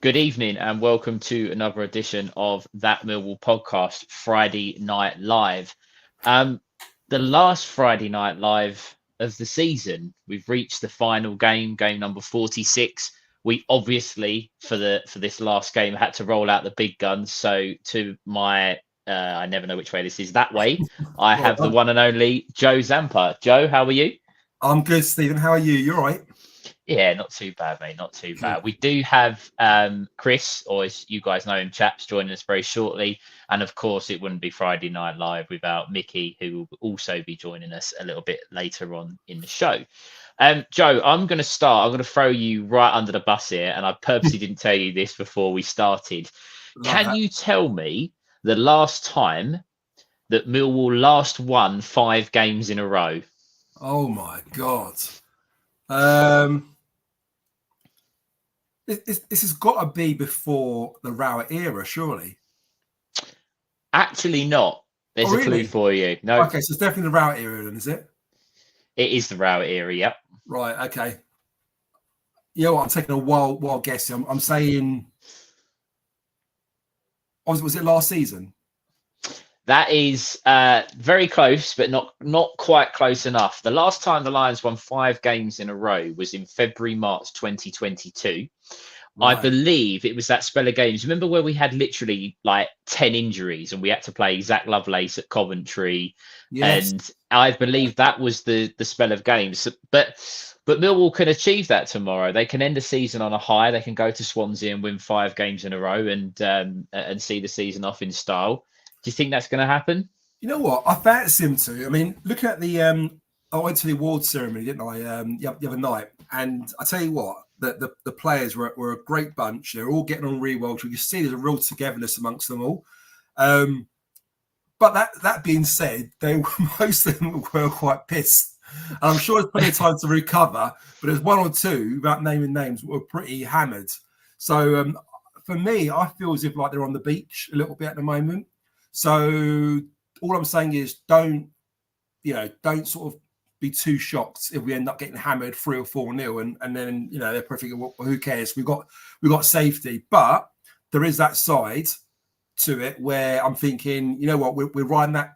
Good evening and welcome to another edition of That Millwall podcast, Friday Night Live. Um, the last Friday Night Live of the season, we've reached the final game, game number 46. We obviously, for this last game, had to roll out the big guns. So to my, I never know which way this is, that way, I Well have the done. one and only Joe Zampa. Joe, how are you? I'm good, Stephen. How are you? You all right? Yeah, not too bad, mate. Not too Good. bad. We do have Chris, or as you guys know him, Chaps, joining us very shortly. And of course, it wouldn't be Friday Night Live without Mickey, who will also be joining us a little bit later on in the show. Joe, I'm going to start. I'm going to throw you right under the bus here. And I purposely didn't tell you this before we started. Love Can that. you tell me the last time that Millwall last won 5 games in a row? Oh my God. Um, this has got to be before the Rowett era, surely. Actually, not. Oh, There's a clue really? for you. No, Okay, so it's definitely the Rowett era, then, is it? it is the Rowett era. Yep. Right. Okay. You know what? I'm taking a wild guess. I'm saying. Was it last season? That is very close, but not quite close enough. The last time the Lions won 5 games in a row was in February, March 2022. I Right. believe it was that spell of games. Remember where we had literally like 10 injuries and we had to play Zach Lovelace at Coventry, Yes. and I believe that was the spell of games. But Millwall can achieve that tomorrow. They can end the season on a high. They can go to Swansea and win 5 games in a row and see the season off in style. Do you think that's going to happen? You know what? I fancy him to. I mean, looking at the I went to the awards ceremony, didn't I? The other night, and I tell you what, the players were a great bunch. They're all getting on really well. You can see there's a real togetherness amongst them all. But that being said, most of them were quite pissed. And I'm sure there's plenty of time to recover, but there's one or two, without naming names, were pretty hammered. So for me, I feel as if like they're on the beach a little bit at the moment. So all I'm saying is don't sort of be too shocked if we end up getting hammered 3 or 4-0 and then they're perfect. Well, who cares? We got safety, but there is that side to it where I'm thinking, you know what, we're riding that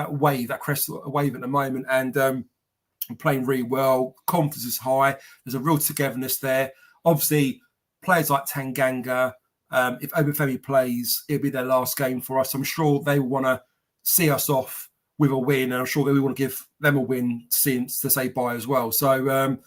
wave, that crest wave at the moment, and we're playing really well. Confidence is high. There's a real togetherness there. Obviously, players like Tanganga. If Obafemi plays, it'll be their last game for us. I'm sure they want to see us off with a win, and I'm sure we want to give them a win to say bye as well. So,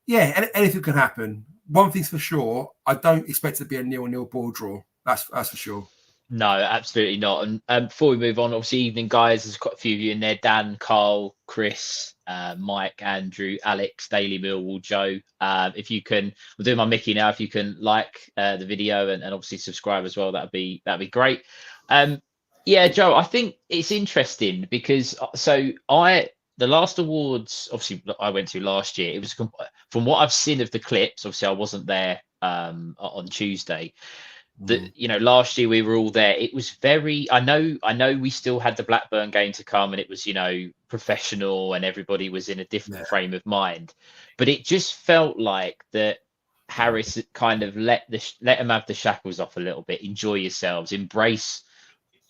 anything can happen. One thing's for sure, I don't expect it to be a 0-0 ball draw. That's for sure. No, absolutely not. And before we move on, obviously, evening guys, there's quite a few of you in there: Dan, Carl, Chris, Mike, Andrew, Alex, Daily Millwall, Joe. If you can, we'll do my Mickey now. If you can like the video and obviously subscribe as well, that'd be great. Yeah, Joe, I think it's interesting because the last awards, obviously, I went to last year. It was from what I've seen of the clips. Obviously, I wasn't there on Tuesday. Last year we were all there. It was very, I know we still had the Blackburn game to come, and it was professional and everybody was in a different frame of mind, but it just felt like that Harris kind of let them have the shackles off a little bit. Enjoy yourselves, embrace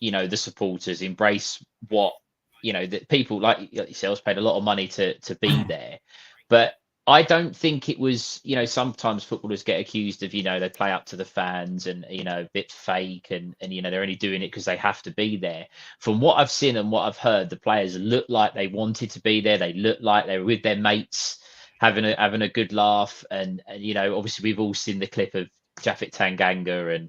the supporters, embrace what that people like yourselves paid a lot of money to be there. But I don't think it was, sometimes footballers get accused of, they play up to the fans and, a bit fake and they're only doing it because they have to be there. From what I've seen and what I've heard, the players look like they wanted to be there. They look like they were with their mates, having a good laugh. And obviously we've all seen the clip of Japhet Tanganga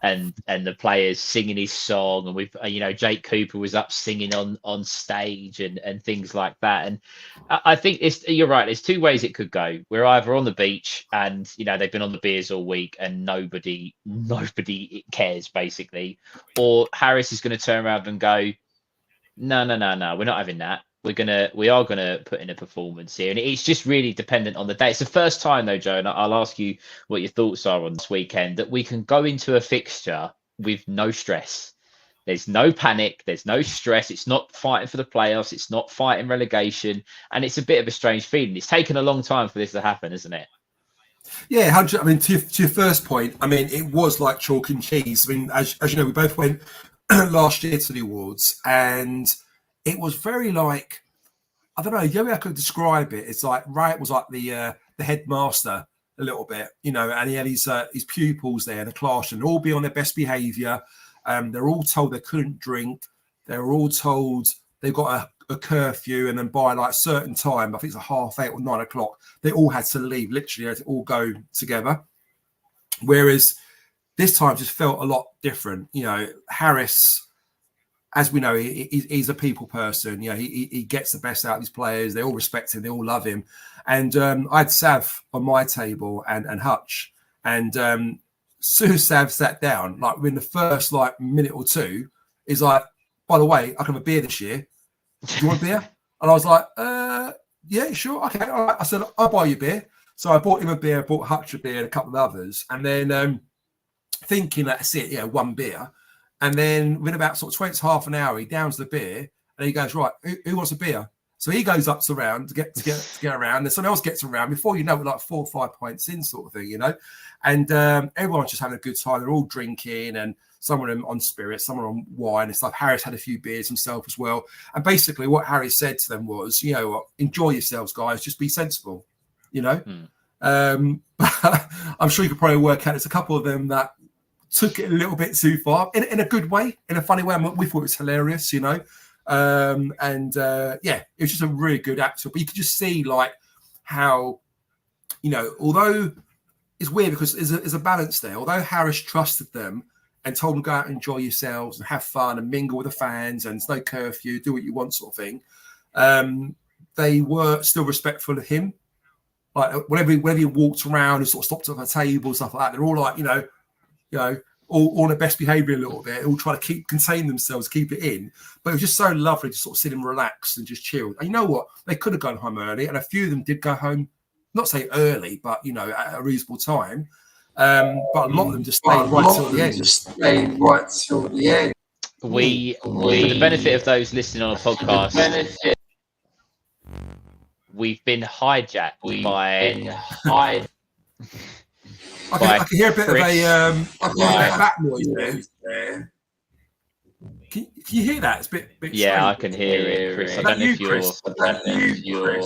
and the players singing his song, and we've Jake Cooper was up singing on stage and things like that. And I think you're right, there's 2 ways it could go. We're either on the beach and they've been on the beers all week and nobody cares basically, or Harris is going to turn around and go, no, we're not having that. We are gonna put in a performance here, and it's just really dependent on the day. It's the first time though, Joe, and I'll ask you what your thoughts are on this weekend, that we can go into a fixture with no stress. There's no panic, there's no stress. It's not fighting for the playoffs, it's not fighting relegation, and it's a bit of a strange feeling. It's taken a long time for this to happen, isn't it? Yeah, 100. I mean, to your first point, I mean, it was like chalk and cheese. I mean, as you know, we both went last year to the awards, and it was very like, I don't know, the only way I could describe it, it's like Ray was like the headmaster a little bit, you know, and he had his pupils there in the class, and all be on their best behaviour. They're all told they couldn't drink. They were all told they've got a curfew, and then by like a certain time, I think it's a 8:30 or 9:00, they all had to leave. Literally, they had to all go together. Whereas this time just felt a lot different. You know, Harris, as we know, he's a people person. You know, he gets the best out of his players. They all respect him. They all love him. And I had Sav on my table and Hutch. And soon as Sav sat down, like within the first like minute or two, he's like, by the way, I can have a beer this year. Do you want a beer? And I was like, yeah, sure. Okay. All right. I said, I'll buy you a beer. So I bought him a beer, bought Hutch a beer and a couple of others. And then thinking that's it, yeah, one beer. And then within about sort of 20 half an hour, he downs the beer and he goes, right, who wants a beer? So he goes up to round to get around, and someone else gets around. Before you know it, like 4 or 5 points in, sort of thing, you know. And everyone's just having a good time. They're all drinking, and some of them on spirits, some are on wine and stuff. Harris had a few beers himself as well. And basically, what Harry said to them was, you know, enjoy yourselves, guys. Just be sensible, you know. I'm sure you could probably work out. There's a couple of them that took it a little bit too far in a good way, in a funny way. We thought it was hilarious, you know. Yeah, it was just a really good actor. But you could just see like how, you know, although it's weird because there's a balance there. Although Harris trusted them and told them go out and enjoy yourselves and have fun and mingle with the fans and there's no curfew, do what you want sort of thing. They were still respectful of him. Like whenever he walked around and sort of stopped at the table, stuff like that, they're all like, you know, all on their best behaviour a little bit, all trying to contain themselves, keep it in. But it was just so lovely to sort of sit and relax and just chill. And you know what? They could have gone home early, and a few of them did go home, not say early, but, you know, at a reasonable time. But a lot of them just stayed right till the end. We, for the benefit of those listening on a podcast, we've been hijacked by... I can hear a bit Chris. Of a back noise there. Can you hear that? It's a bit yeah, strange. I can hear it, Chris. I don't know if you're...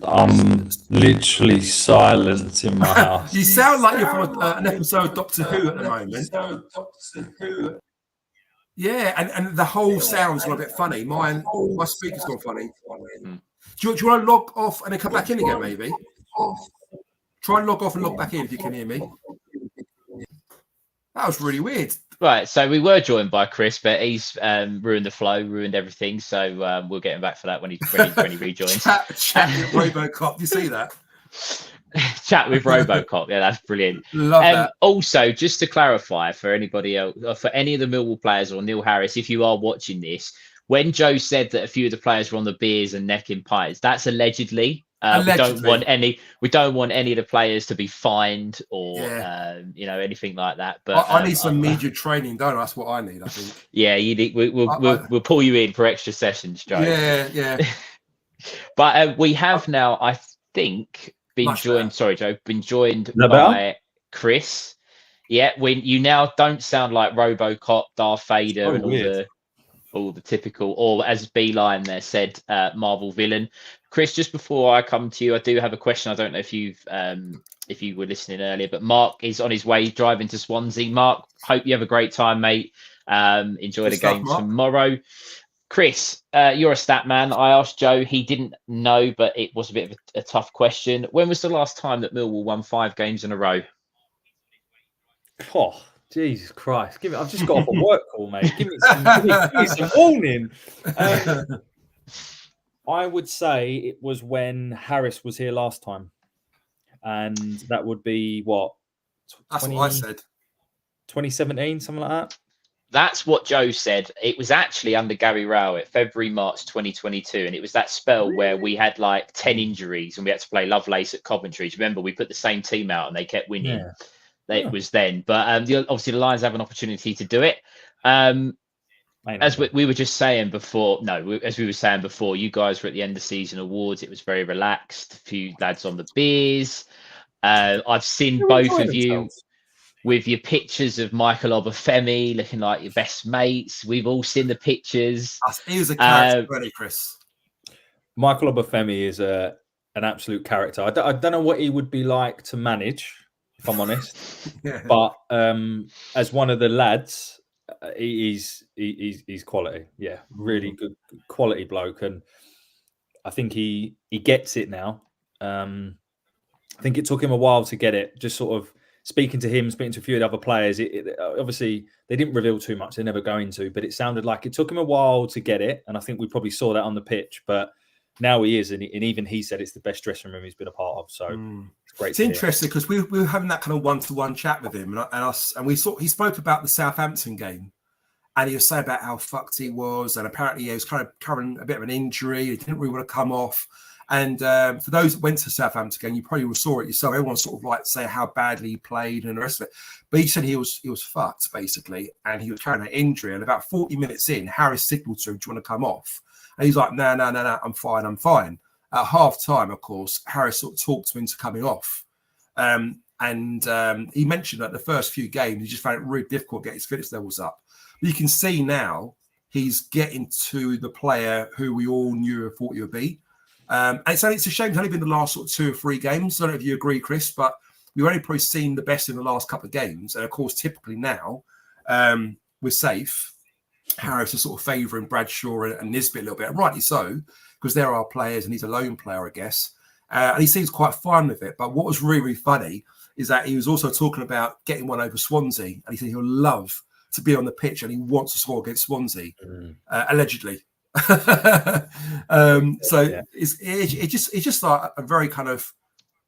I'm literally silent in my house. You sound like you're from an episode of Doctor Who at the moment. Yeah, and the whole sound's gone a bit funny. My speaker's gone funny. Do you want to log off and then come back in again, maybe? Try and log off and log back in if you can hear me. That was really weird. Right, so we were joined by Chris, but he's ruined the flow, ruined everything. So we'll get him back for that when he rejoins. Chat with Robocop. You see that? Chat with Robocop. Yeah, that's brilliant. Love that. Also, just to clarify for anybody else, for any of the Millwall players or Neil Harris, if you are watching this, when Joe said that a few of the players were on the beers and necking pints, that's allegedly. We don't want any of the players to be fined or you know, anything like that. But I need some media training, don't I? That's what I need, I think. Yeah, you need. We'll pull you in for extra sessions, Joe. Yeah. But we have now, I think, been joined. Sorry, Joe, been joined by Chris. Yeah, when you now don't sound like RoboCop, Darth Vader, and all the typical, or as Beeline there said, Marvel villain. Chris, just before I come to you, I do have a question. I don't know if you were listening earlier, but Mark is on his way driving to Swansea. Mark, hope you have a great time, mate. Enjoy the game tomorrow. Chris, you're a stat man. I asked Joe, he didn't know, but it was a bit of a tough question. When was the last time that Millwall won 5 games in a row? Oh, Jesus Christ. I've just got off a work call, mate. Give me some warning. I would say it was when Harris was here last time. And that would be what? That's what I said. 2017, something like that? That's what Joe said. It was actually under Gary Rowett, February, March 2022. And it was that spell where we had like 10 injuries and we had to play Lovelace at Coventry. Remember, we put the same team out and they kept winning. Yeah. It was then. But obviously the Lions have an opportunity to do it. as we were just saying before, as we were saying before, you guys were at the end of season awards. It was very relaxed. A few lads on the beers. I've seen both of you with your pictures of Michael Obafemi looking like your best mates. We've all seen the pictures. He was a character, wasn't he, Chris? Michael Obafemi is an absolute character. I don't know what he would be like to manage, if I'm honest. Yeah. But as one of the lads, he's quality. Yeah, really good quality bloke, and I think he gets it now. I think it took him a while to get it. Just sort of speaking to him, speaking to a few of the other players. Obviously, they didn't reveal too much. They're never going to, but it sounded like it took him a while to get it, and I think we probably saw that on the pitch. But now he is, and even he said it's the best dressing room he's been a part of. So it's great. It's interesting because we were having that kind of one-to-one chat with him, and we saw he spoke about the Southampton game, and he was saying about how fucked he was, and apparently he was kind of covering a bit of an injury. He didn't really want to come off. And for those that went to Southampton game, you probably saw it yourself. Everyone sort of like say how badly he played and the rest of it. But he said he was fucked basically, and he was carrying an injury. And about 40 minutes in, Harris signalled to him, "Do you want to come off?" And he's like, "No, I'm fine." At half time, of course, Harris sort of talked to him into coming off. And he mentioned that the first few games, he just found it really difficult to get his fitness levels up. But you can see now he's getting to the player who we all knew and thought he would be. And it's a shame it's only been the last sort of 2 or 3 games. I don't know if you agree, Chris, but we've only probably seen the best in the last couple of games. And of course, typically now, we're safe. Harris is sort of favouring Bradshaw and Nisbet a little bit, and rightly so, because they're our players and he's a lone player, I guess. And he seems quite fine with it. But what was really, really funny is that he was also talking about getting one over Swansea. And he said he'll love to be on the pitch and he wants to score against Swansea, allegedly. It's just like a very kind of,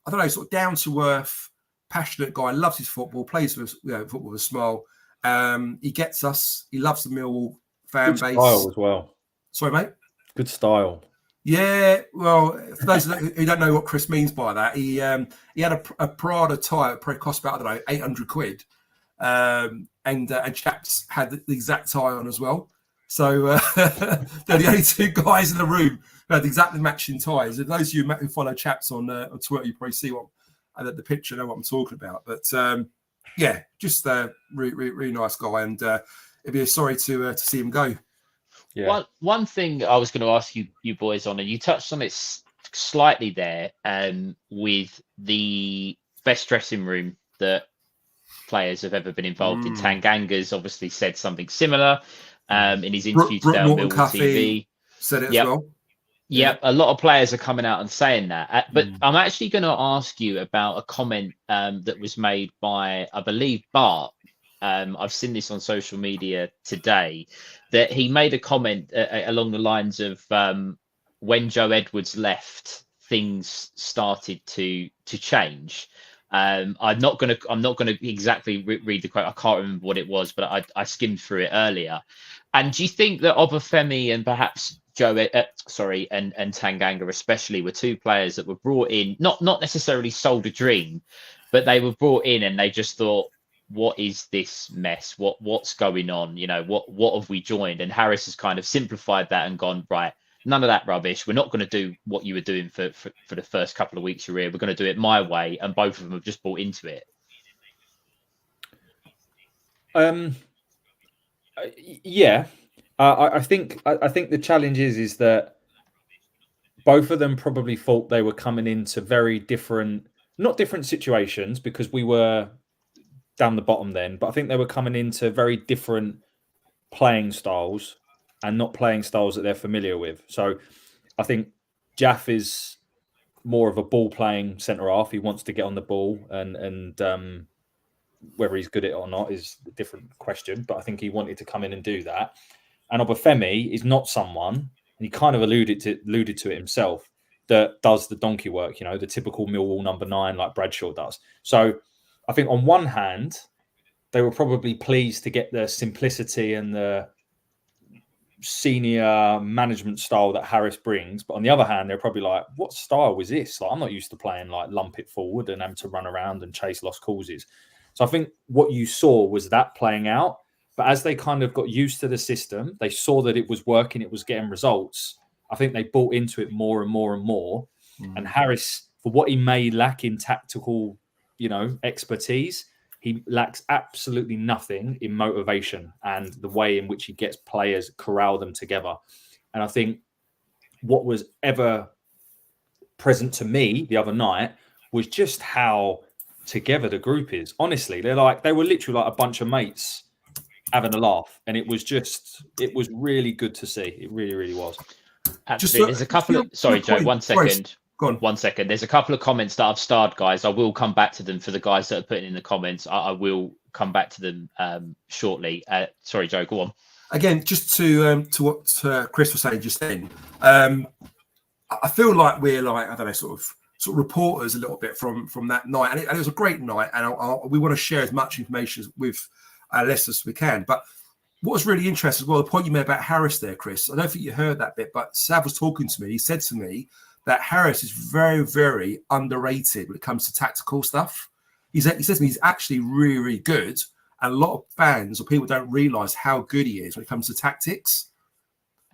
I don't know, sort of down to earth, passionate guy. Loves his football, plays with football with a smile. He gets us. He loves the Millwall fan base. Style as well. Sorry, mate. Good style. Yeah. Well, for those who don't know what Chris means by that, he had a Prada tie that probably cost about, I don't know, 800 quid, and chaps had the exact tie on as well. So they're the only 2 guys in the room who had exactly matching ties. And those of you who follow chaps on Twitter, you probably see the picture, know what I'm talking about. But just a really nice guy, and it'd be a sorry to see him go. Yeah. One thing I was going to ask you boys on, and you touched on it slightly there, with the best dressing room that players have ever been involved in. Tanganga's obviously said something similar. In his interview today on Millwall TV, said it as well. Yeah, a lot of players are coming out and saying that. But I'm actually going to ask you about a comment that was made by, I believe, Bart. I've seen this on social media today, that he made a comment along the lines of when Joe Edwards left, things started to change. I'm not going to exactly read the quote. I can't remember what it was, but I skimmed through it earlier. And do you think that Obafemi and perhaps and Tanganga especially were 2 players that were brought in, not necessarily sold a dream, but they were brought in and they just thought, what is this mess? What's going on? You know, what have we joined? And Harris has kind of simplified that and gone, right, none of that rubbish. We're not going to do what you were doing for the first couple of weeks you're here. We're going to do it my way. And both of them have just bought into it. Yeah, I think the challenge is that both of them probably thought they were coming into very different, not different situations because we were down the bottom then, but I think they were coming into very different playing styles and not playing styles that they're familiar with. So I think Jaff is more of a ball playing centre half. He wants to get on the ball and whether he's good at it or not is a different question, but I think he wanted to come in and do that. And Obafemi is not someone, and he kind of alluded to it himself, that does the donkey work, the typical Millwall number 9 like Bradshaw does. So I think on one hand, they were probably pleased to get the simplicity and the senior management style that Harris brings. But on the other hand, they're probably like, what style was this? Like, I'm not used to playing like lump it forward and having to run around and chase lost causes. So I think what you saw was that playing out. But as they kind of got used to the system, they saw that it was working, it was getting results. I think they bought into it more and more and more. And Harris, for what he may lack in tactical, expertise, he lacks absolutely nothing in motivation and the way in which he gets players, corral them together. And I think what was ever present to me the other night was just how together the group is. Honestly, they were literally like a bunch of mates having a laugh. And it was really good to see. It really, really was. Absolutely. There's a couple of, sorry, Joe, 1 second. Go on. 1 second. There's a couple of comments that I've starred, guys. I will come back to them for the guys that are putting in the comments. I will come back to them shortly. Sorry, Joe, go on. Again, just to what Chris was saying just then, I feel like we're like, I don't know, sort of reporters a little bit from that night. And it was a great night. And we want to share as much information with our listeners as we can. But what was really interesting as well, the point you made about Harris there, Chris, I don't think you heard that bit, but Sav was talking to me. He said to me that Harris is very, very underrated when it comes to tactical stuff. He says to me he's actually really, really good. And a lot of fans or people don't realise how good he is when it comes to tactics.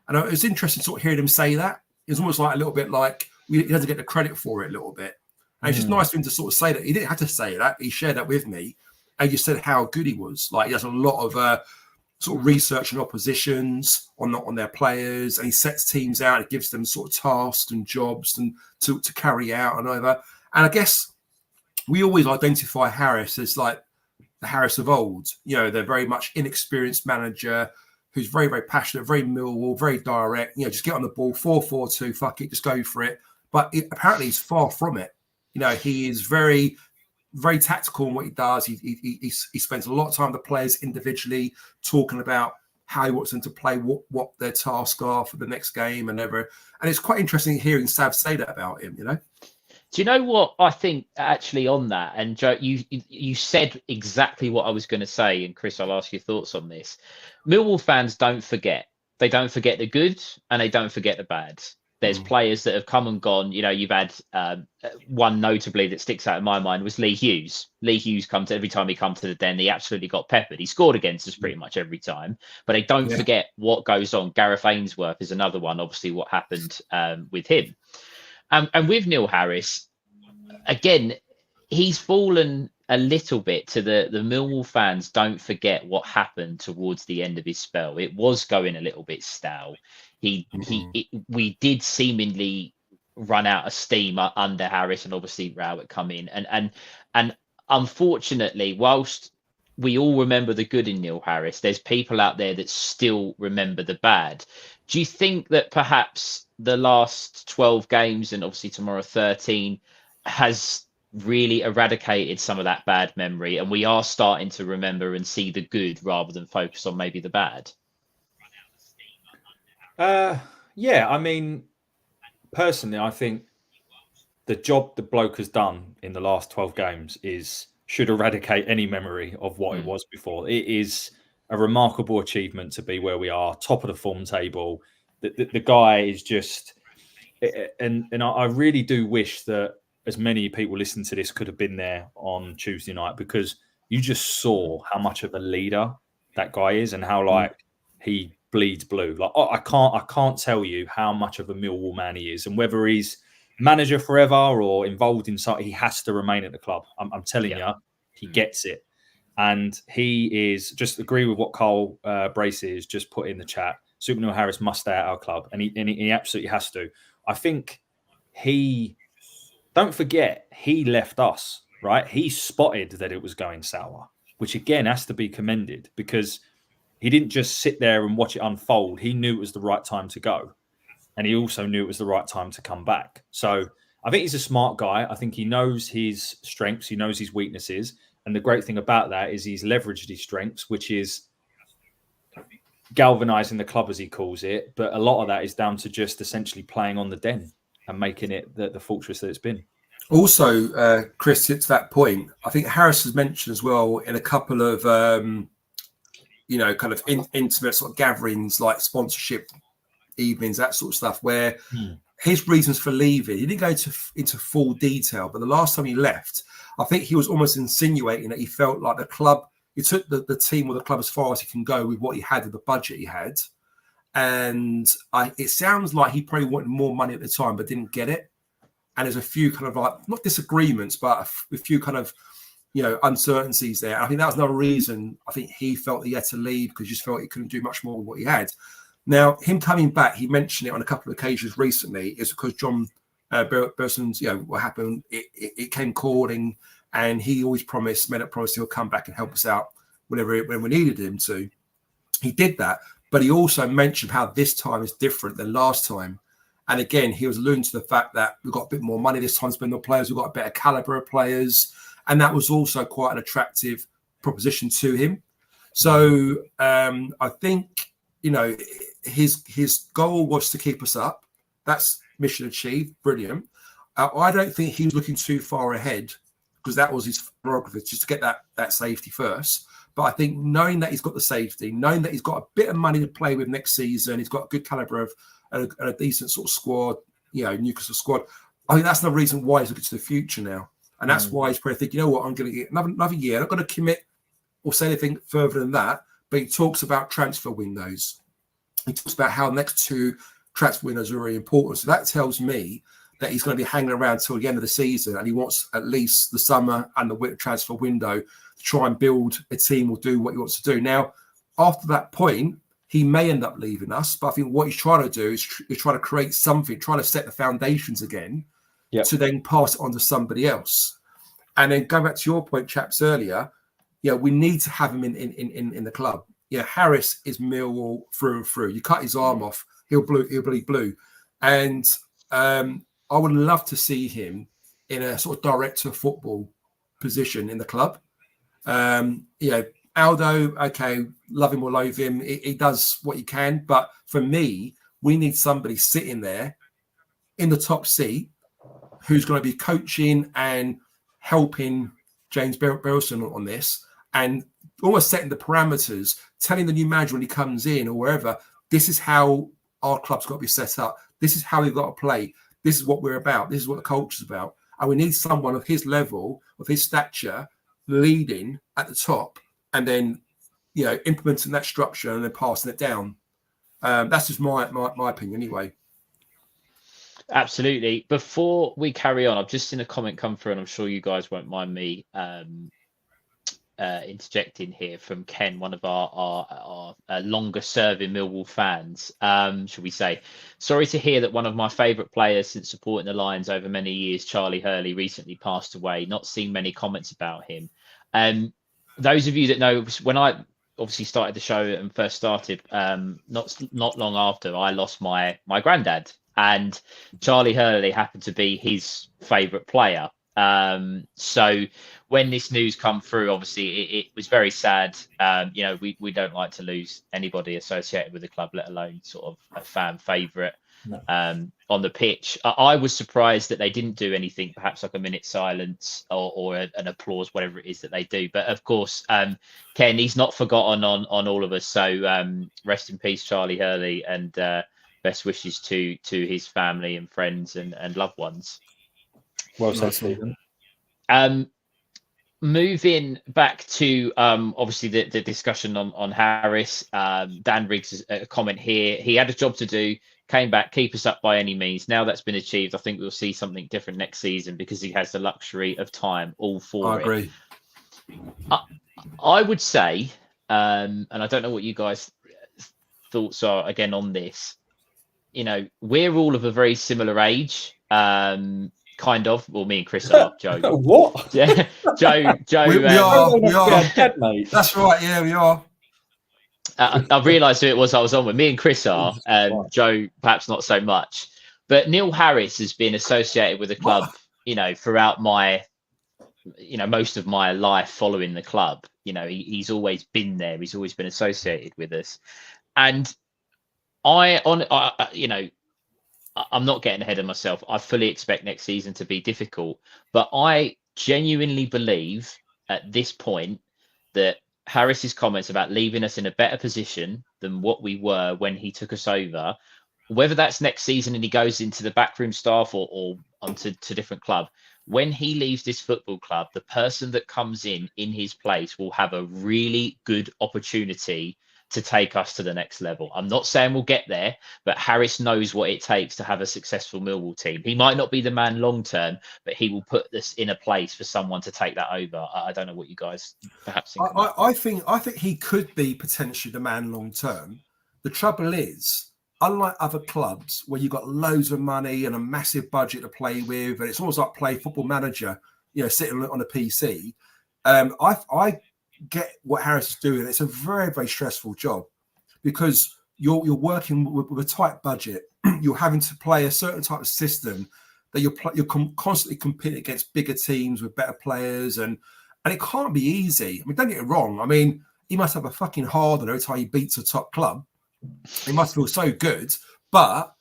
And it was interesting sort of hearing him say that. It was almost like a little bit like he doesn't get the credit for it a little bit. And it's just nice for him to sort of say that. He didn't have to say that. He shared that with me. And just said how good he was. Like he does a lot of sort of research and oppositions on their players, and he sets teams out and gives them sort of tasks and jobs and to carry out and over. And I guess we always identify Harris as like the Harris of old. They're very much inexperienced manager who's very, very passionate, very Millwall, very direct. Just get on the ball, 4-4-2, fuck it, just go for it. But apparently he's far from it. He is very, very tactical in what he does. He spends a lot of time with the players individually talking about how he wants them to play, what their tasks are for the next game and ever. And it's quite interesting hearing Sav say that about him, Do you know what I think actually on that? And Joe, you said exactly what I was going to say. And Chris, I'll ask your thoughts on this. Millwall fans don't forget. They don't forget the good and they don't forget the bad. There's players that have come and gone. You've had one notably that sticks out in my mind was Lee Hughes. Lee Hughes comes every time he comes to the Den. He absolutely got peppered. He scored against us pretty much every time. But they don't forget what goes on. Gareth Ainsworth is another one. Obviously, what happened with him. And with Neil Harris, again, he's fallen a little bit to the Millwall fans don't forget what happened towards the end of his spell. It was going a little bit stale. We did seemingly run out of steam under Harris, and obviously Rowett come in. And unfortunately, whilst we all remember the good in Neil Harris, there's people out there that still remember the bad. Do you think that perhaps the last 12 games and obviously tomorrow 13 has really eradicated some of that bad memory, and we are starting to remember and see the good rather than focus on maybe the bad? Yeah, I mean, personally, I think the job the bloke has done in the last 12 games should eradicate any memory of what it was before. It is a remarkable achievement to be where we are, top of the form table. The guy is just, and I really do wish that as many people listening to this could have been there on Tuesday night, because you just saw how much of a leader that guy is and how he bleeds blue. Like I can't tell you how much of a Millwall man he is, and whether he's manager forever or involved in something, he has to remain at the club. I'm telling you, he gets it, and he is. Just agree with what Carl Brace is just put in the chat. Super Neil Harris must stay at our club, and he absolutely has to. I think don't forget he left us, right? He spotted that it was going sour, which again has to be commended, because he didn't just sit there and watch it unfold. He knew it was the right time to go. And he also knew it was the right time to come back. So I think he's a smart guy. I think he knows his strengths. He knows his weaknesses. And the great thing about that is he's leveraged his strengths, which is galvanizing the club, as he calls it. But a lot of that is down to just essentially playing on the Den and making it the fortress that it's been. Also, Chris, to that point, I think Harris has mentioned as well in a couple of, kind of intimate sort of gatherings like sponsorship evenings, that sort of stuff, where his reasons for leaving, he didn't go into full detail, but the last time he left, I think he was almost insinuating that he felt like the club he took the team or the club as far as he can go with what he had with the budget he had. And it sounds like he probably wanted more money at the time, but didn't get it. And there's a few kind of like, not disagreements, but a few kind of, uncertainties there. I think that was another reason I think he felt he had to leave, because he just felt he couldn't do much more than what he had. Now, him coming back, he mentioned it on a couple of occasions recently, is because John Berson's, what happened, it came calling, and he always made a promise he'll come back and help us out when we needed him to. He did that, but he also mentioned how this time is different than last time. And again, he was alluding to the fact that we've got a bit more money this time to spend on players, we've got a better caliber of players, and that was also quite an attractive proposition to him. So I think, his goal was to keep us up. That's mission achieved. Brilliant. I don't think he was looking too far ahead, because that was his prerogative, just to get that safety first. But I think knowing that he's got the safety, knowing that he's got a bit of money to play with next season, he's got a good caliber of a decent sort of squad, Newcastle squad. I think that's the reason why he's looking to the future now. And that's why he's probably thinking, I'm going to get another year. I'm not going to commit or say anything further than that. But he talks about transfer windows. He talks about how the next 2 transfer windows are really important. So that tells me that he's going to be hanging around till the end of the season, and he wants at least the summer and the winter transfer window to try and build a team or do what he wants to do. Now, after that point, he may end up leaving us, but I think what he's trying to do is trying to create something, trying to set the foundations again, to then pass it on to somebody else. And then going back to your point, chaps, earlier, we need to have him in the club. Harris is Millwall through and through. You cut his arm off, he'll bleed blue. And I would love to see him in a sort of director of football position in the club. Aldo, okay, love him or loathe him, he does what he can. But for me, we need somebody sitting there in the top seat who's going to be coaching and helping James Berylson on this, and almost setting the parameters, telling the new manager when he comes in or wherever, this is how our club's got to be set up. This is how we've got to play. This is what we're about. This is what the culture's about. And we need someone of his level, of his stature, leading at the top, and then, implementing that structure and then passing it down. That's just my opinion anyway. Absolutely. Before we carry on, I've just seen a comment come through, and I'm sure you guys won't mind me interjecting here, from Ken, one of our longer serving Millwall fans, should we say. Sorry to hear that one of my favourite players since supporting the Lions over many years, Charlie Hurley, recently passed away. Not seen many comments about him. Those of you that know, when I obviously started the show and first started, not long after, I lost my granddad, and Charlie Hurley happened to be his favourite player. So when this news come through, obviously it was very sad. We don't like to lose anybody associated with the club, let alone sort of a fan favourite. No. On the pitch, I was surprised that they didn't do anything, perhaps like a minute silence or an applause, whatever it is that they do. But of course, Ken, he's not forgotten on all of us. So rest in peace, Charlie Hurley, and best wishes to his family and friends and loved ones. Well said, Stephen. Moving back to obviously the discussion on Harris, Dan Riggs' a comment here. He had a job to do, came back, keep us up by any means. Now that's been achieved, I think we'll see something different next season because he has the luxury of time all for it. I agree. I would say, and I don't know what you guys' thoughts are again on this, we're all of a very similar age. Kind of. Well, me and Chris are. Joe. What? Yeah, Joe. We are. That's right. Yeah, we are. I realised who it was I was on with. Me and Chris are. Joe, perhaps not so much. But Neil Harris has been associated with the club, throughout my, most of my life following the club. He's always been there. He's always been associated with us. And I'm not getting ahead of myself. I fully expect next season to be difficult, but I genuinely believe at this point that Harris's comments about leaving us in a better position than what we were when he took us over, whether that's next season and he goes into the backroom staff or onto different club, when he leaves this football club, the person that comes in his place will have a really good opportunity to take us to the next level. I'm not saying we'll get there, but Harris knows what it takes to have a successful Millwall team. He might not be the man long term, but he will put this in a place for someone to take that over. I don't know what you guys perhaps think. I think he could be potentially the man long term. The trouble is, unlike other clubs where you've got loads of money and a massive budget to play with, and it's almost like play Football Manager, sitting on a PC. I get what Harris is doing. It's a very, very stressful job because you're working with a tight budget. You're having to play a certain type of system that you're constantly competing against bigger teams with better players, and it can't be easy. I mean, don't get it wrong. I mean, he must have a fucking hard on every time he beats a top club. He must feel so good, but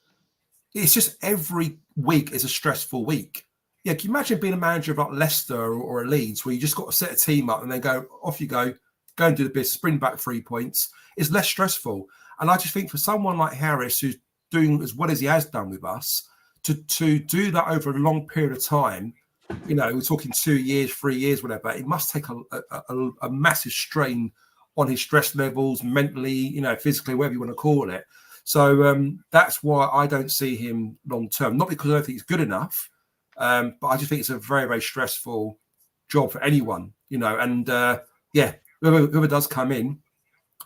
it's just every week is a stressful week. Yeah, can you imagine being a manager of like Leicester or a Leeds where you just got to set a team up and then go, off you go and do the business, bring back 3 points? It's less stressful. And I just think for someone like Harris, who's doing as well as he has done with us, to do that over a long period of time, we're talking 2 years, 3 years, whatever, it must take a massive strain on his stress levels, mentally, physically, whatever you want to call it. So that's why I don't see him long term. Not because I don't think he's good enough, but I just think it's a very, very stressful job for anyone, and whoever does come in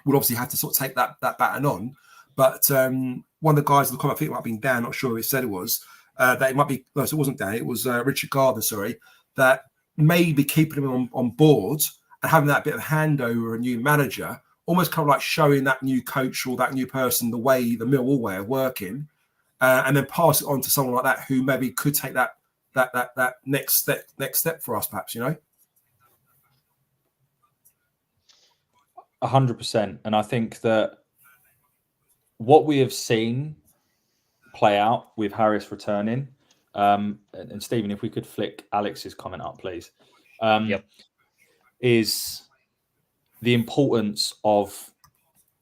will obviously have to sort of take that baton on. But one of the guys in the comment, I think it might have been Dan, not sure who it said it was, that it might be, no, so it wasn't Dan, it was Richard Gardner, sorry, that maybe keeping him on board and having that bit of handover, a new manager, almost kind of like showing that new coach or that new person the Millwall way of working, and then pass it on to someone like that who maybe could take that next step for us, perhaps, 100%. And I think that what we have seen play out with Harris returning, and Stephen, if we could flick Alex's comment up, please. Yep. Is the importance of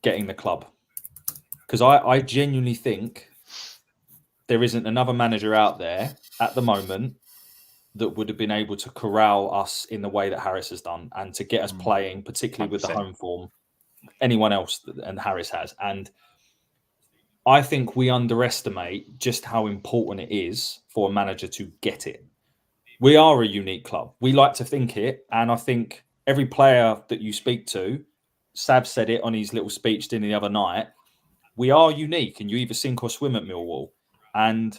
getting the club. Because I genuinely think there isn't another manager out there at the moment that would have been able to corral us in the way that Harris has done and to get us playing, particularly 100%. With the home form, anyone else, and Harris has. And I think we underestimate just how important it is for a manager to get it. We are a unique club. We like to think it. And I think every player that you speak to, Sab said it on his little speech the other night, we are unique and you either sink or swim at Millwall. And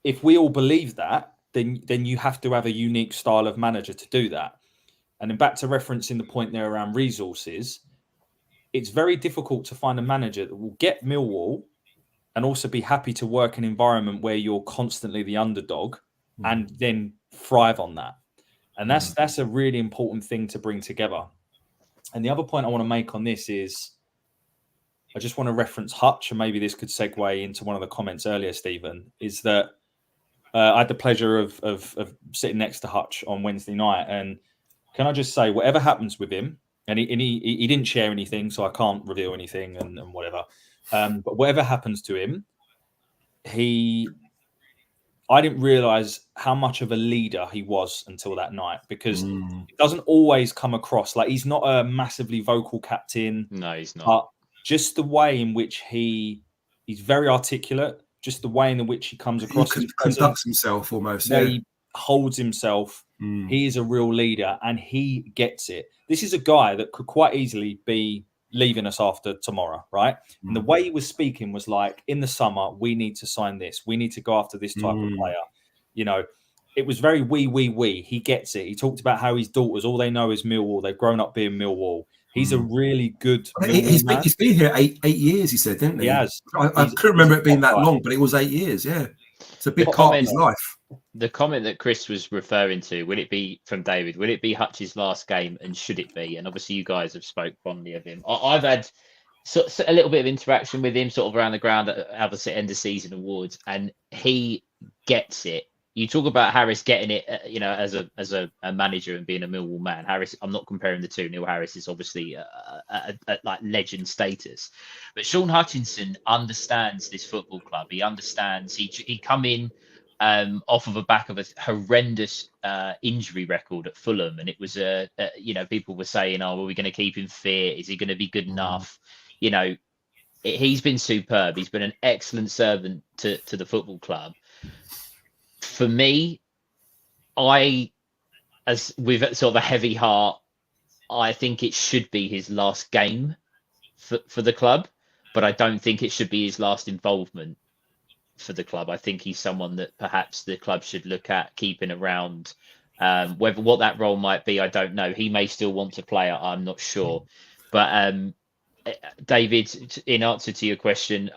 if we all believe that, then you have to have a unique style of manager to do that. And then back to referencing the point there around resources, it's very difficult to find a manager that will get Millwall and also be happy to work in an environment where you're constantly the underdog and then thrive on that. And that's a really important thing to bring together. And the other point I want to make on this is I just want to reference Hutch, and maybe this could segue into one of the comments earlier, Stephen, is that I had the pleasure of sitting next to Hutch on Wednesday night. And can I just say, whatever happens with him, and he didn't share anything, so I can't reveal anything and whatever. But whatever happens to him, I didn't realize how much of a leader he was until that night, because it doesn't always come across like he's not a massively vocal captain. No, he's not. But just the way in which he's very articulate, just the way in which he comes across. He conducts himself almost. He holds himself. He is a real leader and he gets it. This is a guy that could quite easily be leaving us after tomorrow, right? And the way he was speaking was like, in the summer, we need to sign this. We need to go after this type of player. It was very we. He gets it. He talked about how his daughters, all they know is Millwall. They've grown up being Millwall. He's a really good he's been here eight years, he said, didn't he? He has. I couldn't remember it being that long, but it was 8 years, yeah. It's a big part of his life. The comment that Chris was referring to, will it be from David? Will it be Hutch's last game, and should it be? And obviously you guys have spoke fondly of him. I've had a little bit of interaction with him sort of around the ground at the end of season awards, and he gets it. You talk about Harris getting it, as a manager and being a Millwall man. Harris, I'm not comparing the two. Neil Harris is obviously like legend status, but Sean Hutchinson understands this football club. He understands. He come in off of the back of a horrendous injury record at Fulham, and it was people were saying, "Oh, are we going to keep him fit? Is he going to be good enough?" He's been superb. He's been an excellent servant to the football club. For me, as with sort of a heavy heart, I think it should be his last game for the club, but I don't think it should be his last involvement for the club. I think he's someone that perhaps the club should look at keeping around. Whether what that role might be, I don't know. He may still want to play. I'm not sure. But David, in answer to your question,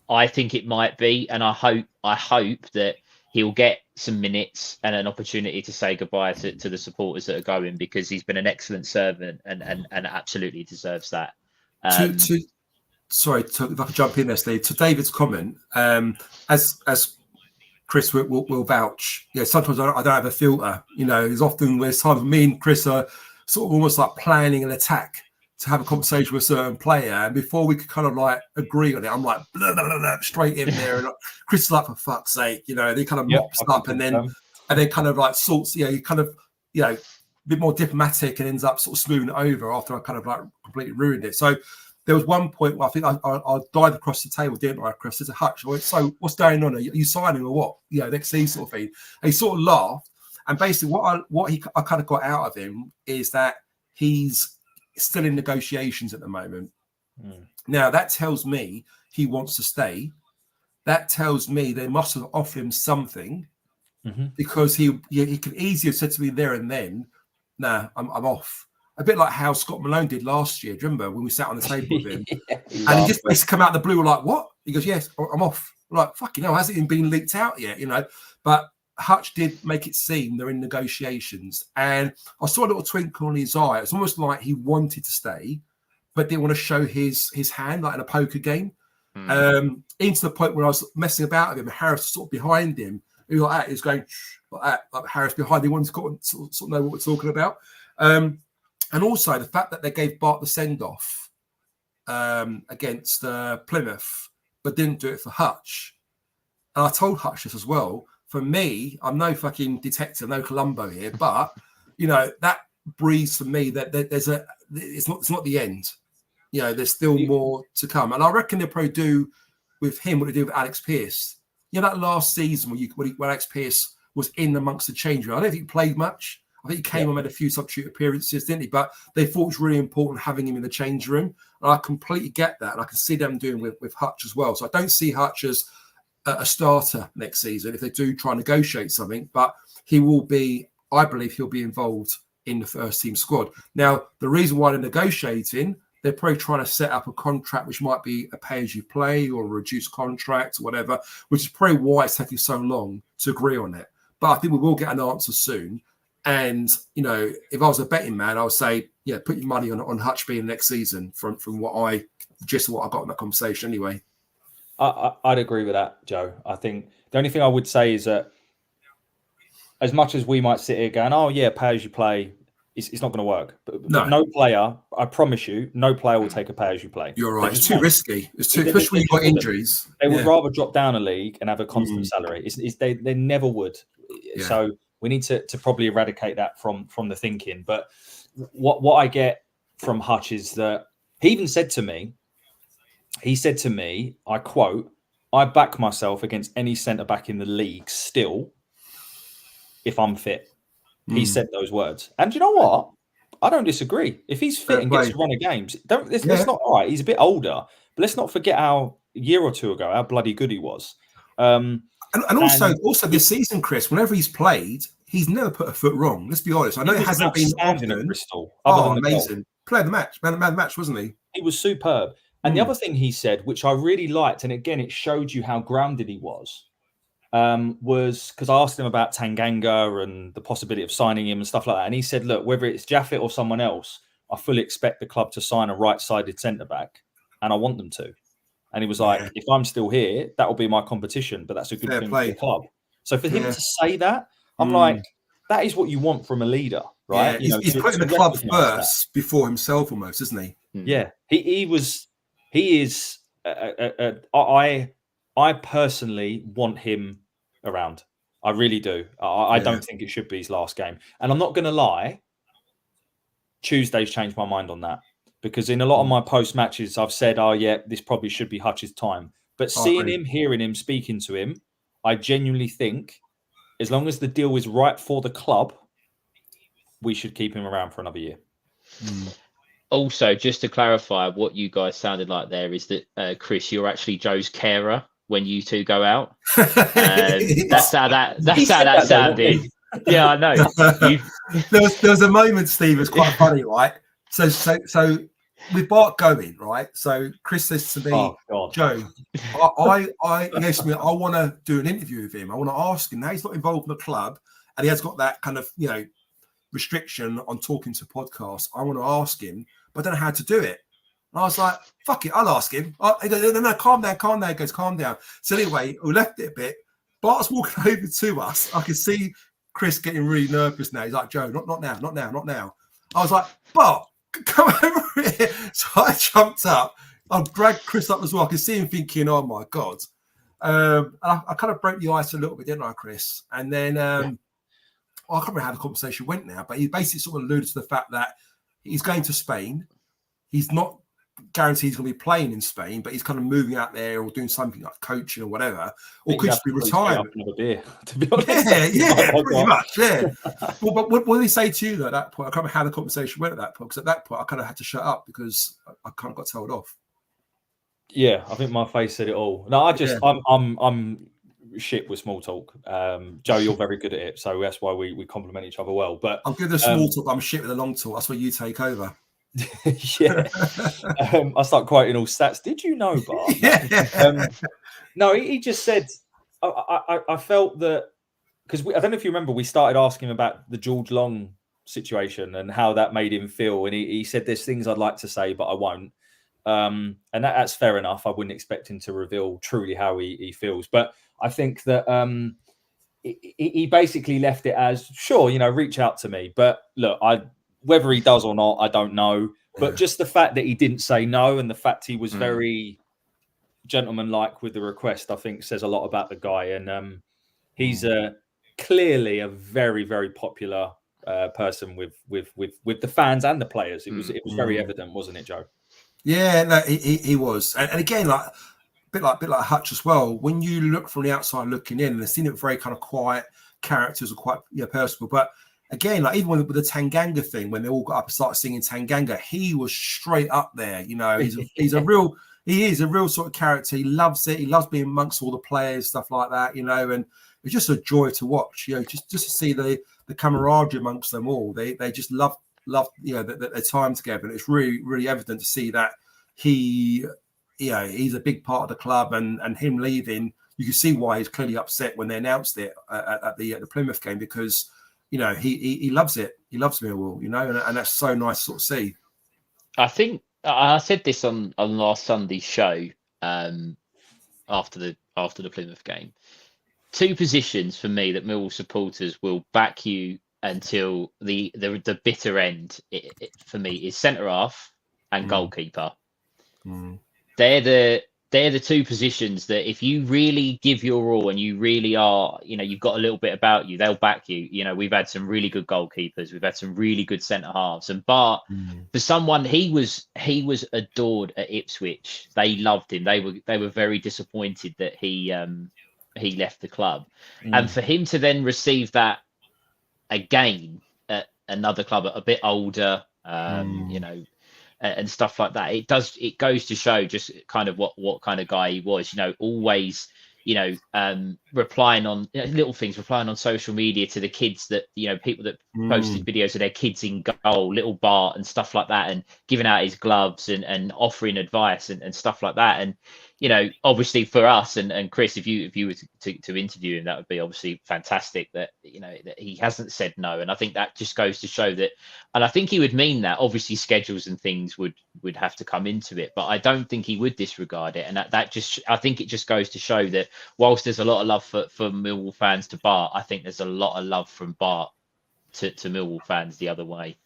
I think it might be, and I hope that he'll get some minutes and an opportunity to say goodbye to the supporters that are going, because he's been an excellent servant and absolutely deserves that. Sorry, if I could jump in there, Steve. To David's comment, as Chris will vouch, sometimes I don't have a filter. There's often there's times me and Chris are sort of almost like planning an attack to have a conversation with a certain player, and before we could kind of like agree on it, I'm like blah, blah, blah, blah, straight in there, and Chris is like, for fuck's sake, they kind of mops up and then kind of like sorts, he kind of a bit more diplomatic and ends up sort of smoothing it over after I kind of like completely ruined it. So there was one point where I think I dived across the table, didn't I, Chris? There's a Hutch. I went, so what's going on? Are you signing or what? Next season sort of thing. And he sort of laughed, and basically I kind of got out of him is that he's still in negotiations at the moment. Now that tells me he wants to stay. That tells me they must have offered him something, because he could easily have said to me there and then, "Nah, I'm off." A bit like how Scott Malone did last year. Do you remember when we sat on the table with him? And he just basically come out of the blue, we're like, "What?" He goes, "Yes, I'm off." We're like, fucking hell, hasn't even been leaked out yet, But Hutch did make it seem they're in negotiations. And I saw a little twinkle in his eye. It's almost like he wanted to stay, but didn't want to show his hand, like in a poker game. Into the point where I was messing about with him, Harris was sort of behind him. He was like that. He was going like that, like Harris behind. He wanted to sort of know what we're talking about. And also the fact that they gave Bart the send-off against Plymouth, but didn't do it for Hutch. And I told Hutch this as well. For me, I'm no fucking detective, no Columbo here, but that breathes for me that it's not the end. There's still more to come, and I reckon they'll probably do with him what they do with Alex Pearce. That last season when Alex Pearce was in amongst the change room, I don't think he played much. I think he came on, made a few substitute appearances, didn't he? But they thought it was really important having him in the change room. And I completely get that. And I can see them doing with Hutch as well. So I don't see Hutch as a starter next season if they do try and negotiate something. But he will be, I believe he'll be involved in the first team squad. Now, the reason why they're negotiating, they're probably trying to set up a contract which might be a pay-as-you-play or a reduced contract or whatever, which is probably why it's taking so long to agree on it. But I think we will get an answer soon. And, if I was a betting man, I would say, put your money on Hutch being next season from what I got in that conversation anyway. I'd agree with that, Joe. I think the only thing I would say is that as much as we might sit here going, oh, yeah, pay as you play, it's not going to work. But no player, I promise you, no player will take a pay as you play. You're right. It's too risky. It's too, especially when you've got injuries. They would rather drop down a league and have a constant salary. They never would. Yeah. So we need to probably eradicate that from the thinking. But what I get from Hutch is that he even said to me, I quote, "I back myself against any centre-back in the league still if I'm fit." He said those words. And you know what? I don't disagree. If he's fit and gets to run a games, let's not, all right, he's a bit older, but let's not forget how a year or two ago, how bloody good he was. And also this season, Chris, whenever he's played, he's never put a foot wrong. Let's be honest. I know it hasn't been often. At Bristol. Amazing. Player of the match. Man of the match, wasn't he? He was superb. And the other thing he said, which I really liked, and again, it showed you how grounded he was because I asked him about Tanganga and the possibility of signing him and stuff like that. And he said, look, whether it's Jaffet or someone else, I fully expect the club to sign a right-sided centre-back, and I want them to. And he was like, if I'm still here, that will be my competition, but that's a good thing for the club. So for him to say that, I'm like, that is what you want from a leader, right? Yeah, he's putting the club first before himself almost, isn't he? Yeah, he is. I personally want him around. I really do. I don't think it should be his last game. And I'm not going to lie, Tuesday's changed my mind on that. Because in a lot of my post matches, I've said, oh, yeah, this probably should be Hutch's time. But seeing him, hearing him, speaking to him, I genuinely think as long as the deal is right for the club, we should keep him around for another year. Also, just to clarify, what you guys sounded like there is that, Chris, you're actually Joe's carer when you two go out. That's how that sounded. Yeah, I know. There was a moment, Steve, it was quite funny, right? So with Bart going, right? So Chris says to me, Joe, I want to do an interview with him. I want to ask him. Now he's not involved in the club and he has got that kind of, restriction on talking to podcasts. I want to ask him, but I don't know how to do it. And I was like, fuck it, I'll ask him. He goes, no, calm down. He goes, calm down. So anyway, we left it a bit. Bart's walking over to us. I can see Chris getting really nervous now. He's like, Joe, not now. I was like, Bart, come over here. So I jumped up. I dragged Chris up as well. I could see him thinking, oh my God. I kind of broke the ice a little bit, didn't I, Chris? And then I can't remember how the conversation went now, but he basically sort of alluded to the fact that he's going to Spain. He's not guaranteed he's going to be playing in Spain, but he's kind of moving out there or doing something like coaching or whatever, or could just be retirement. Beer, to be honest. Yeah, pretty much, yeah. Well, but what did he say to you though, at that point? I can't remember how the conversation went at that point, because at that point I kind of had to shut up because I kind of got told off. Yeah, I think my face said it all. No, I'm shit with small talk. Joe, you're very good at it, so that's why we complement each other well. But I'm good at small talk, but I'm shit with the long talk. That's where you take over. Yeah. I start quoting all stats. Did you know, Bart? No, he just said, I felt that, because I don't know if you remember, we started asking him about the George Long situation and how that made him feel. And he said, there's things I'd like to say, but I won't. And that's fair enough. I wouldn't expect him to reveal truly how he feels. But I think that he basically left it as, sure, reach out to me. But look, whether he does or not, I don't know. But just the fact that he didn't say no and the fact he was very gentlemanlike with the request, I think says a lot about the guy. And he's clearly a very, very popular person with the fans and the players. It was very evident, wasn't it, Joe? Yeah, no, he was. And again, like a bit like Hutch as well. When you look from the outside looking in, and they seem very kind of quiet characters, are quite personable, but again, like even with the Tanganga thing, when they all got up and started singing Tanganga, he was straight up there. He is a real sort of character. He loves it. He loves being amongst all the players, stuff like that. And it's just a joy to watch. Just to see the camaraderie amongst them all. They just love their time together, and it's really, really evident to see that he's a big part of the club, and him leaving, you can see why he's clearly upset when they announced it at the Plymouth game, because he loves it. He loves Millwall, and that's so nice to sort of see. I think I said this on last Sunday's show after the Plymouth game. Two positions for me that Millwall supporters will back you until the bitter end. For me is centre half and goalkeeper. They're the two positions that if you really give your all and you really are, you've got a little bit about you, they'll back you. We've had some really good goalkeepers. We've had some really good centre halves. And Bart, for someone, he was adored at Ipswich. They loved him. They were very disappointed that he left the club. And for him to then receive that again at another club, a bit older, and stuff like that, it goes to show just kind of what kind of guy he was. Always replying on little things, replying on social media to the kids that people that posted videos of their kids in goal, little Bart and stuff like that, and giving out his gloves and offering advice and stuff like that. And obviously for us and Chris, if you were to interview him, that would be obviously fantastic that that he hasn't said no. And I think that just goes to show that, and I think he would mean that. Obviously schedules and things would have to come into it, but I don't think he would disregard it. And I think it just goes to show that whilst there's a lot of love for Millwall fans to Bart, I think there's a lot of love from Bart to Millwall fans the other way.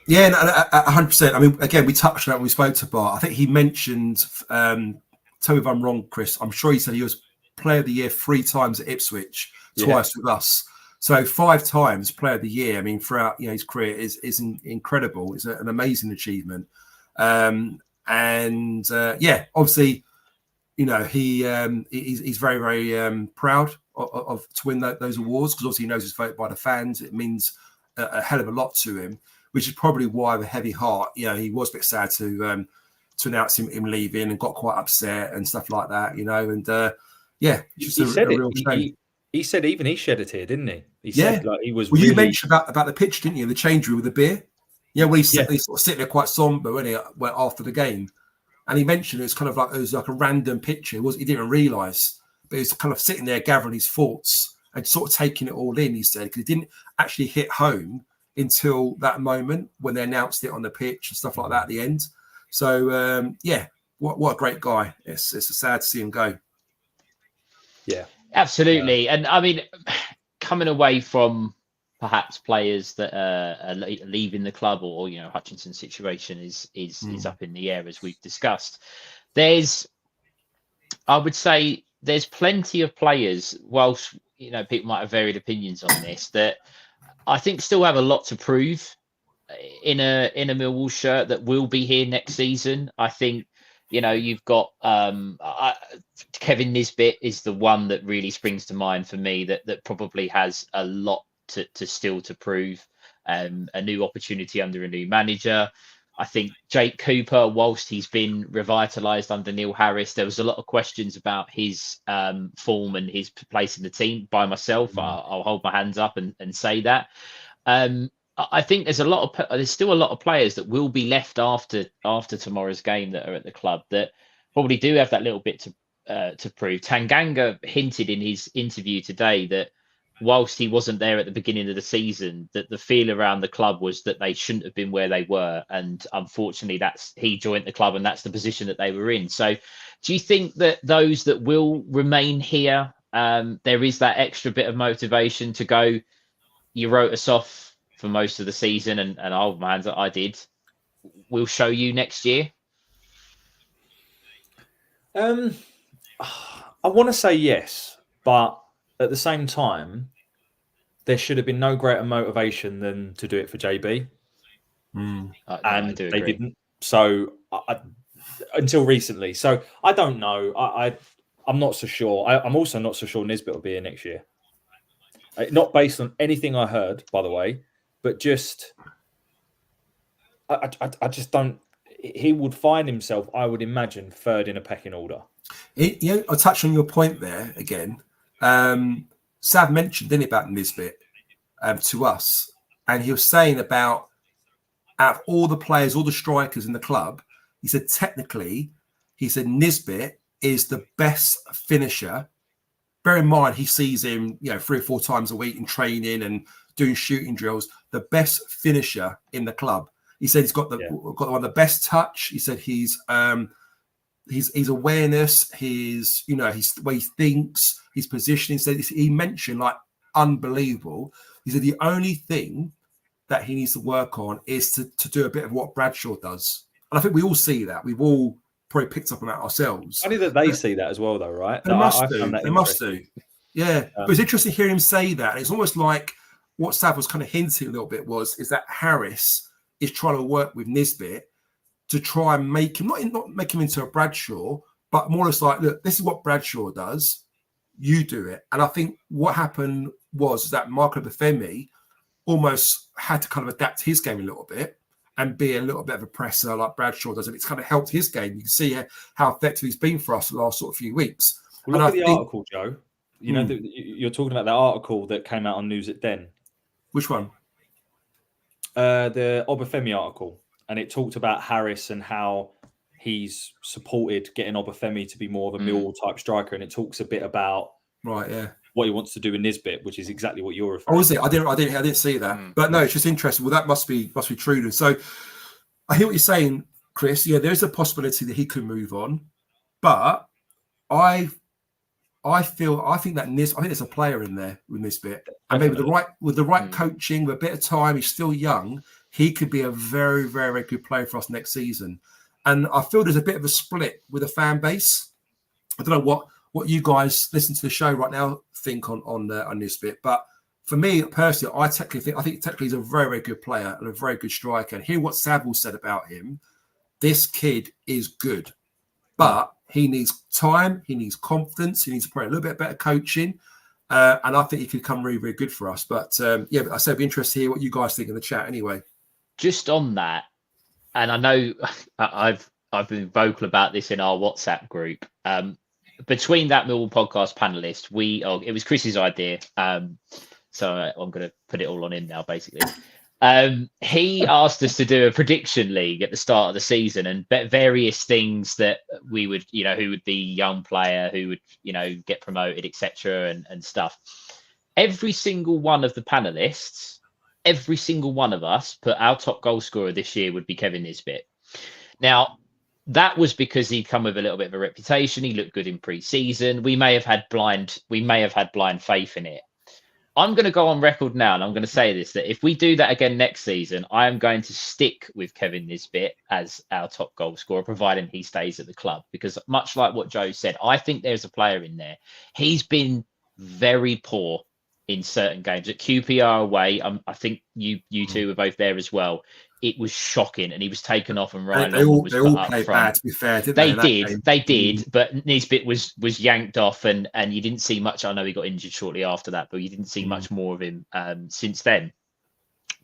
Yeah, no, 100%. I mean, again, we touched on it when we spoke to Bart. I think he mentioned, tell me if I'm wrong, Chris, I'm sure he said he was Player of the Year 3 times at Ipswich, twice with us. So 5 times Player of the Year. I mean, throughout his career is incredible. It's an amazing achievement. Obviously, he's very, very proud of to win those awards, because obviously he knows it's voted by the fans. It means a hell of a lot to him, which is probably why, with a heavy heart, he was a bit sad to announce him leaving, and got quite upset and stuff like that. Just a real shame. He said even he shed a tear, didn't he? He said like he was. Well, really... you mentioned about the pitch, didn't you? The change room with the beer. Yeah, when he sort of sitting there quite somber when he went after the game, and he mentioned it was like a random picture. He didn't realise, but he was kind of sitting there gathering his thoughts and sort of taking it all in. He said, because it didn't actually hit home until that moment when they announced it on the pitch and stuff like that at the end. So what a great guy. It's sad to see him go. Yeah, absolutely. And I mean, coming away from perhaps players that are leaving the club, or Hutchinson's situation is up in the air, as we've discussed. I would say there's plenty of players, whilst people might have varied opinions on this, that I think still have a lot to prove in a Millwall shirt that will be here next season. I think you've got Kevin Nisbet is the one that really springs to mind for me, that probably has a lot to still to prove, a new opportunity under a new manager. I think Jake Cooper, whilst he's been revitalised under Neil Harris, there was a lot of questions about his form and his place in the team. By myself, I'll hold my hands up and say that. I think there's still a lot of players that will be left after tomorrow's game that are at the club that probably do have that little bit to prove. Tanganga hinted in his interview today that whilst he wasn't there at the beginning of the season, that the feel around the club was that they shouldn't have been where they were, and unfortunately he joined the club and that's the position that they were in. So do you think that those that will remain here, there is that extra bit of motivation to go, you wrote us off for most of the season, and I'll hold my hands up, I did, we'll show you next year? I want to say yes, but at the same time, there should have been no greater motivation than to do it for JB. And they didn't. So until recently. So I don't know. I'm not so sure. I'm also not so sure Nisbet will be here next year. Not based on anything I heard, by the way, but just I just don't. He would find himself, I would imagine, third in a pecking order. I'll touch on your point there again. Sav mentioned, didn't he, about Nisbet to us, and he was saying about out of all the players, all the strikers in the club, he said technically, Nisbet is the best finisher. Bear in mind, he sees him 3 or 4 times a week in training and doing shooting drills. The best finisher in the club. He said he's got one of the best touch. He said his awareness, his the way he thinks, his positioning. He mentioned like unbelievable. He said the only thing that he needs to work on is to do a bit of what Bradshaw does. And I think we all see that. We've all probably picked up on that ourselves. Funny that they see that as well, though, right? They must do. Yeah. But it's interesting hearing him say that. It's almost like what Sav was kind of hinting a little bit is that Harris is trying to work with Nisbet to try and make him, not make him into a Bradshaw, but more or less like, look, this is what Bradshaw does. You do it. And I think what happened was that Michael Obafemi almost had to kind of adapt his game a little bit and be a little bit of a presser like Bradshaw does. And it's kind of helped his game. You can see how effective he's been for us the last sort of few weeks. Well, look at the article, Joe. You know, you're talking about that article that came out on News at Den. Which one? The Obafemi article. And it talked about Harris and how he's supported getting Obafemi to be more of a Millwall type striker. And it talks a bit about what he wants to do in Nisbet, which is exactly what you're referring to. Oh, is it? I didn't see that. But no, it's just interesting. Well, that must be true. And so I hear what you're saying, Chris. Yeah, there is a possibility that he could move on. But I think that I think there's a player in there with Nisbet. And maybe with the right coaching, with a bit of time, he's still young. He could be a very, very good player for us next season. And I feel there's a bit of a split with the fan base. I don't know what you guys listen to the show right now think on this bit. But for me personally, I think technically he's a very, very good player and a very good striker. And hear what Saville said about him. This kid is good, but he needs time. He needs confidence. He needs probably a little bit better coaching. And I think he could come really, really good for us. But yeah, I said it'd be interesting to hear what you guys think in the chat anyway. Just on that, and I know I've been vocal about this in our WhatsApp group. Between that Millwall podcast panelist, it was Chris's idea. So I'm going to put it all on him now, basically. He asked us to do a prediction league at the start of the season and bet various things that we would, who would be young player, who would, get promoted, etc. and stuff. Every single one of the panelists, every single one of us put our top goal scorer this year would be Kevin Nisbet. Now, that was because he'd come with a little bit of a reputation. He looked good in pre-season. We may have had blind faith in it. I'm going to go on record now, and I'm going to say this, that if we do that again next season, I am going to stick with Kevin Nisbet as our top goal scorer, providing he stays at the club. Because much like what Joe said, I think there's a player in there. He's been very poor in certain games. At QPR away, I think you two were both there as well. It was shocking, and he was taken off, and Ryan Longman was put up played front. bad, to be fair, didn't they did, but Nisbet was yanked off, and you didn't see much. I know he got injured shortly after that, but you didn't see much more of him since then.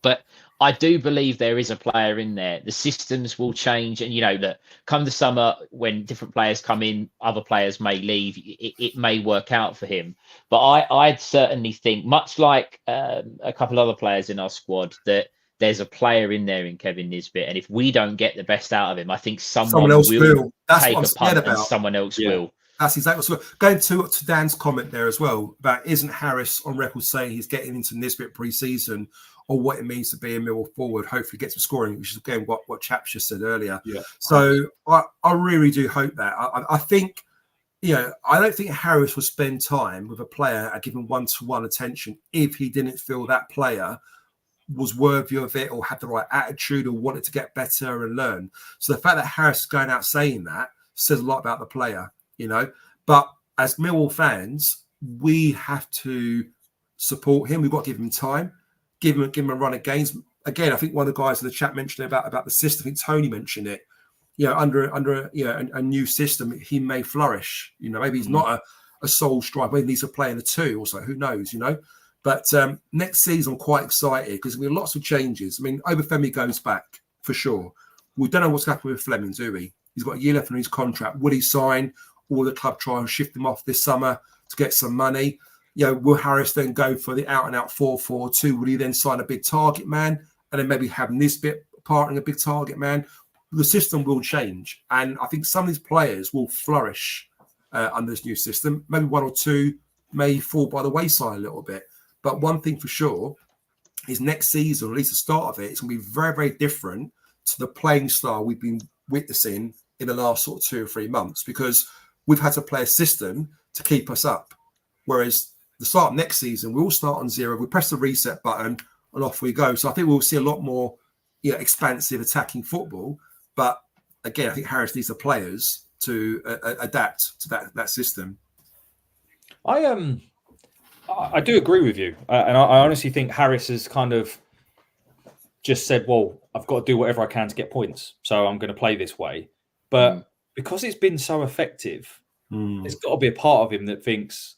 But I do believe there is a player in there. The systems will change, and that come the summer when different players come in, other players may leave. It may work out for him. But I'd certainly think, much like a couple other players in our squad, that there's a player in there in Kevin Nisbet, and if we don't get the best out of him, I think someone else will. That's take what I'm a punt about. And someone else will. That's exactly what's going to Dan's comment there as well about isn't Harris on record saying he's getting into Nisbet pre-season, or what it means to be a Millwall forward. Hopefully, get some scoring, which is again what Chaps just said earlier. Yeah. So I really do hope that. I think, I don't think Harris will spend time with a player and give him one-to-one attention if he didn't feel that player was worthy of it or had the right attitude or wanted to get better and learn. So the fact that Harris is going out saying that says a lot about the player, But as Millwall fans, we have to support him. We've got to give him time, give him a run of games. Again, I think one of the guys in the chat mentioned about the system. I think Tony mentioned it. Under a new system, he may flourish. Maybe he's not a sole striker. Maybe he needs to play in a two or so. Who knows? But next season, I'm quite excited because there'll be lots of changes. I mean, Obafemi goes back for sure. We don't know what's happening with Fleming, do we? He's got a year left on his contract. Would he sign? Or will the club try and shift him off this summer to get some money? Will Harris then go for the out-and-out 4-4-2? Will he then sign a big target man and then maybe have Nisbet partnering a big target man? The system will change. And I think some of these players will flourish under this new system. Maybe one or two may fall by the wayside a little bit. But one thing for sure is next season, or at least the start of it, it's going to be very, very different to the playing style we've been witnessing in the last sort of 2 or 3 months, because we've had to play a system to keep us up. Whereas the start of next season, we'll start on zero. We press the reset button and off we go. So I think we'll see a lot more expansive attacking football. But again, I think Harris needs the players to adapt to that system. I do agree with you. And I honestly think Harris has kind of just said, well, I've got to do whatever I can to get points. So I'm going to play this way. But because it's been so effective, there's got to be a part of him that thinks,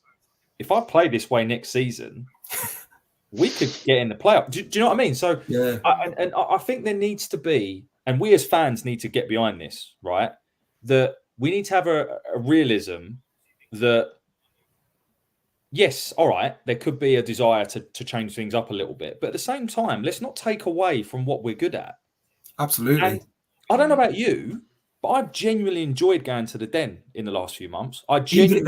if I play this way next season, we could get in the playoff. Do you know what I mean? So yeah. I think there needs to be, and we as fans need to get behind this, right? That we need to have a realism that, yes, all right, there could be a desire to change things up a little bit. But at the same time, let's not take away from what we're good at. Absolutely. And I don't know about you, but I've genuinely enjoyed going to the Den in the last few months. Even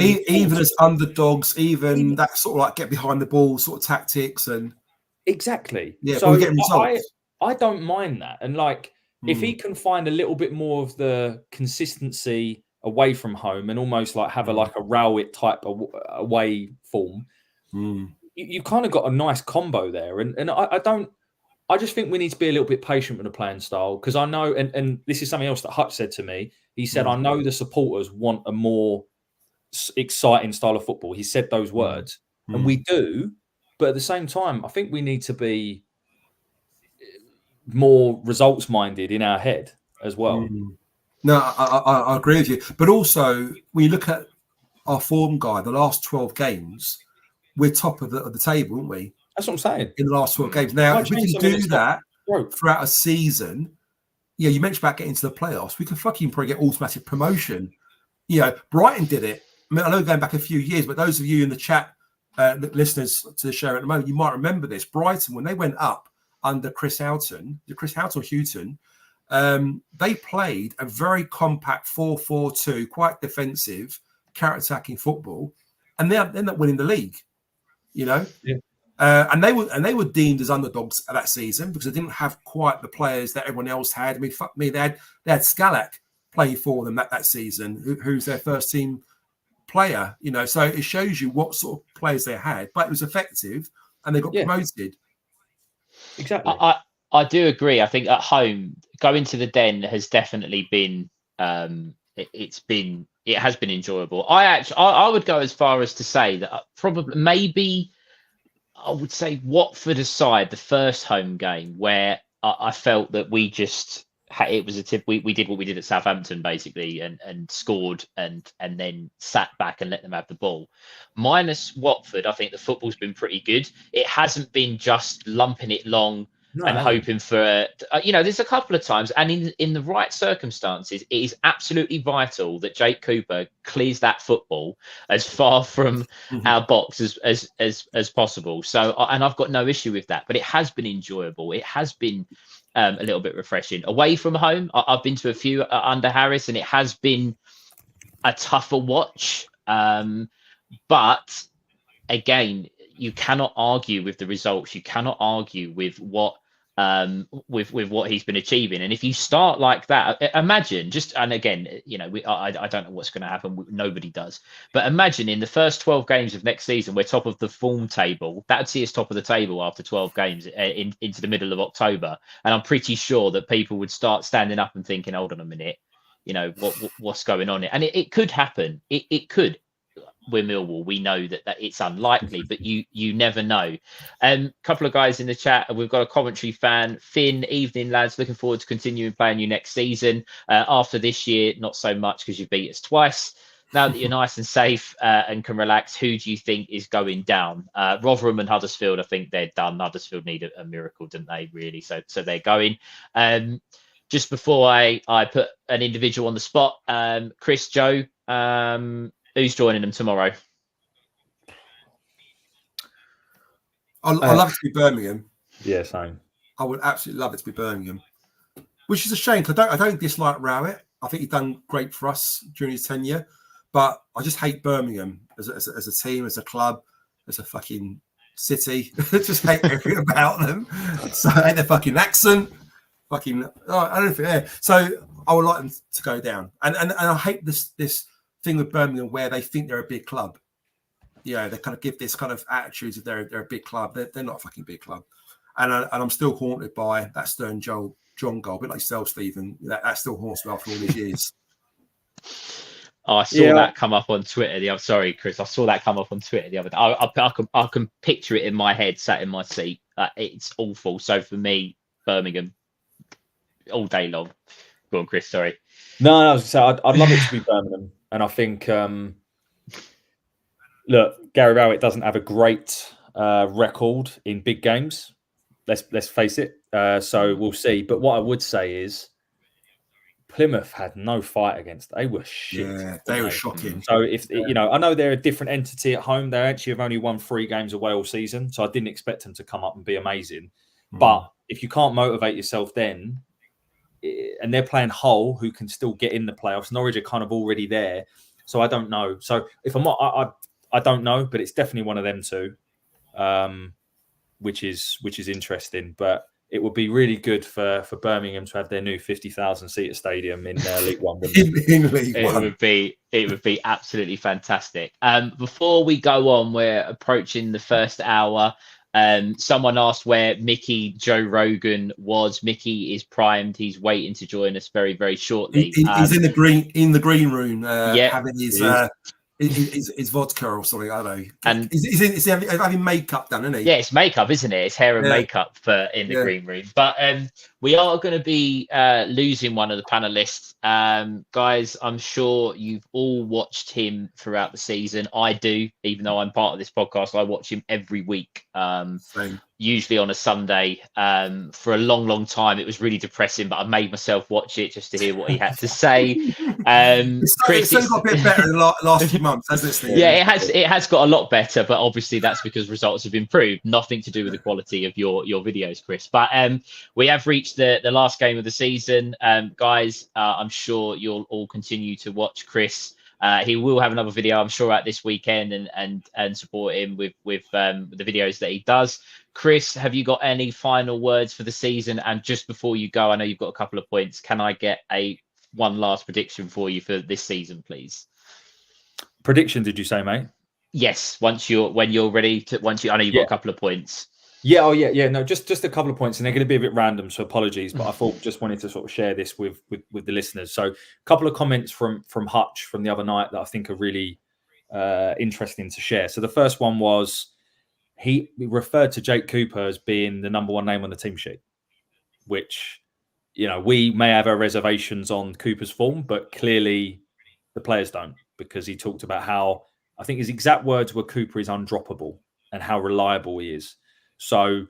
as underdogs, even that sort of like get behind the ball sort of tactics and exactly. Yeah, so we're getting results. I don't mind that. And like if he can find a little bit more of the consistency away from home and almost like have a Rowett type away form, you kind of got a nice combo there. And I just think we need to be a little bit patient with the playing style, because I know, and this is something else that Hutch said to me. He said, I know the supporters want a more exciting style of football. He said those words, and we do. But at the same time, I think we need to be more results minded in our head as well. No, I agree with you. But also, when you look at our form guide, the last 12 games, we're top of the table, aren't we? That's what I'm saying. In the last 12 games. Now, if we can do that throughout a season, yeah, you mentioned about getting to the playoffs, we could fucking probably get automatic promotion. You know, Brighton did it. I mean, I know going back a few years, but those of you in the chat, listeners to the show at the moment, you might remember this. Brighton, when they went up under Chris Houghton, they played a very compact 4-4-2, quite defensive, counter-attacking football, and they ended up winning the league. You know, and they were deemed as underdogs that season because they didn't have quite the players that everyone else had. I mean, fuck me, they had Scalak playing for them that season, who's their first team player. You know, so it shows you what sort of players they had, but it was effective, and they got promoted. Exactly. I do agree. I think at home, going to the Den has definitely been it has been enjoyable. I would go as far as to say that probably maybe I would say Watford aside, the first home game where I felt that we just it was a tip. We did what we did at Southampton basically, and scored and then sat back and let them have the ball. Minus Watford, I think the football's been pretty good. It hasn't been just lumping it long and hoping for there's a couple of times, and in the right circumstances, it is absolutely vital that Jake Cooper clears that football as far from our box as possible. So, and I've got no issue with that, but it has been enjoyable. It has been a little bit refreshing. Away from home, I've been to a few under Harris, and it has been a tougher watch. But again, you cannot argue with the results. You cannot argue with what he's been achieving. And if you start like that, imagine just, and again, I don't know what's going to happen. Nobody does. But imagine in the first 12 games of next season, we're top of the form table. That would see us top of the table after 12 games into the middle of October. And I'm pretty sure that people would start standing up and thinking, hold on a minute, what's going on here? And it could happen. It could. We're Millwall. We know that it's unlikely, but you never know. Couple of guys in the chat. We've got a Coventry fan, Finn. Evening, lads. Looking forward to continuing playing you next season. After this year, not so much because you've beat us twice. Now that you're nice and safe and can relax, who do you think is going down? Rotherham and Huddersfield. I think they're done. Huddersfield need a miracle, don't they? Really. So they're going. Just before I put an individual on the spot, Chris, Joe. Who's joining them tomorrow? I'd love it to be Birmingham. Yeah, same. I would absolutely love it to be Birmingham, which is a shame because I don't dislike Rowett. I think he's done great for us during his tenure, but I just hate Birmingham as a team, as a club, as a fucking city. Just hate everything about them. So I hate their fucking accent. I don't think. Yeah. So I would like them to go down, and I hate this thing with Birmingham where they think they're a big club. Yeah, they kind of give this kind of attitude that they're a big club. They're not a fucking big club. And I'm still haunted by that Stern John goal, a bit like yourself, Stephen. That still haunts me after all these years. I saw that come up on Twitter. Sorry, Chris. I saw that come up on Twitter the other day. I can picture it in my head, sat in my seat. It's awful. So for me, Birmingham, all day long. Go on, Chris. Sorry. No, I'd love it to be Birmingham. And I think, look, Gary Rowett doesn't have a great record in big games. Let's face it. So we'll see. But what I would say is Plymouth had no fight against. They were shit. Yeah, they were shocking. So I know they're a different entity at home. They actually have only won 3 games away all season. So I didn't expect them to come up and be amazing. But if you can't motivate yourself then, and they're playing Hull, who can still get in the playoffs. Norwich are kind of already there, so I don't know. So if I'm not, I don't know, but it's definitely one of them two, which is interesting. But it would be really good for Birmingham to have their new 50,000 seater stadium in League One. in League One. It would be absolutely fantastic. Before we go on, we're approaching the first hour. Someone asked where Mickey Joe Rogan was. Mickey is primed. He's waiting to join us very, very shortly. He's in the green room, having his Is vodka or something, I don't know. And is he having makeup done, isn't he? yeah, it's makeup, isn't it? It's hair and makeup in the green room. But we are going to be losing one of the panelists. Guys, I'm sure you've all watched him throughout the season. I do, even though I'm part of this podcast, I watch him every week. Same. Usually on a Sunday. For a long time, it was really depressing, but I made myself watch it just to hear what he had to say. Chris, it's got a bit better in the last few months, hasn't it, Steve? Yeah, it has got a lot better, but obviously that's because results have improved. Nothing to do with the quality of your videos, Chris. But we have reached the last game of the season. Guys, I'm sure you'll all continue to watch Chris. He will have another video, I'm sure, out this weekend and support him with the videos that he does. Chris, have you got any final words for the season? And just before you go, I know you've got a couple of points. Can I get one last prediction for you for this season, please? Prediction, did you say, mate? Yes. when you're ready to. I know you've got a couple of points. Yeah. Oh, yeah. No, just a couple of points, and they're going to be a bit random, so apologies. But I thought just wanted to sort of share this with the listeners. So, a couple of comments from Hutch from the other night that I think are really interesting to share. So, the first one was he referred to Jake Cooper as being the number one name on the team sheet, which, you know, we may have our reservations on Cooper's form, but clearly the players don't, because he talked about how, I think his exact words were, Cooper is undroppable and how reliable he is. So,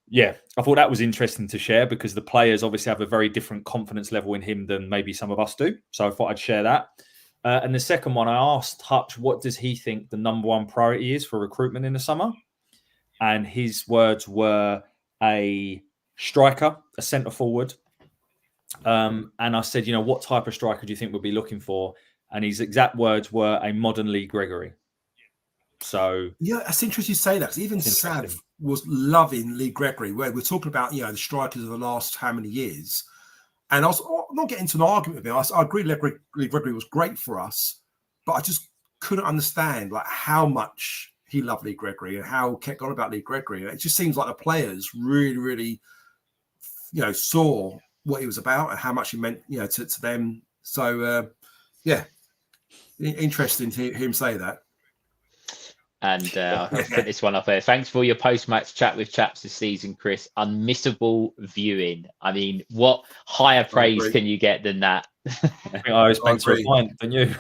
yeah, I thought that was interesting to share, because the players obviously have a very different confidence level in him than maybe some of us do. So I thought I'd share that. And the second one, I asked Hutch, what does he think the number one priority is for recruitment in the summer? And his words were a striker, a centre forward. And I said, you know, what type of striker do you think we'll be looking for? And his exact words were a modern Lee Gregory. So yeah, that's interesting you say that, because even Sav was loving Lee Gregory, where we're talking about, you know, the strikers of the last how many years. And I was not getting into an argument with him. I agree Lee Gregory was great for us, but I just couldn't understand like how much he loved Lee Gregory and how he kept on about Lee Gregory. It just seems like the players really, really, you know, saw what he was about and how much he meant, you know, to them. So, yeah, interesting to hear him say that. And I'll put this one up there. Thanks for your post-match chat with chaps this season, Chris. Unmissable viewing. I mean, what higher praise can you get than that? I think I always spent more time than you.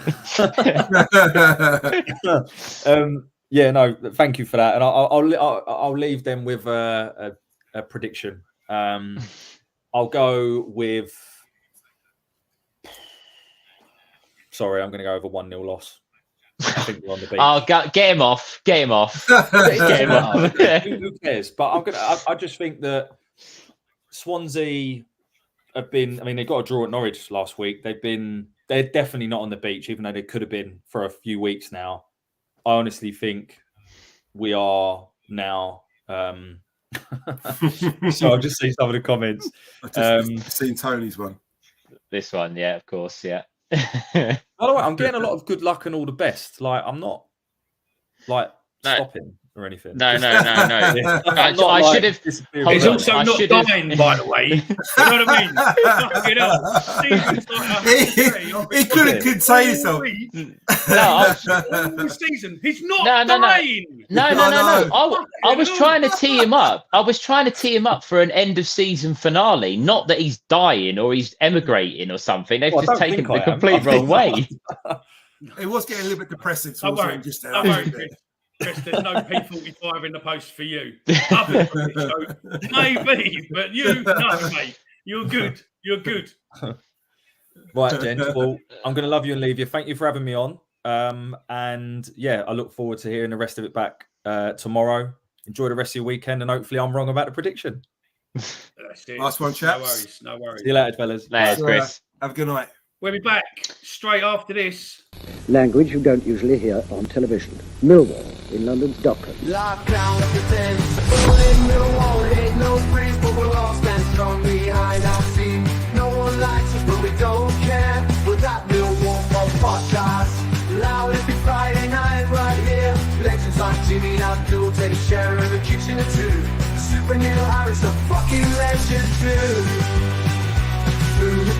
Yeah, no, thank you for that. And I'll leave them with a prediction. I'll go with. Sorry, I'm going to go over 1-0 loss. I think we're on the beach. Oh, get him off! Get him off! Get him off! Who cares? But I just think that Swansea have been. I mean, they got a draw at Norwich last week. They're definitely not on the beach, even though they could have been for a few weeks now. I honestly think we are now. So I'll just see some of the comments. I've just seen Tony's one. This one, yeah, of course, yeah. By the way, I'm getting a lot of good luck and all the best. Like, I'm not stopping or anything. No. I should have. He's also not dying, by the way. You know what I mean? He couldn't contain himself. Season. He's not dying. No. I was trying to tee him up. I was trying to tee him up for an end of season finale. Not that he's dying or he's emigrating or something. They've just taken the complete wrong way. It was getting a little bit depressing towards the end just now. Chris, there's no P45 in the post for you. So maybe, but no, mate. You're good. You're good. Right, gents. Well, I'm going to love you and leave you. Thank you for having me on. And yeah, I look forward to hearing the rest of it back tomorrow. Enjoy the rest of your weekend, and hopefully I'm wrong about the prediction. Nice one, chaps. No worries. See you later, fellas. Thanks, Chris. Have a good night. We'll be back straight after this. Language you don't usually hear on television. Millwall in London's Docklands. Lockdown of the tents. Bullet Millwall, hate no praise, but we'll all stand strong behind our team. No one likes us, but we don't care. We're that Millwall podcast. Loud every Friday night right here. Legends like Jimmy and Abdul take a share of the kitchen or two. Super Neil Harris, a fucking legend too.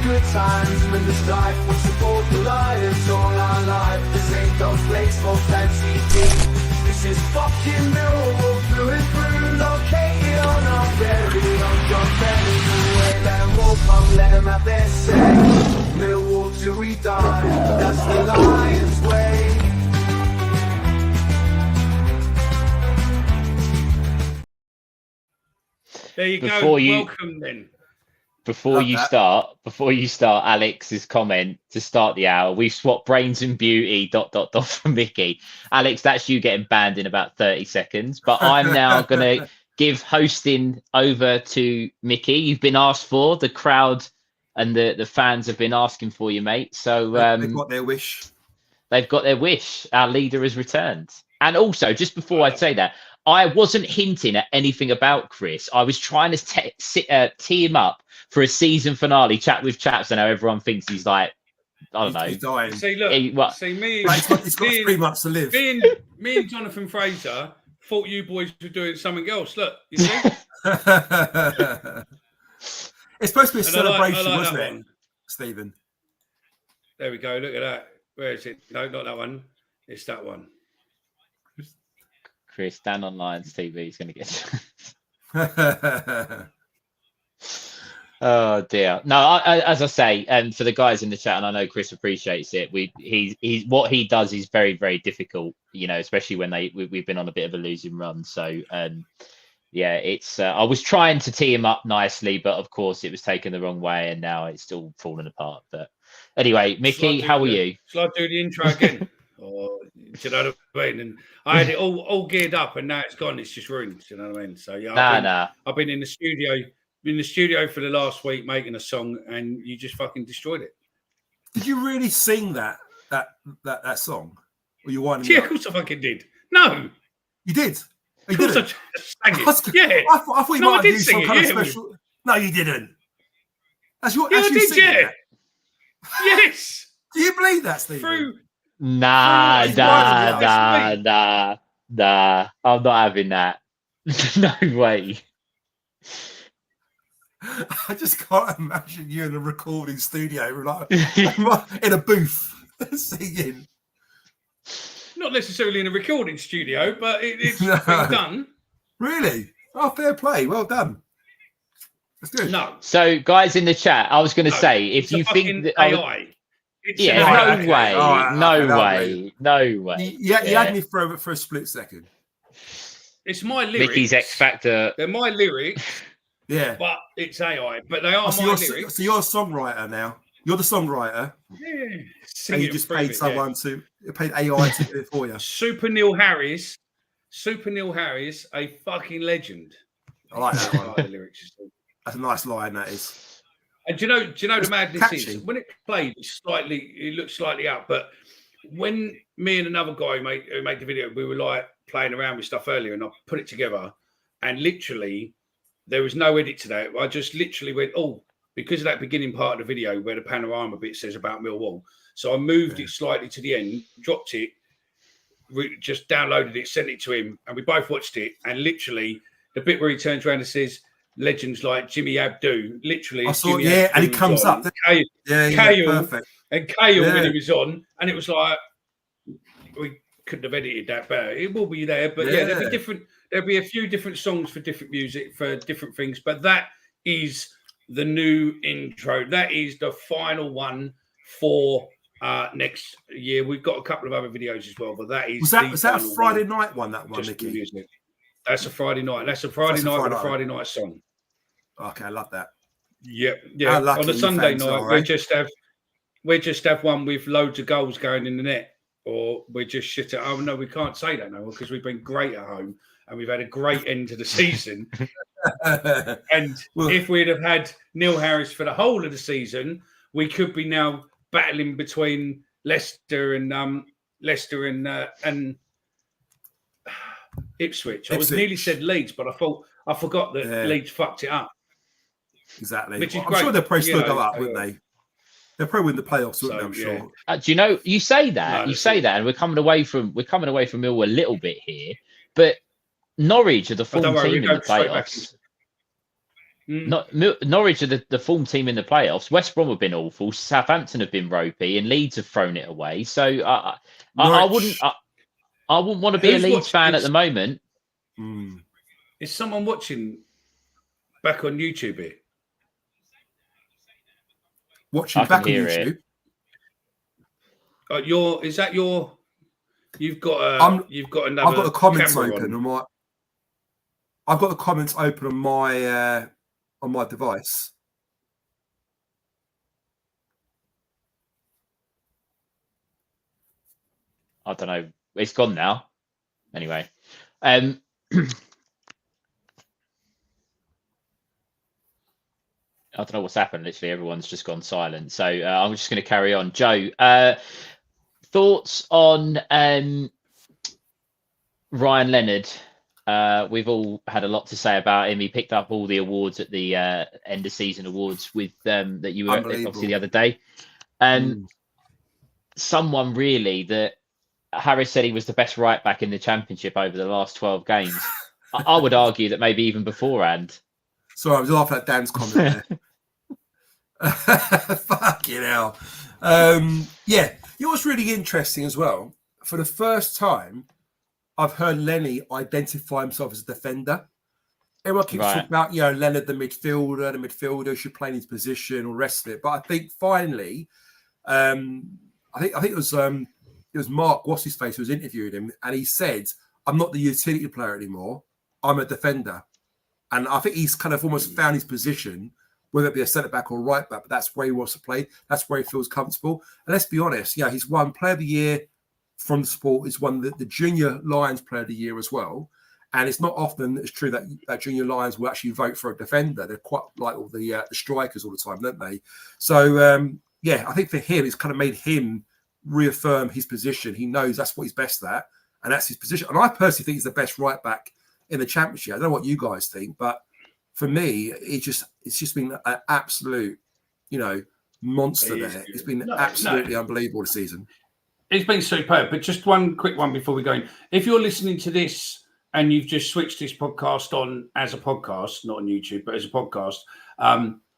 good times when this life will support the Lions all our life. This ain't no place for fancy things. This is fucking Millwall through and through, located on our very own John Benny. Away, let 'em walk on, let 'em have their say. Millwall till we die, that's the Lions way. There you Before go. you- Welcome then. Before Love you that. start Alex's comment to start the hour, we've swapped brains and beauty ... for Mickey. Alex, that's you getting banned in about 30 seconds. But I'm now gonna give hosting over to Mickey. You've been asked for. The crowd and the fans have been asking for you, mate. So They've got their wish. they've got their wish. Our leader has returned. And also, just before I say that, I wasn't hinting at anything about Chris. I was trying to tee him up for a season finale chat with chaps. I know everyone thinks he's like, I don't know. He's dying. See, look. What? See, me. But he's got 3 months to live. Me and Jonathan Fraser thought you boys were doing something else. Look, you see? It's supposed to be a And I like celebration, that wasn't it, one. Stephen? There we go. Look at that. Where is it? No, not that one. It's that one. Chris, Dan Online's TV is going to get. Oh dear. No, as I say, and for the guys in the chat, and I know Chris appreciates it. He's what he does is very, very difficult. You know, especially when we've been on a bit of a losing run. So, yeah, it's. I was trying to tee him up nicely, but of course it was taken the wrong way, and now it's still falling apart. But anyway, Mickey, how are you? Shall I do the intro again? Or do you know what I mean? And I had it all geared up, and now it's gone. It's just ruined. Do you know what I mean? So yeah, I've been in the studio for the last week making a song, and you just fucking destroyed it. Did you really sing that song? Or you winding Yeah, me of up? course I fucking did. No, You did. You of course I didn't. just sang it. Yeah, I thought you No, I might did do sing some it, kind of yeah. special. No, you didn't. That's yeah, I you did. singing Yeah, that? yes. Do you believe that, Stephen? Through Nah. He's winding me Nah. I'm not having that. No way. I just can't imagine you in a recording studio, like in a booth singing. not necessarily in a recording studio, but it's No. been done. Really? Oh, fair play. Well done. That's good. No, So, guys in the chat, I was going to say, if it's a you fucking think that, AI. It's an yeah, AI. no okay. way, All right, no okay, way, no way. You had me for a split second. It's my lyrics. Mickey's X Factor. They're my lyrics, Yeah. but it's AI. But they are So my you're, lyrics. so you're a songwriter now. You're the songwriter, Yeah. Sing and it you just and paid prove it, someone you paid AI to do it for you. Super Neil Harris, a fucking legend. I like that one. The lyrics. That's a nice line. That is. And do you know the madness catchy. is when it played, it looked slightly up. But when me and another guy who made the video, we were like playing around with stuff earlier, and I put it together, and literally there was no edit to that. I just literally went, because of that beginning part of the video where the panorama bit says about Millwall. So I moved it slightly to the end, dropped it, just downloaded it, sent it to him, and we both watched it. And literally the bit where he turns around and says, legends like Jimmy Abdu, literally. I saw, Jimmy yeah, Abdu and he was comes on, up. Kale, Perfect. and Kale when Yeah. he was on, and it was like we couldn't have edited that better. It will be there, but yeah, there'll be different. There'll be a few different songs for different music for different things, but that is the new intro. That is the final one for next year. We've got a couple of other videos as well, but that is Was that a final Friday one, night one? That one, just the Nicky. music. That's a Friday night. That's a Friday night with a Friday night song. Okay, I love that. Yeah. How lucky On a you Sunday fans night, are, eh? we just have one with loads of goals going in the net, or we're just shit at home. No, we can't say that now because we've been great at home and we've had a great end to the season. And if we'd have had Neil Harris for the whole of the season, we could be now battling between Leicester and Ipswich. I was nearly said Leeds, but I forgot that Leeds fucked it up. Exactly. Which is I'm great. sure they'll probably still go up, So, wouldn't they? They'll probably win the playoffs, wouldn't they? I'm sure. Do you know? You say that, and we're coming away from Millwall a little bit here, but Norwich are the form team in the playoffs. Norwich are the form team in the playoffs. West Brom have been awful. Southampton have been ropey, and Leeds have thrown it away. So I wouldn't want to be a Who's Leeds fan at watching? the moment. Is someone watching back on YouTube here? Watching I back on can hear YouTube. Is that your? You've got another. I've got the comments camera open on. on my. I've got the comments open on my device. I don't know. It's gone now. Anyway, I don't know what's happened. Literally, everyone's just gone silent. So I'm just going to carry on. Joe, thoughts on Ryan Leonard? We've all had a lot to say about him. He picked up all the awards at the end of season awards with that you were at, obviously the other day. Someone really that Harris said he was the best right back in the Championship over the last 12 games. I would argue that maybe even beforehand. Sorry, I was laughing at Dan's comment there. Fucking hell. Yeah, it was really interesting as well. For the first time, I've heard Lenny identify himself as a defender. Everyone keeps talking about, Leonard, the midfielder should play in his position, all the rest of it. But I think finally, I think it was Mark, what's his face, who was interviewing him, and he said, "I'm not the utility player anymore. I'm a defender." And I think he's kind of almost found his position, whether it be a centre back or right back. But that's where he wants to play. That's where he feels comfortable. And let's be honest, he's won Player of the Year from the sport. He's won the Junior Lions Player of the Year as well. And it's not often it's true that Junior Lions will actually vote for a defender. They're quite like all the strikers all the time, don't they? So I think for him, it's kind of made him reaffirm his position. He knows that's what he's best at, and that's his position. And I personally think he's the best right back in the Championship. I don't know what you guys think, but for me, it's just been an absolute, monster there. It's been absolutely unbelievable this season. It's been superb. But just one quick one before we go in. If you're listening to this and you've just switched this podcast on as a podcast, not on YouTube, but as a podcast,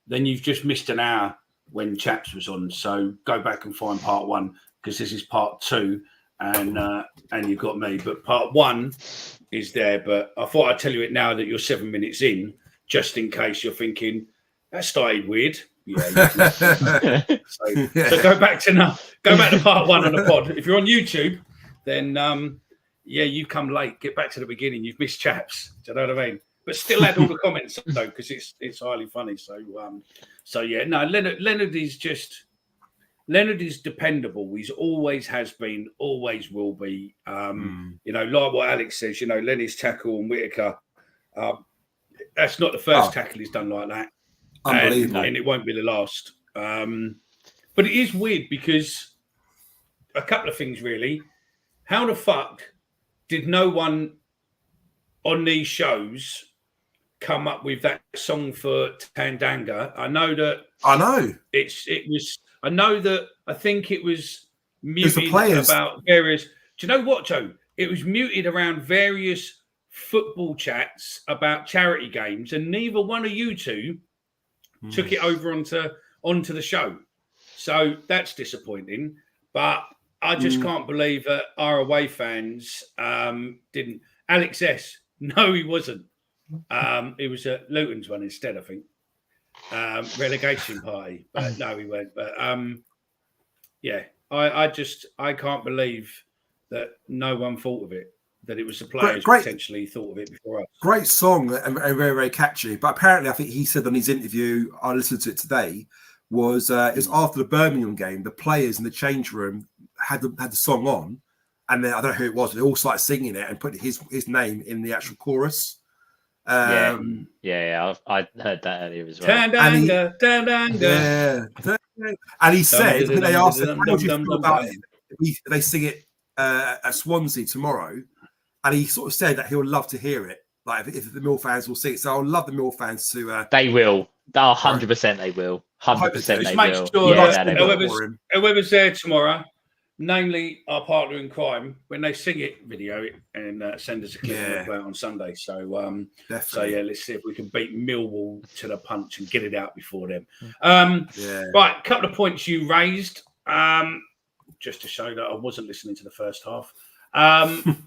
then you've just missed an hour when Chaps was on. So go back and find part 1, because this is part 2, and you've got me. But part 1 is there. But I thought I'd tell you it now that you're 7 minutes in, just in case you're thinking that started weird. Yeah. So go back to part 1 on the pod. If you're on YouTube, then you've come late. Get back to the beginning. You've missed Chaps. Do you know what I mean? But still add all the comments though, because it's highly funny. Leonard is dependable. He's always has been, always will be. Like what Alex says, Lenny's tackle on Whittaker. That's not the first tackle he's done like that. Unbelievable. And it won't be the last. But it is weird because a couple of things really. How the fuck did no one on these shows come up with that song for Tandanga? I know that I think it was muted about various. Do you know what, Joe? It was muted around various football chats about charity games, and neither one of you two took it over onto the show. So that's disappointing. But I just can't believe that our away fans didn't. Alex S. No, he wasn't. It was at Luton's one instead, I think. Relegation party. But no, he went. But I can't believe that no one thought of it. That it was the players potentially thought of it before us. Great song and very, very catchy. But apparently, I think he said on his interview, I listened to it today, was it was after the Birmingham game, the players in the change room had the song on, and then I don't know who it was, they all started singing it and put his name in the actual chorus. I heard that earlier as well. And he said, they asked him, how do you feel about it? They sing it at Swansea tomorrow. And he sort of said that he would love to hear it, like if the Mill fans will see it. So I would love the Mill fans to. They will. 100% they will. 100% they will. Sure whoever's there tomorrow, namely our partner in crime, when they sing it, video it, and send us a clip and Yeah. we'll play it on Sunday. So, Definitely. let's see if we can beat Millwall to the punch and get it out before them. Yeah. Right, a couple of points you raised, just to show that I wasn't listening to the first half. And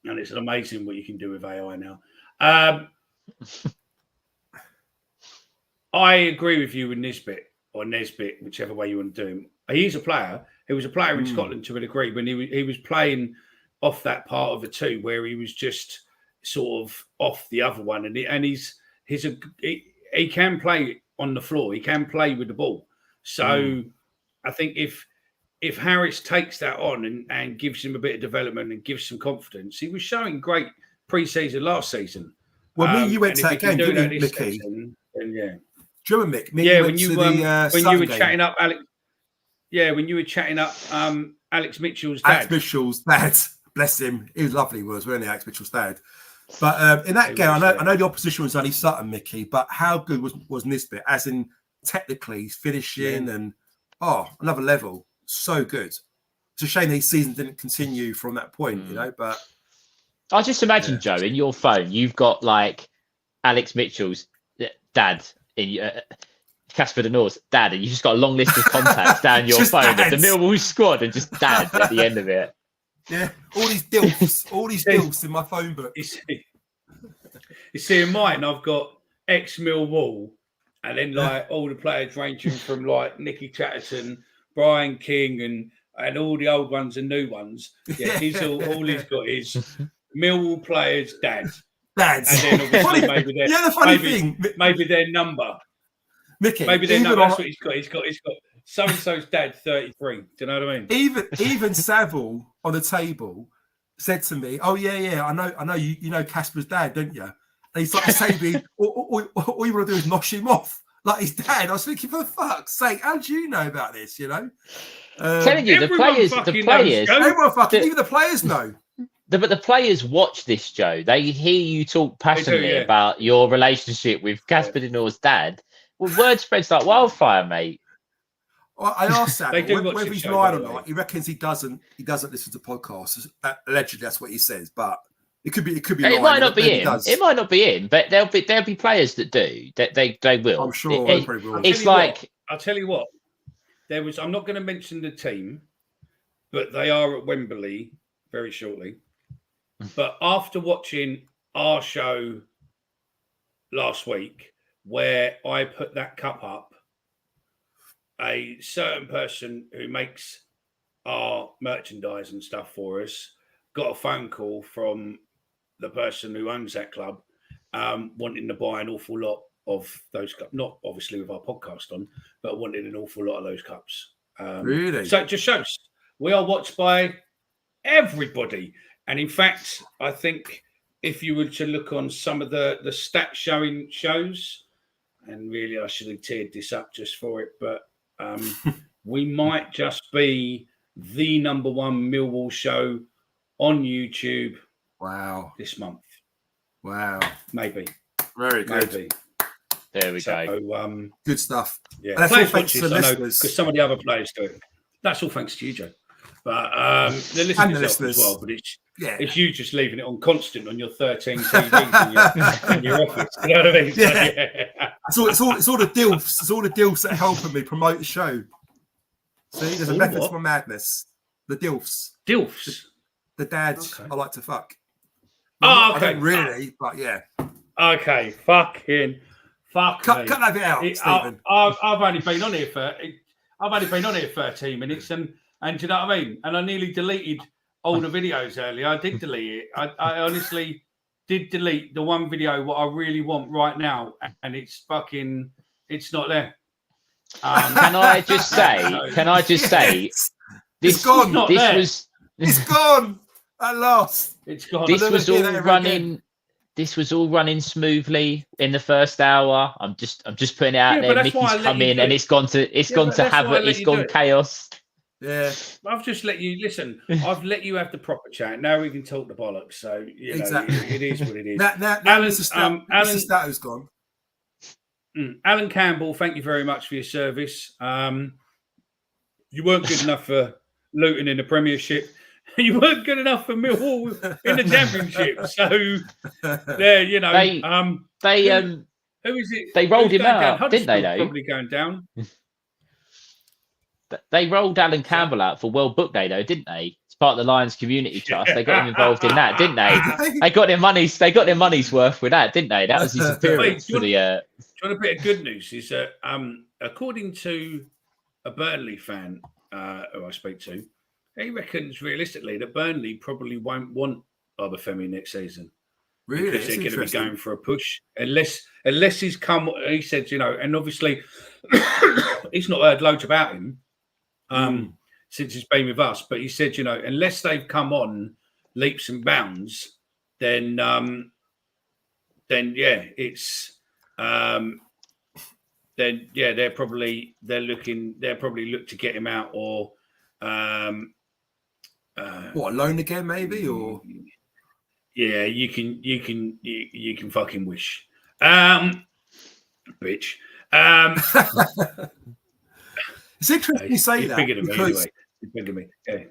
it's amazing what you can do with AI now. I agree with you with Nisbet, or Nesbit, whichever way you want to do him. He's a player. He was a player in Scotland to a degree when he was playing off that part of the two where he was just sort of off the other one, and he can play on the floor. He can play with the ball. So I think if Harris takes that on and gives him a bit of development and gives some confidence, he was showing great pre-season last season. Well, you went to that game, didn't you, Mickey? Season, then, yeah. Do you remember, Mick? When you were chatting up Alex. Yeah, when you were chatting up Alex Mitchell's dad. Alex Mitchell's dad, bless him. He was lovely, wasn't he, Alex Mitchell's dad? But in that game, I know the opposition was only Sutton, Mickey, but how good was Nisbet? As in technically finishing and another level. So good. It's a shame these seasons didn't continue from that point, you know. But I just imagine, Joe, in your phone, you've got like Alex Mitchell's dad in Casper De Nor's dad, and you just got a long list of contacts down your phone of the Millwall squad, and just dad at the end of it. Yeah, all these dilfs in my phone book. You see, in mine, I've got ex-Millwall, and then like all the players ranging from like Nicky Chatterton, Brian King, and all the old ones and new ones. Yeah, all he's got is Millwall players' dads. And then obviously maybe their number. Mickey, maybe their number. That's what he's got. He's got so and so's dad 33. Do you know what I mean? Even Savile on the table said to me, "Oh yeah, I know you know Casper's dad, don't you?" And he's like saying to me, all you want to do is nosh him off like his dad. I was thinking, for fuck's sake, how do you know about this? You know, telling you the players, even the players know. But the players watch this, Joe. They hear you talk passionately about your relationship with Casper De Nor's dad. Well, word spreads like wildfire, mate. Well, I asked Sam whether he's lying or not. He reckons he doesn't listen to podcasts. Allegedly, that's what he says. But it could be. It might not be him. It might not be him. But there'll be players that do. They will. I'm sure. They probably will. It's like I'll tell you what. I'm not going to mention the team, but they are at Wembley very shortly. But after watching our show last week, where I put that cup up, a certain person who makes our merchandise and stuff for us got a phone call from the person who owns that club, wanting to buy an awful lot of those cups. Not obviously with our podcast on, but wanted an awful lot of those cups. Really? So it just shows we are watched by everybody. And in fact, I think if you were to look on some of the stats showing shows, and really I should have teared this up just for it, but we might just be the number one Millwall show on YouTube. Wow. This month. Wow. Maybe. Very good. Maybe. There we go. Good stuff. Yeah. That's all thanks to the listeners. Because some of the other players do it. That's all thanks to you, Joe. But the listeners as well. But it's you just leaving it on constant on your 13 TVs in your office. You know what I mean? Yeah. So, it's all the dilfs. It's all the dilfs that are helping me promote the show. See, there's a method to my madness. The dilfs. Dilfs. The dads I like to fuck. Okay. I don't really, but yeah. Okay. Fuck me. Cut that bit out, Stephen. I've only been on here for 13 minutes, and do you know what I mean? And I nearly deleted all the videos earlier. I did delete it. I honestly did delete the one video what I really want right now, and it's not there. Can I just say? It's gone. It's gone at last. It's gone. This was all running smoothly in the first hour. I'm just putting it out there. Mickey's come in and it's gone to havoc. It's gone chaos. Yeah, I've just let you listen. I've let you have the proper chat. Now we can talk the bollocks. So exactly, it is what it is. Now Mr. Stato's gone. Alan Campbell, thank you very much for your service. You weren't good enough for Luton in the Premiership. You weren't good enough for Millwall in the Championship. So there, you know, who is it? They rolled Who's him going down? out, didn't they? Huddersfield's Though probably going down. they rolled Alan Campbell out for World Book Day, though, didn't they? It's part of the Lions Community Trust. They got him involved in that, didn't they? They got their money's worth with that, didn't they? That was his appearance for the. A bit of good news is that, according to a Burnley fan who I speak to, he reckons realistically that Burnley probably won't want Obafemi next season. Really, because they're going to be going for a push unless he's come. He said, you know, and obviously he's not heard loads about him since he's been with us. But he said, you know, unless they've come on leaps and bounds, then yeah, it's then yeah, they'll probably look to get him out or what, loan again maybe, or yeah, you can fucking wish, bitch. It's interesting you say that because he's bigger than me. Yeah.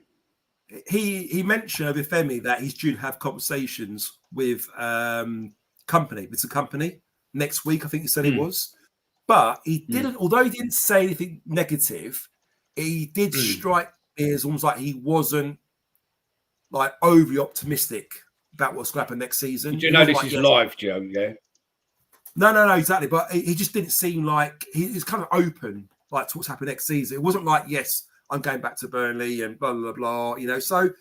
He mentioned over Femi that he's due to have conversations with company next week. I think he said it was, but he didn't. Although he didn't say anything negative, he did strike me as almost like he wasn't like overly optimistic about what's going to happen next season. Do you know this is live, Joe? Yeah. No, exactly. But he just didn't seem like he's kind of open, like to what's happening next season. It wasn't like, yes, I'm going back to Burnley and blah blah blah. You know, so I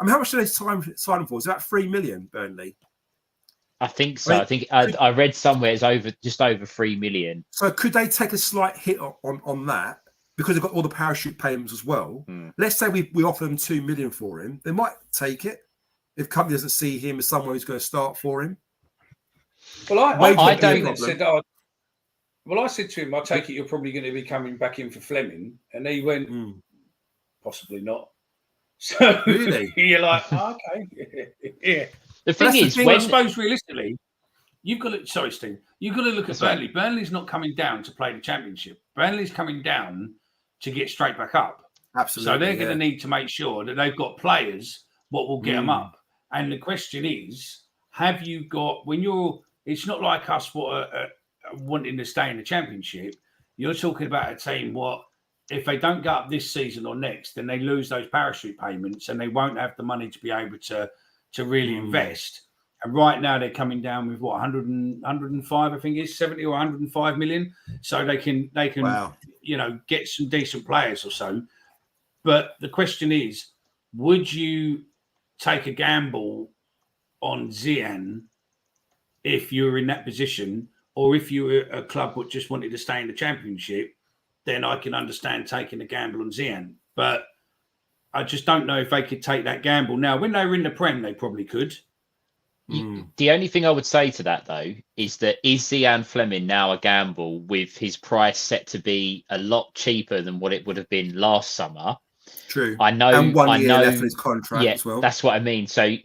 mean, how much did they sign for? Is that 3 million, Burnley? I think so. I think I read somewhere it's just over 3 million. So could they take a slight hit on that because they've got all the parachute payments as well? Let's say we offer them 2 million for him, they might take it if company doesn't see him as someone who's going to start for him. Well, I don't. I said to him, I take it you're probably going to be coming back in for Fleming, and he went, possibly not. So really, you're like, oh, okay, yeah. The thing is, I suppose realistically, you've got to. Sorry, Steve. You've got to look at Burnley. Burnley's not coming down to play the Championship. Burnley's coming down to get straight back up. Absolutely. So they're going to need to make sure that they've got players what will get them up. And the question is, have you got when you're? It's not like us wanting to stay in the Championship. You're talking about a team what if they don't go up this season or next, then they lose those parachute payments and they won't have the money to be able to really invest. And right now they're coming down with what 105, I think is 70 or 105 million. So they can you know, get some decent players or so. But the question is, would you take a gamble on Zian if you were in that position, or if you were a club that just wanted to stay in the Championship? Then I can understand taking a gamble on Zian. But I just don't know if they could take that gamble. Now, when they were in the Prem, they probably could. The only thing I would say to that, though, is that is Zian Fleming now a gamble with his price set to be a lot cheaper than what it would have been last summer? True. I know. And 1 year left in his contract as well. That's what I mean. So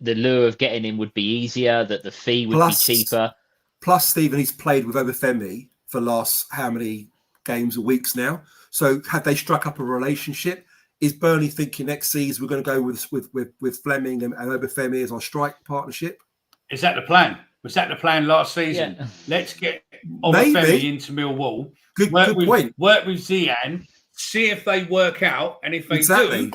the lure of getting him would be easier, that the fee would be cheaper. Plus, Stephen, he's played with Obafemi for last how many games or weeks now. So have they struck up a relationship? Is Burnley thinking next season we're going to go with Fleming and Obafemi as our strike partnership? Is that the plan? Was that the plan last season? Yeah. Let's get Obafemi into Millwall. Good point. Work with Zian, see if they work out, and if they do,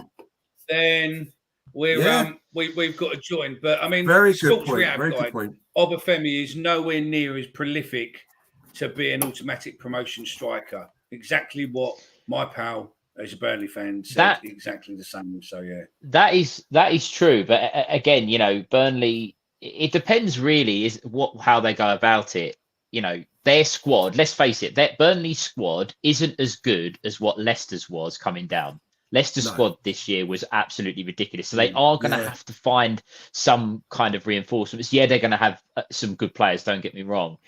then we've got to join. But I mean, very good point. Obafemi is nowhere near as prolific to be an automatic promotion striker. Exactly what my pal, as a Burnley fan, said exactly the same. So yeah, that is true. But again, you know, Burnley. It depends really how they go about it. You know, their squad. Let's face it, that Burnley squad isn't as good as what Leicester's was coming down. Leicester's squad this year was absolutely ridiculous. So they are going to have to find some kind of reinforcements. Yeah, they're going to have some good players. Don't get me wrong,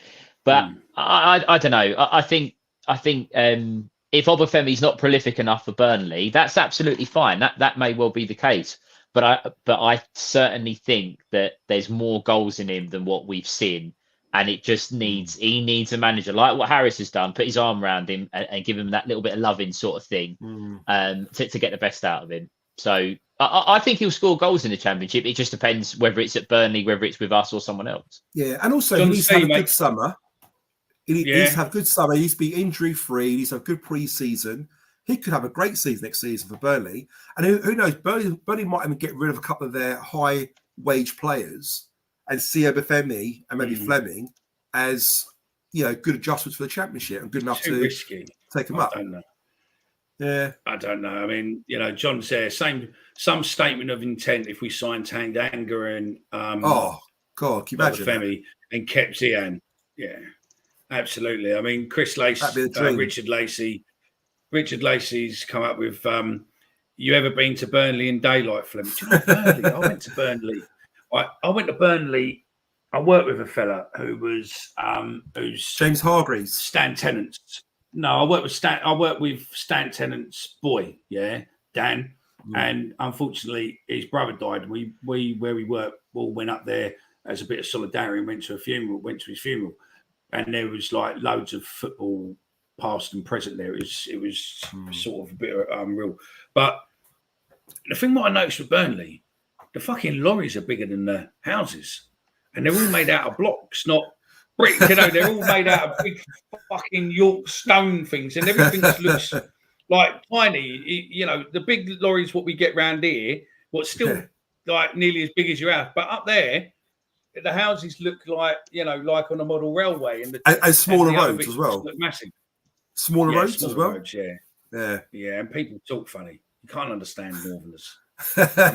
but I don't know. I think if Obafemi's not prolific enough for Burnley, that's absolutely fine. That may well be the case. But I certainly think that there's more goals in him than what we've seen, and it just he needs a manager like what Harris has done, put his arm around him and give him that little bit of loving sort of thing, to get the best out of him. So I think he'll score goals in the Championship. It just depends whether it's at Burnley, whether it's with us or someone else. Yeah, and also John he needs to have a C, good summer. He needs Yeah. to have good summer. He needs to be injury free. He needs to have good pre-season. He could have a great season next season for Burnley. And who knows? Burnley might even get rid of a couple of their high wage players and see Obafemi and maybe Fleming as good adjustments for the Championship and good enough Too to risky. take them I up. don't know. Yeah, I don't know. I mean, John says some statement of intent if we sign Tanganga and oh God, can you imagine Obafemi and kept Zian. Yeah, absolutely. I mean, Chris Lacey, That'd be a dream. Richard Lacey's come up with you ever been to Burnley in daylight, Flem? Do you know Burnley? I went to Burnley. I went to Burnley. I worked with a fella who was who's James Hargreaves. Stan Tennant's. No, I worked with Stan Tennant's boy, Dan. And unfortunately his brother died. We where we worked all went up there as a bit of solidarity and went to his funeral. And there was like loads of football past and present there. It was sort of a bit unreal. But the thing what I noticed with Burnley, the fucking lorries are bigger than the houses. And they're all made out of blocks, not brick. They're all made out of big fucking York stone things, and everything looks like tiny. The big lorries what we get round here, what's still like nearly as big as your house, but up there, the houses look like like on a model railway, and smaller roads as well. Look massive. Smaller roads as well. Roads, yeah. And people talk funny. You can't understand Northerners. I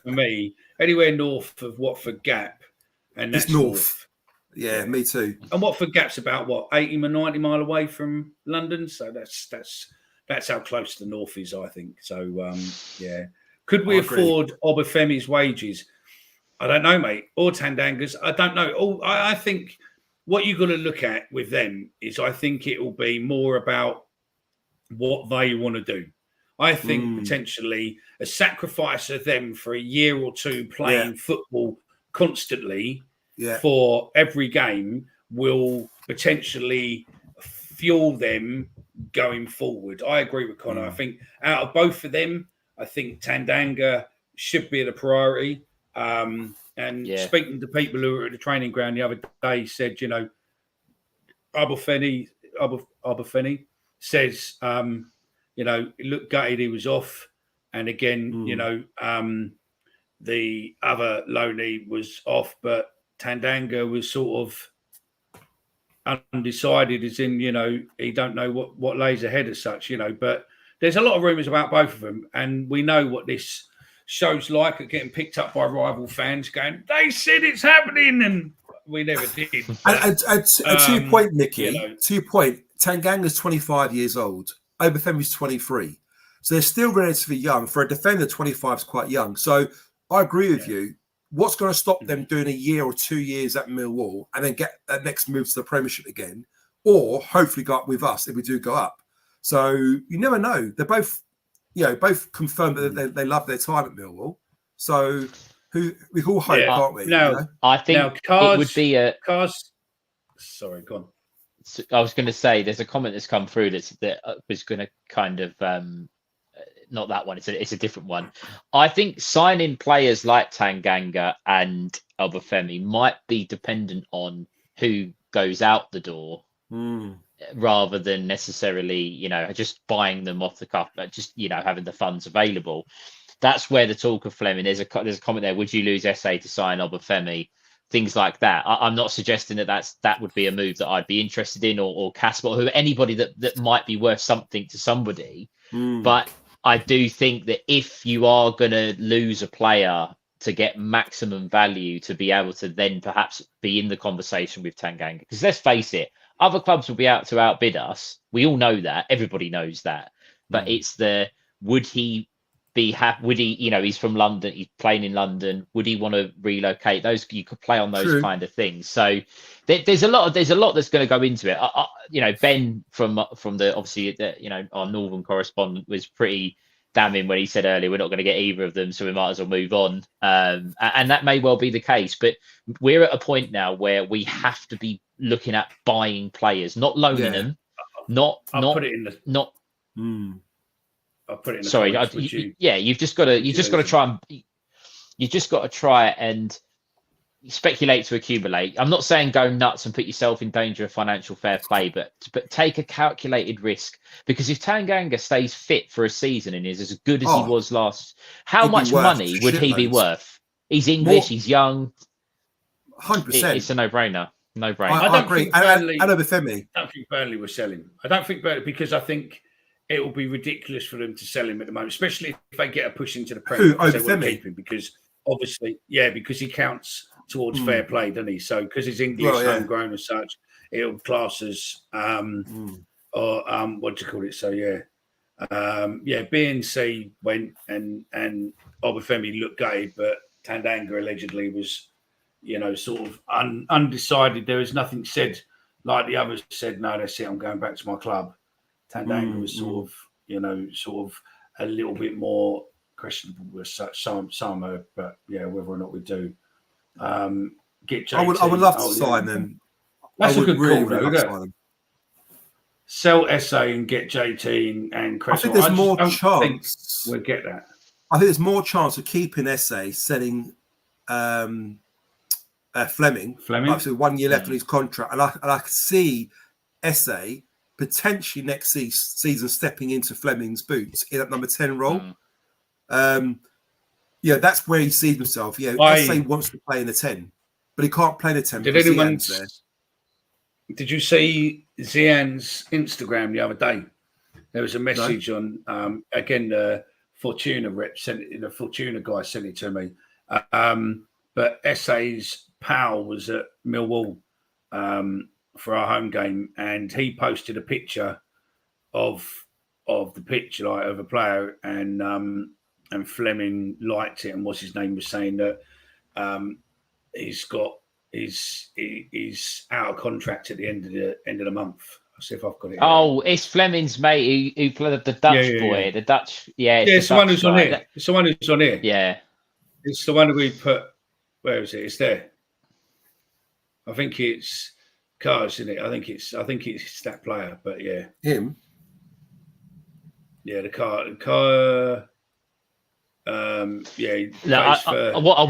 mean, anywhere north of Watford Gap, and that's it's north. Yeah, me too. And Watford Gap's about 80 or 90 mile away from London, so that's how close the north is, I think. So could we afford Obafemi's wages? I don't know, mate. Or Tandanga's, I don't know. I think what you've got to look at with them is I think it will be more about what they want to do. I think potentially a sacrifice of them for a year or two playing football constantly for every game will potentially fuel them going forward. I agree with Connor. I think out of both of them, I think Tandanga should be the priority. Speaking to people who were at the training ground the other day said, Obafemi says, it looked gutted he was off. And again, the other Loney was off, but Tandanga was sort of undecided, as in, he don't know what lays ahead as such, but there's a lot of rumours about both of them. And we know what this show's like at getting picked up by rival fans going, they said it's happening, and we never did. And to your point, Nicky, to your point, Tanganga's 25 years old, Obafemi's 23. So they're still relatively young. For a defender, 25 is quite young. So I agree with you. What's going to stop them doing a year or 2 years at Millwall and then get that next move to the Premiership again, or hopefully go up with us if we do go up? So you never know. They're both, both confirmed that they love their time at Millwall. So we all hope, can't we? I think it would be Sorry, go on. I was going to say there's a comment that's come through that was going to kind of not that one. It's a different one. I think signing players like Tanganga and Obafemi might be dependent on who goes out the door, rather than necessarily just buying them off the cuff, but just having the funds available. That's where the talk of Fleming. There's a comment there. Would you lose SA to sign Obafemi? Things like that. I'm not suggesting that would be a move that I'd be interested in, or Casper, or anybody that might be worth something to somebody. But I do think that if you are going to lose a player to get maximum value, to be able to then perhaps be in the conversation with Tanganga, because let's face it, other clubs will be out to outbid us. We all know that. Everybody knows that. But it's would he be happy? Would he, he's from London, he's playing in London. Would he want to relocate? Those, you could play on those kind of things. So there's a lot that's going to go into it. Ben from the, obviously, our Northern correspondent was pretty damning when he said earlier, we're not going to get either of them, so we might as well move on. And that may well be the case, but we're at a point now where we have to be looking at buying players, not loaning them, not. I'll put it in the Sorry, comments. you've just got to try and speculate to accumulate. I'm not saying go nuts and put yourself in danger of financial fair play, but take a calculated risk, because if Tanganga stays fit for a season and is as good as he was last, how much money would he be worth? He's English, he's young. 100%. It's a no-brainer. I agree. I don't think Burnley will sell him. I don't think Burnley, because I think it will be ridiculous for them to sell him at the moment, especially if they get a push into the Premier. Over Femi? Because obviously, because he counts towards fair play, doesn't he? So because he's English, homegrown as such, it'll class as or what do you call it? So BNC went and Obafemi looked gay, but Tandanga allegedly was, sort of undecided. There was nothing said like the others said. No, that's it. I'm going back to my club. Tandanga was sort of a little bit more questionable with such some, but whether or not we do. Get JT. I would love to sign them. That's a good really, call, really though. Sell SA and get JT and Cresswell. I think there's more chance. We'll get that. I think there's more chance of keeping SA, selling Fleming. Actually, 1 year left on his contract, and I could see SA potentially next season stepping into Fleming's boots in that number 10 role. That's where he sees himself. SA wants to play in the 10, but he can't play in the 10 because Ziane's there. Did you see Ziane's Instagram the other day? There was a message on again, the Fortuna rep the Fortuna guy sent it to me. But SA's pal was at Millwall for our home game, and he posted a picture of the pitch, like, of a player, and Fleming liked it, and what's his name was saying that he's out of contract at the end of the month. I'll see if I've got it. Oh, it's Fleming's mate who played the Dutch boy. The Dutch, it's the one who's on here. It's the one who's on here. Yeah, it's the one we put. Where is it? It's there. I think it's Cars, isn't it? I think it's that player, but him. Yeah, the car. What I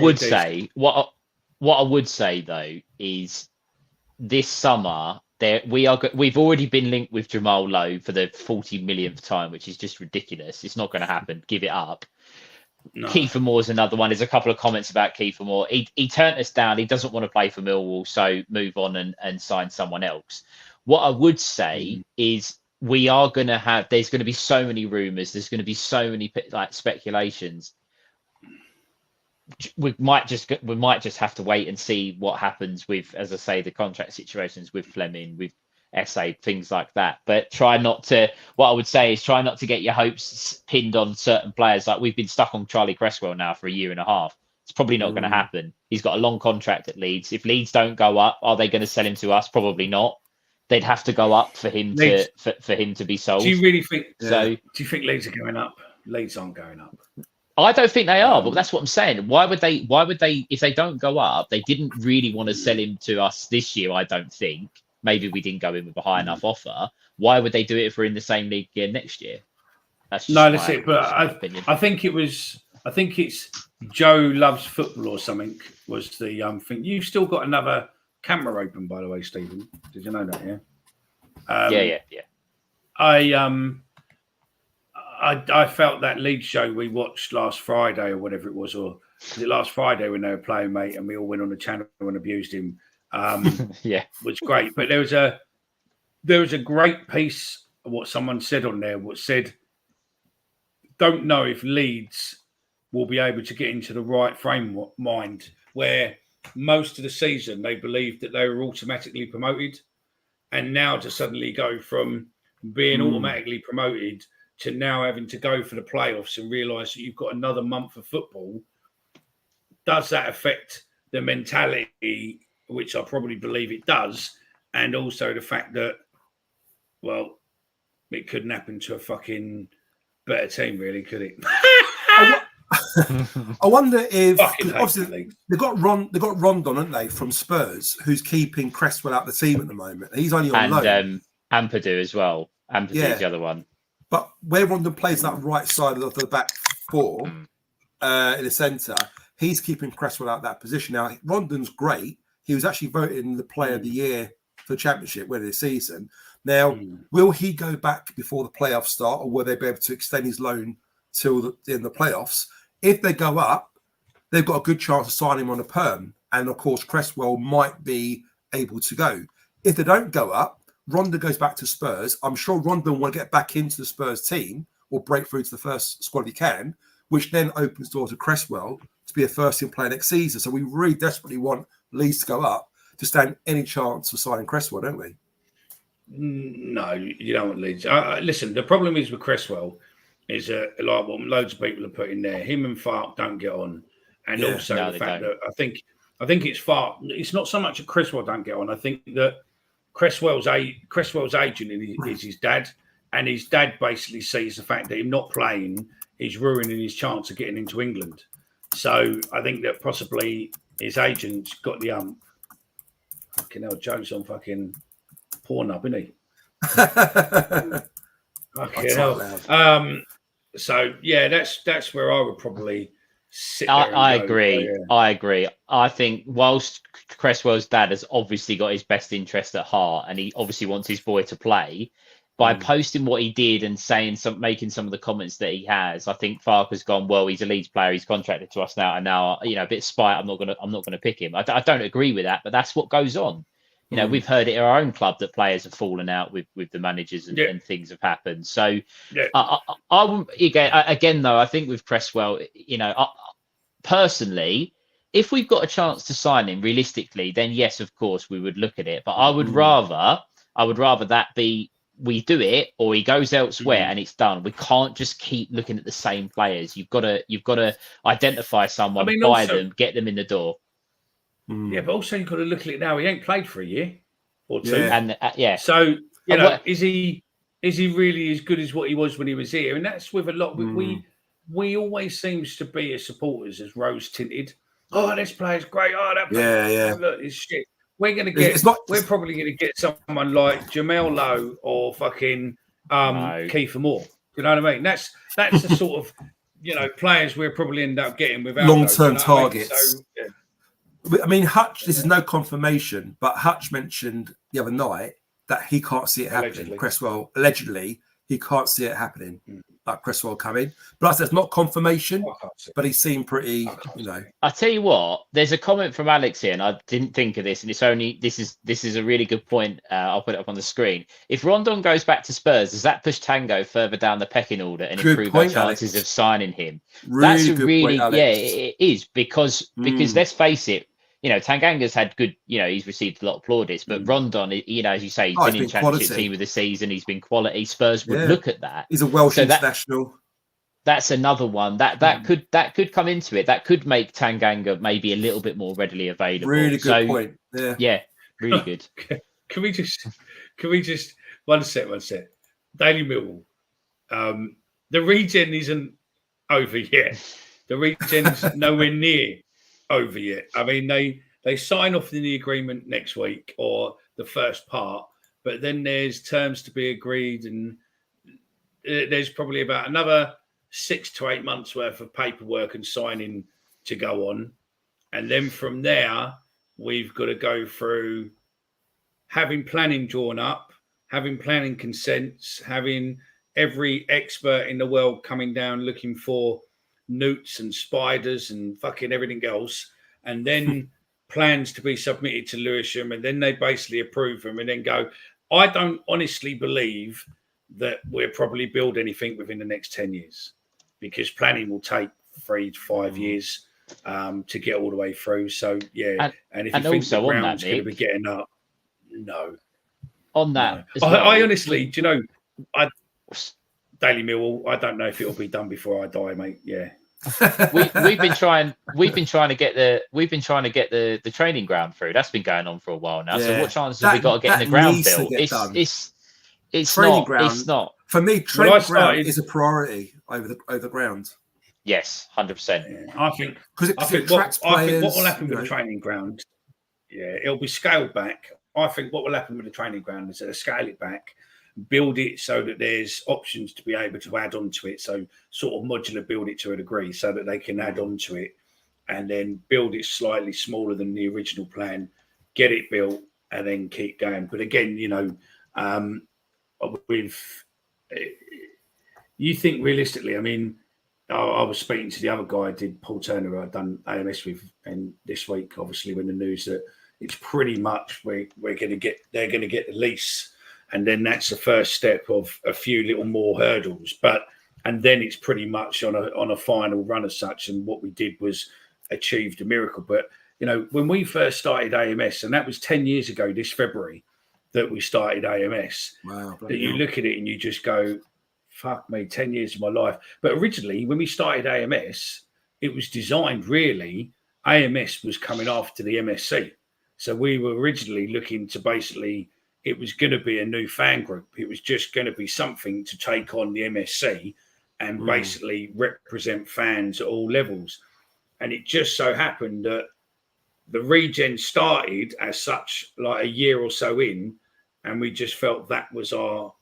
would say though is this summer we've already been linked with Jamal Lowe for the 40 millionth time, which is just ridiculous. It's not going to happen. Give it up. No. Kiefer Moore's another one. There's a couple of comments about Kiefer Moore. He turned us down. He doesn't want to play for Millwall, so move on and sign someone else. What I would say is there's going to be so many rumours. There's going to be so many speculations. We might just have to wait and see what happens with, as I say, the contract situations with Fleming, with SA, things like that. But what I would say is try not to get your hopes pinned on certain players. Like, we've been stuck on Charlie Cresswell now for a year and a half. It's probably not going to happen. He's got a long contract at Leeds. If Leeds don't go up, are they going to sell him to us? Probably not. They'd have to go up for him to be sold. Do you really think? Do you think Leeds are going up? Leeds aren't going up. I don't think they are, but that's what I'm saying. Why would they? If they don't go up, they didn't really want to sell him to us this year. I don't think. Maybe we didn't go in with a high enough offer. Why would they do it if we're in the same league again next year? That's it. But I think it's Joe Loves Football or something was the thing. You've still got another camera open, by the way, Stephen. Did you know that? Yeah. Yeah. I felt that Leeds show we watched last Friday or whatever it was, or was it last Friday when they were playing, mate, and we all went on the channel and abused him. Was great. But there was a great piece of what someone said on there, what said, don't know if Leeds will be able to get into the right frame of mind, where most of the season they believed that they were automatically promoted, and now to suddenly go from being automatically promoted to now having to go for the playoffs and realise that you've got another month of football. Does that affect the mentality, which I probably believe it does, and also the fact that, well, it couldn't happen to a fucking better team, really, could it? I wonder if, obviously they got Rondon, haven't they, from Spurs, who's keeping Cresswell out the team at the moment. He's only on loan. Ampadu as well. Ampadu's the other one. But where Rondon plays that right side of the back four in the centre, he's keeping Cresswell out that position. Now, Rondon's great. He was actually voted in the Player of the Year for the Championship winner this season. Now, will he go back before the playoffs start, or will they be able to extend his loan till in the playoffs? If they go up, they've got a good chance of signing him on a perm. And, of course, Cresswell might be able to go. If they don't go up, Rondon goes back to Spurs. I'm sure Rondon will get back into the Spurs team or break through to the first squad he can, which then opens door to Cresswell to be a first-team player next season. So we really desperately want Leeds to go up to stand any chance of signing Cresswell, don't we? No, you don't want Leeds. Listen, the problem is with Cresswell is like what loads of people are putting there. Him and Fark don't get on, and also the fact that I think it's Fark. It's not so much that Cresswell don't get on. I think that Cresswell's agent is his dad, and his dad basically sees the fact that him not playing is ruining his chance of getting into England. So I think that possibly his agent's got the fucking hell, Joe's on fucking Pornhub, isn't he? Fucking hell. So yeah, that's where I would probably sit there. I agree. I agree. I think whilst Cresswell's dad has obviously got his best interest at heart, and he obviously wants his boy to play, by posting what he did and making some of the comments that he has, I think Fark has gone, well, he's a Leeds player, he's contracted to us now, and now, a bit of spite, I'm not gonna pick him. I don't agree with that, but that's what goes on. We've heard it in our own club that players have fallen out with the managers and things have happened. So I wouldn't, again though, I think with Cresswell, personally, if we've got a chance to sign him realistically, then yes, of course we would look at it. But I would rather that be we do it or he goes elsewhere and it's done. We can't just keep looking at the same players. You've got to identify someone, buy them, get them in the door. Yeah, but also you've got to look at it now. He ain't played for a year or two, and So is he really as good as what he was when he was here? And that's with a lot. We always seems to be as supporters as rose tinted. Oh, this player's great. Oh, that player, look, it's shit. We're going to get. We're probably going to get someone like Jamel Lowe or fucking Kiefer Moore. You know what I mean? That's the sort of players we'll probably end up getting without long-term targets. I mean? So, I mean, Hutch. This is no confirmation, but Hutch mentioned the other night that he can't see it happening. Allegedly. Cresswell allegedly he can't see it happening. Like Cresswell coming, but that's not confirmation. But he seemed pretty, I tell you what, there's a comment from Alex here, and I didn't think of this, and it's only this is a really good point. I'll put it up on the screen. If Rondon goes back to Spurs, does that push Tango further down the pecking order and improve our chances of signing him? That's a really point, it is because let's face it. Tanganga's had good, he's received a lot of plaudits, but Rondon, as you say, he's been in Championship team of the season. He's been quality. Spurs would look at that. He's a Welsh international. That's another one that could come into it. That could make Tanganga maybe a little bit more readily available. Really good point. Yeah, really good. Can we just one sec. Daily Millwall. The regen isn't over yet. The regen's nowhere near over yet. I mean, they sign off in the agreement next week or the first part, but then there's terms to be agreed, and there's probably about another 6 to 8 months worth of paperwork and signing to go on, and then from there we've got to go through having planning drawn up, having planning consents, having every expert in the world coming down looking for newts and spiders and fucking everything else, and then plans to be submitted to Lewisham, and then they basically approve them and then go. I don't honestly believe that we'll probably build anything within the next 10 years because planning will take 3 to 5 years to get all the way through. So yeah, and if you think the ground's going to be getting up, no. On that, no. I honestly, do you know, Daily Millwall, I don't know if it'll be done before I die, mate. Yeah. we've been trying to get the training ground through. That's been going on for a while now. So what chances have we got of getting the ground built? It's not. For me, training ground is a priority over the ground. Yes, 100%. Yeah, I think what will happen with the training ground, it'll be scaled back. I think what will happen with the training ground is they'll scale it back build it so that there's options to be able to add on to it. So sort of modular build it to a degree so that they can add on to it, and then build it slightly smaller than the original plan, get it built, and then keep going. But again, with you think realistically, I mean, I was speaking to the other guy, Paul Turner, who I'd done AMS with, and this week, obviously, when the news that it's pretty much they're going to get the lease, and then that's the first step of a few little more hurdles. And then it's pretty much on a final run as such. And what we did was achieved a miracle. But when we first started AMS, and that was 10 years ago this February that we started AMS. Wow! That you look at it and you just go, fuck me, 10 years of my life. But originally, when we started AMS, it was designed really, AMS was coming after the MSC. So we were originally looking to basically, it was going to be a new fan group. It was just going to be something to take on the MSC and basically represent fans at all levels. And it just so happened that the regen started as such like a year or so in, and we just felt that was our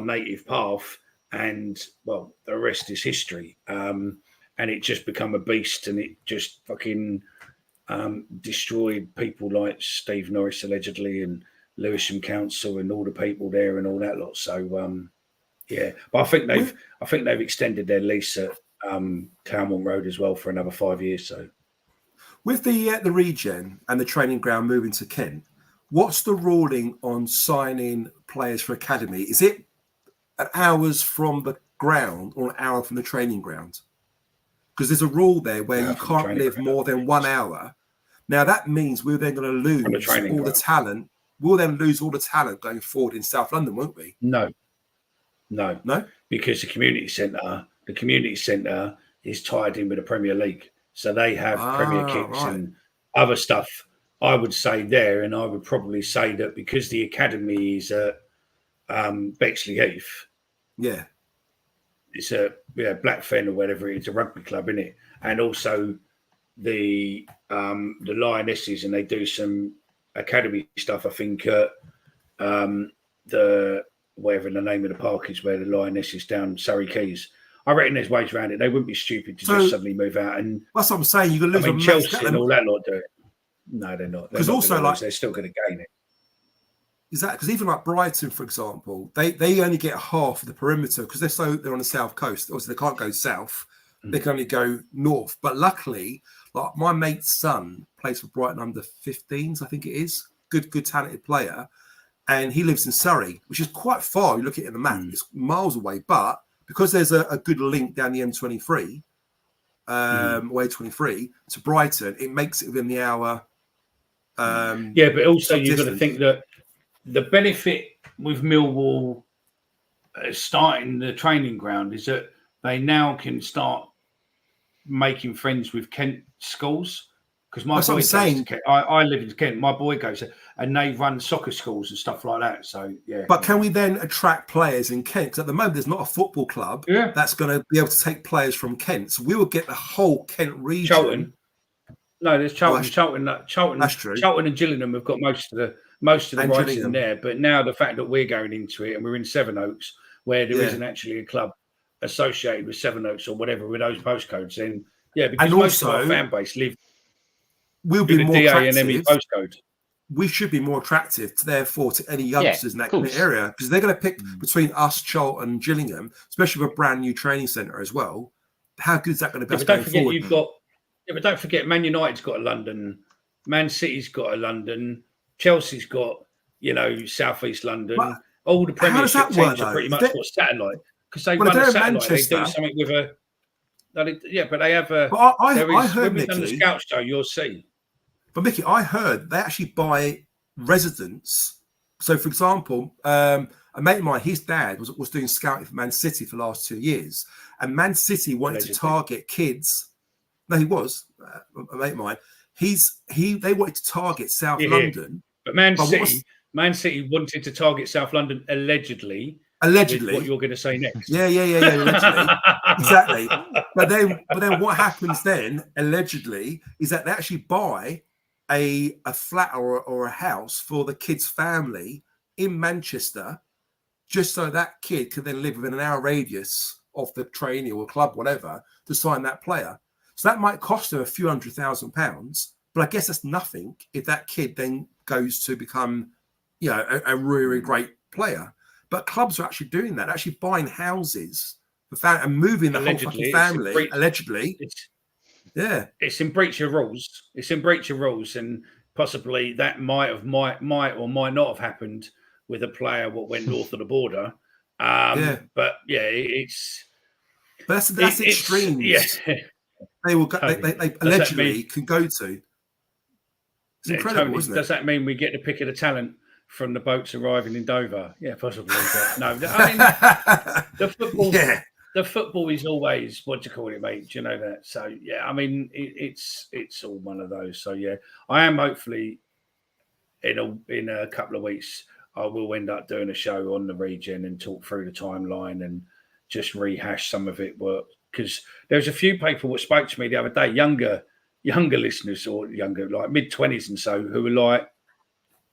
native path. And well, the rest is history. And it just become a beast, and it just fucking destroyed people like Steve Norris allegedly, and Lewisham Council, and all the people there, and all that lot. So yeah, but I think they've extended their lease at Claremont Road as well for another 5 years. So with the regen and the training ground moving to Kent, what's the ruling on signing players for academy? Is it an hours from the ground or an hour from the training ground? Because there's a rule there where you can't live more than 1 hour. Now that means we're then going to lose all the talent. We'll then lose all the talent going forward in South London, won't we? No, because the community centre is tied in with the Premier League, so they have Premier kits and other stuff. I would say there, and I would probably say that because the academy is at Bexley Heath. Yeah. It's a Blackfen or whatever. It's a rugby club, isn't it? And also the Lionesses, and they do some academy stuff. I think the whatever the name of the park is, where the Lionesses down Surrey Quays. I reckon there's ways around it. They wouldn't be stupid to just suddenly move out. And that's what I'm saying. You can lose. Chelsea and all that lot do it. No, they're not. Because also, they're still going to gain it. Is that because even like Brighton, for example, they only get half of the perimeter because they're on the south coast. Obviously, they can't go south; they can only go north. But luckily, like my mate's son plays for Brighton under 15s, I think it is. Good, talented player, and he lives in Surrey, which is quite far. You look at it in the map; it's miles away. But because there's a good link down the M23, way 23 to Brighton, it makes it within the hour. Yeah, but also you've got to think that the benefit with Millwall starting the training ground is that they now can start making friends with Kent schools. Because my boy goes to Kent. I live in Kent. My boy goes there, and they run soccer schools and stuff like that. So yeah. But can we then attract players in Kent? Because at the moment there's not a football club that's going to be able to take players from Kent. So we will get the whole Kent region. Charlton. No, there's Charlton. Charlton. That's true. Charlton and Gillingham have got most of the rights in there. But now the fact that we're going into it and we're in Sevenoaks, where there isn't actually a club associated with Sevenoaks or whatever with those postcodes, then because most of our fan base live. We'll be more attractive. Postcode. We should be more attractive, therefore, to any youngsters in that area, because they're going to pick between us, Charlton, and Gillingham, especially with a brand new training centre as well. How good is that going to be? But don't forget, but don't forget, Man United's got a London, Man City's got a London, Chelsea's got South East London. But all the Premiership teams are pretty much satellite because they run a satellite. They do something with a. But they have a. But I heard, when we've done the scout show, you'll see. But Mickey, I heard they actually buy residents. So, for example, a mate of mine, his dad was doing scouting for Man City for the last 2 years, and Man City wanted to target kids. No, he was a mate of mine. They wanted to target South London, but Man City wanted to target South London allegedly. Allegedly, what you're going to say next? Yeah. Allegedly, exactly. But then what happens then? Allegedly, is that they actually buy a flat or a house for the kid's family in Manchester, just so that kid can then live within an hour radius of the trainee or club, whatever, to sign that player. So that might cost them a few £100,000, but I guess that's nothing if that kid then goes to become, a really, really great player. But clubs are actually doing that, actually buying houses and moving the whole fucking family, allegedly. It's in breach of rules. It's in breach of rules, and possibly that might or might not have happened with a player what went north of the border. But that's extremes. They will go, they allegedly can go to. It's incredible, Tony, isn't it? Does that mean we get the pick of the talent from the boats arriving in Dover? Yeah, possibly. But no, I mean the football. Yeah. The football is always, what do you call it, mate? Do you know that? So yeah, I mean it's all one of those. So yeah, I am hopefully in a couple of weeks I will end up doing a show on the region and talk through the timeline and just rehash some of it. Because there's a few people that spoke to me the other day, younger listeners or younger, like mid-20s and so, who were like,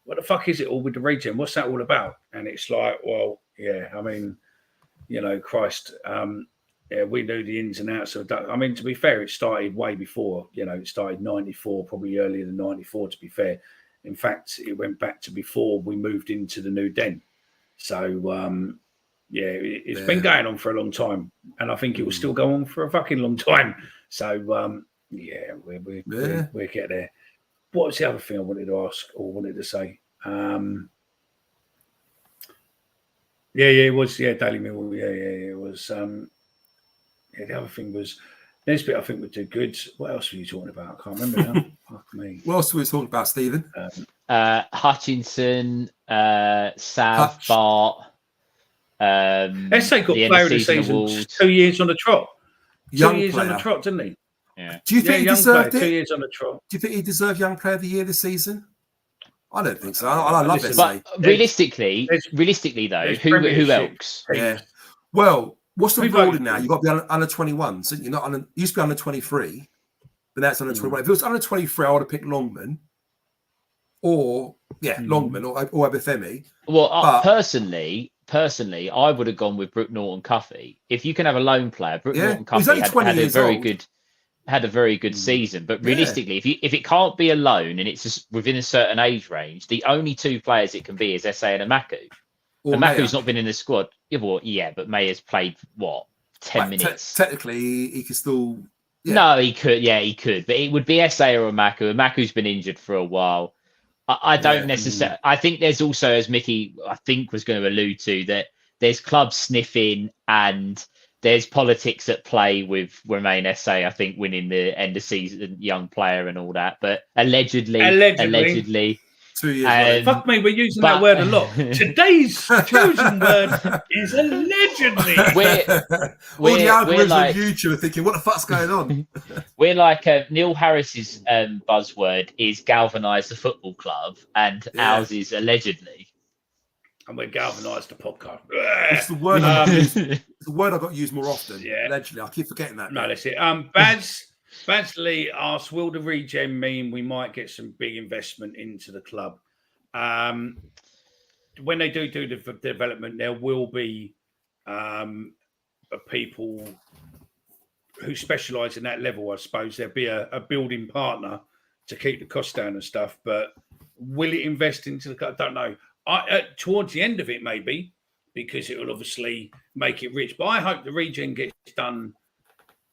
what the fuck is it all with the region? What's that all about? And it's like, well, yeah, I mean, Christ, we knew the ins and outs of that. I mean, to be fair, it started way before, it started 94, probably earlier than 94, to be fair. In fact, it went back to before we moved into the new den. So, it's been going on for a long time, and I think it will still go on for a fucking long time. So, we'll get there. What was the other thing I wanted to ask or wanted to say? It was Daily Mail. It was. The other thing was Nesbitt. I think would do good. What else were you talking about? I can't remember now. Fuck me. What else were we talking about, Stephen? Hutchinson, Sav, Bart. SA got player of the season 2 years on the trot. 2 years on the trot, didn't he? Yeah. Do you think he deserved it? 2 years on the trot. Do you think he deserved Young Player of the Year this season? I don't think so. I love it. But realistically, though, who else? Yeah. Well, what's the ruling now? You've got to be under 21. So you're not you used to be under 23, but that's under 21. If it was under 23, I would have picked Longman. Longman or Obafemi. Well, personally, I would have gone with Brooke Norton-Cuffy. If you can have a lone player, Brooke Norton-Cuffy had a very good season. But realistically, if it can't be a loan and it's just within a certain age range, the only two players it can be is SA and Amaku. Amaku's not been in the squad. But Mayer's played 10 minutes. Technically, he could still. Yeah. No, he could. Yeah, he could. But it would be SA or Amaku. Amaku's been injured for a while. I don't necessarily. I think there's also, as Mickey, I think, was going to allude to, that there's clubs sniffing and there's politics at play with Remain SA. I think winning the end of season young player and all that, but allegedly. 2 years. Fuck me, we're using that word a lot. Today's chosen word is allegedly. All the algorithms on YouTube are thinking, what the fuck's going on? We're like Neil Harris's buzzword is galvanise the football club, and ours is allegedly. And we're galvanised the podcast. It's the word I got used more often. Yeah. Allegedly, I keep forgetting that. No, that's it. Baz Lee asks, will the regen mean we might get some big investment into the club? When they do the development, there will be people who specialise in that level, I suppose. There'll be a building partner to keep the costs down and stuff. But will it invest into the club? I don't know. Towards the end of it, maybe, because it will obviously make it rich. But I hope the regen gets done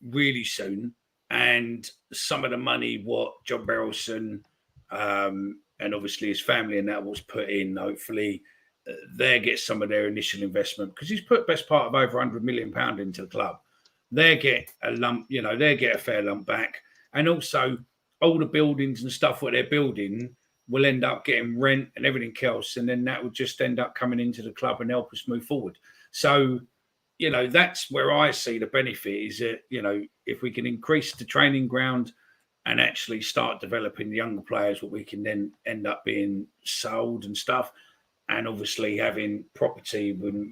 really soon. And some of the money, what John Berylson and obviously his family and that was put in, hopefully they get some of their initial investment, because he's put best part of over £100 million into the club. They get a lump, they get a fair lump back. And also all the buildings and stuff what they're building will end up getting rent and everything else. And then that would just end up coming into the club and help us move forward. So, that's where I see the benefit is that, if we can increase the training ground and actually start developing the younger players, what we can then end up being sold and stuff, and obviously having property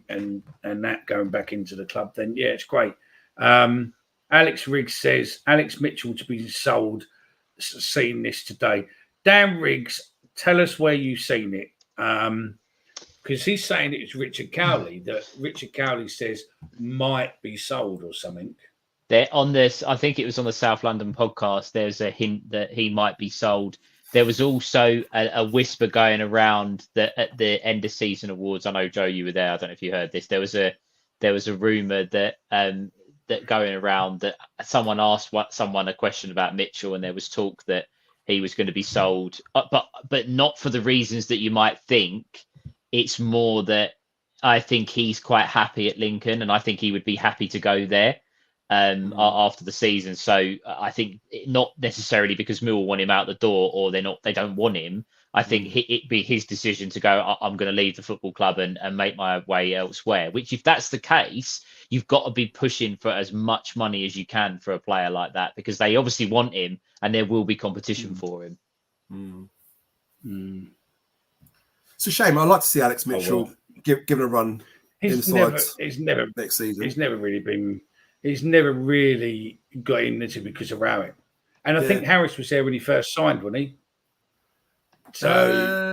and that going back into the club, then yeah, it's great. Alex Riggs says, Alex Mitchell to be sold, seen this today. Dan Riggs, tell us where you've seen it. because he's saying it's Richard Cowley, that Richard Cowley says might be sold or something. They're on this. I think it was on the South London podcast. There's a hint that he might be sold. There was also a whisper going around that at the end of season awards. I know, Joe, you were there. I don't know if you heard this. There was a rumor that that going around that someone asked someone a question about Mitchell, and there was talk that he was going to be sold, but not for the reasons that you might think. It's more that I think he's quite happy at Lincoln, and I think he would be happy to go there after the season. So I think not necessarily because Millwall want him out the door or they don't want him. I think it'd be his decision to go, I'm going to leave the football club and make my way elsewhere, which if that's the case, you've got to be pushing for as much money as you can for a player like that, because they obviously want him and there will be competition for him. It's a shame. I'd like to see Alex Mitchell given a run inside next season. He's never really got into it because of Rowett. And I think Harris was there when he first signed, wasn't he? So I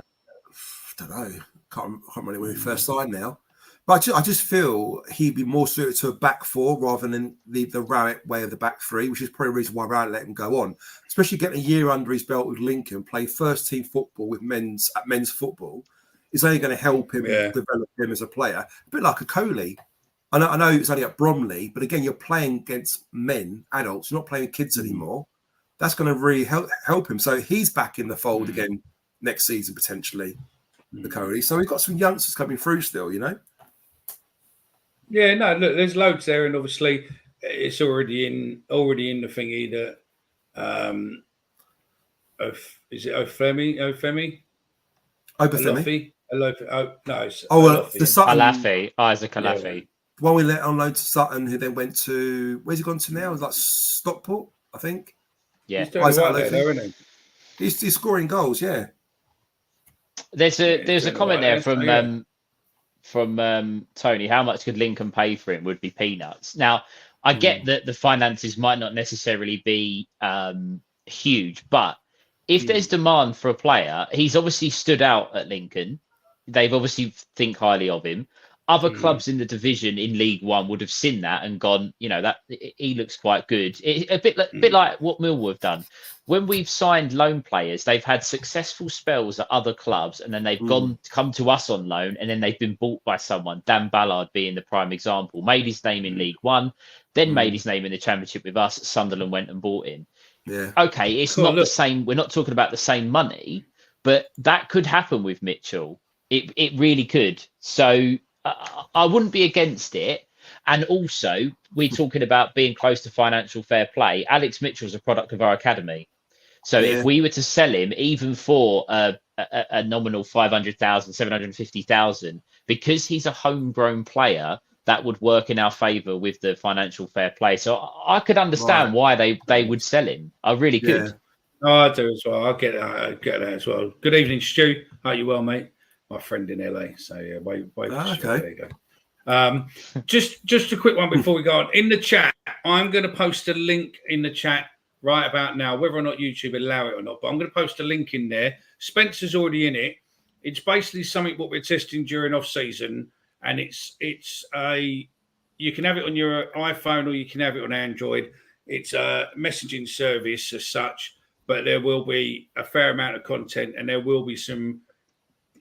don't know. Can't remember when he first signed now. But I just feel he'd be more suited to a back four rather than the Rowett way of the back three, which is probably the reason why Rowett let him go on. Especially getting a year under his belt with Lincoln, play first team football with men's football is only going to help him develop him as a player. A bit like a Coley. I know it's only at Bromley, but again, you're playing against men, adults. You're not playing with kids anymore. That's going to really help him. So he's back in the fold again next season potentially. The Coley. So we've got some youngsters coming through still, you know. Yeah, no, look, there's loads there, and obviously it's already in the thingy that is it Ofemi? Obafemi? The Sutton. Alafi, Isaac Alafi. Yeah. One we let on loan to Sutton, who then went to, where's he gone to now? It's like Stockport, I think. Yeah, he's doing right there, isn't he? He's scoring goals. Yeah. There's a comment there from Tony. How much could Lincoln pay for him? Would be peanuts. Now, I get that the finances might not necessarily be huge, but if there's demand for a player, he's obviously stood out at Lincoln. They've obviously think highly of him. Other clubs in the division in League One would have seen that and gone, that he looks quite good. A bit like what Millwall have done. When we've signed loan players, they've had successful spells at other clubs, and then they've come to us on loan, and then they've been bought by someone. Dan Ballard being the prime example, made his name in League One, then made his name in the Championship with us. Sunderland went and bought him. Yeah. Okay, it's not the same. We're not talking about the same money, but that could happen with Mitchell. It really could. So I wouldn't be against it. And also, we're talking about being close to financial fair play. Alex Mitchell is a product of our academy. So if we were to sell him, even for a nominal 500,000, 750,000, because he's a homegrown player, that would work in our favour with the financial fair play. So I could understand why they would sell him. I really could. Yeah. Oh, I do as well. I get that as well. Good evening, Stu. Are you well, mate? My friend in LA. So yeah, wait. Okay. There you go. Just a quick one before we go on. In the chat, I'm going to post a link in the chat right about now, whether or not YouTube allow it or not. But I'm going to post a link in there. Spencer's already in it. It's basically something what we're testing during off season, and you can have it on your iPhone or you can have it on Android. It's a messaging service as such, but there will be a fair amount of content, and there will be some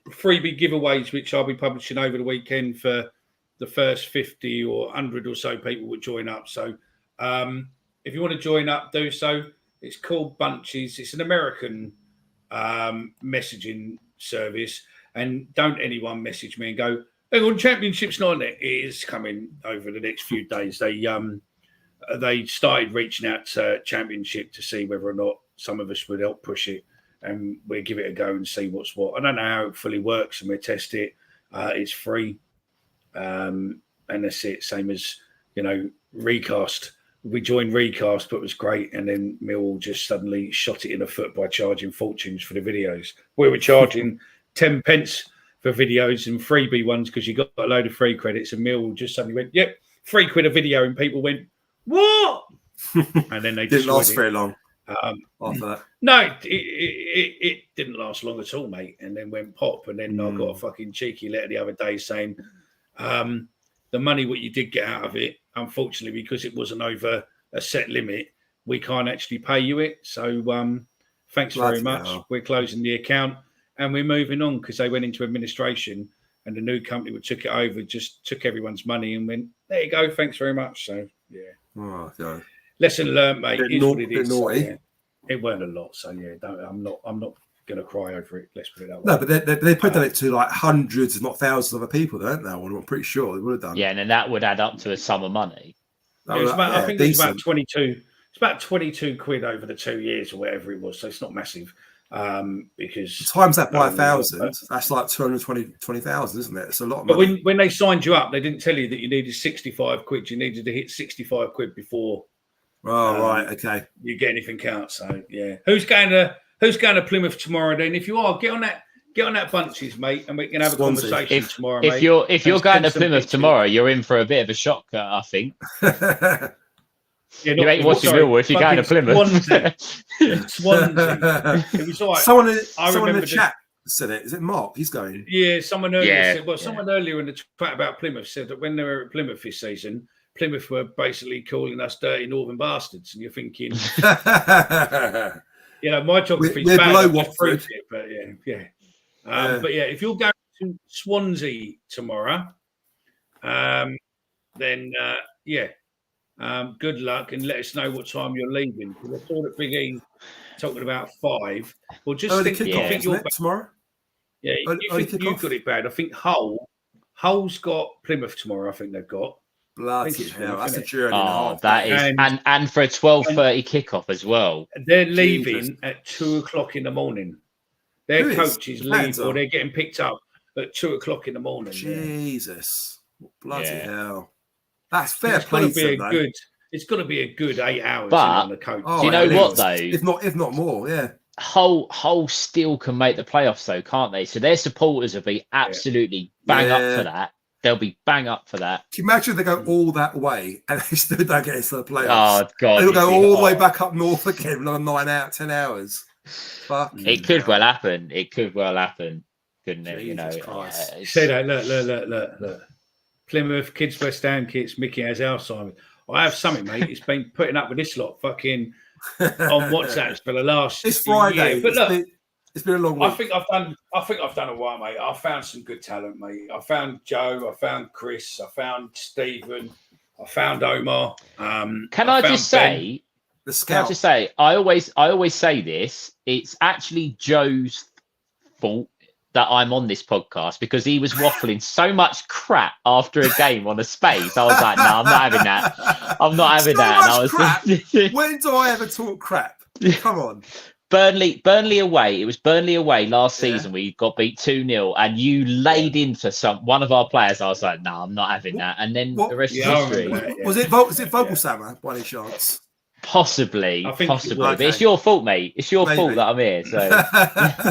freebie giveaways which I'll be publishing over the weekend for the first 50 or 100 or so people would join up. So if you want to join up, do so. It's called Bunches. It's an American messaging service, and don't anyone message me and go, hang on, Championship's not on it. It is coming over the next few days. They started reaching out to Championship to see whether or not some of us would help push it, and we'll give it a go and see what's what. I don't know how it fully works, and we'll test it. It's free. And that's it. Same as, Recast. We joined Recast, but it was great. And then Millwall just suddenly shot it in the foot by charging fortunes for the videos. We were charging 10 pence for videos and freebie ones because you got a load of free credits. And Millwall just suddenly went, yep, £3 a video. And people went, what? And then they didn't last very long. after that. No, it didn't last long at all, mate. And then went pop. And then I got a fucking cheeky letter the other day saying the money what you did get out of it, unfortunately, because it wasn't over a set limit, we can't actually pay you it. So thanks very much. We're closing the account and we're moving on because they went into administration and the new company that took it over just took everyone's money and went, there you go, thanks very much. So, yeah. Oh, yeah. Lesson learned, mate. It is what it is. Naughty. So, yeah. It weren't a lot, so yeah. I'm not going to cry over it. Let's put it that way. No, but they put it to like hundreds, if not thousands, of other people, don't they? I'm pretty sure they would have done. Yeah, and then that would add up to a sum of money. I think it was about 22. It's about 22 quid over the 2 years or whatever it was. So it's not massive. Because times that by 1,000, that's like 220,000, isn't it? It's a lot of money. But when they signed you up, they didn't tell you that you needed 65 quid. You needed to hit 65 quid before. Oh, right, okay. You get anything out. So yeah, who's going to Plymouth tomorrow? Then, if you are, get on that bunches, mate, and we can have a conversation tomorrow. If you're going to Plymouth tomorrow, you're in for a bit of a shock, I think. Yeah, you ain't watching Millwall if you're going to Plymouth. Swansea. It was like, someone in the chat said it. Is it Mark? He's going. Yeah, someone earlier said. Well, someone earlier in the chat about Plymouth said that when they were at Plymouth this season, Plymouth were basically calling us dirty northern bastards, and you're thinking, my geography's we're bad. below Watford, but yeah. But yeah, if you're going to Swansea tomorrow, then good luck and let us know what time you're leaving. Because I saw that Big E talking about 5. Well, just think you're tomorrow. Yeah, you think you've got it bad. I think Hull's got Plymouth tomorrow. I think they've got. Bloody hell, that's a journey. That is, and for a 12:30 kickoff as well. They're leaving at 2:00 in the morning. Their coaches leave, or they're getting picked up at 2:00 in the morning. Jesus, bloody hell. That's fair play. It's got to be a good 8 hours on the coach. Do you know what though? If not more, yeah. Hull still can make the playoffs though, can't they? So their supporters will be absolutely bang up for that. They'll be bang up for that. Can you imagine if they go all that way and they still don't get into the playoffs? Oh God! They'll go all the way back up north again, another 10 hours. It could well happen. It could well happen, couldn't it? Say that. Look. Plymouth kids, West Ham kids, Mickey has Alzheimer's. I have something, mate. It's been putting up with this lot fucking on WhatsApp for the last. It's Friday, year. But look, it's been a long week. I think I've done a while, mate. I found some good talent, mate. I found Joe. I found Chris. I found Stephen. I found Omar. Can I just say, I always say this. It's actually Joe's fault that I'm on this podcast because he was waffling so much crap after a game on a space. I was like, no, I'm not having that. I'm not having that. And I was crap. When do I ever talk crap? Come on. Burnley away. It was Burnley away last season. We got beat 2-0 and you laid into one of our players. I was like, no, I'm not having that. And then the rest is history. Was it Vogelsammer by any chance? Possibly. But it's your fault, mate. It's your fault that I'm here. So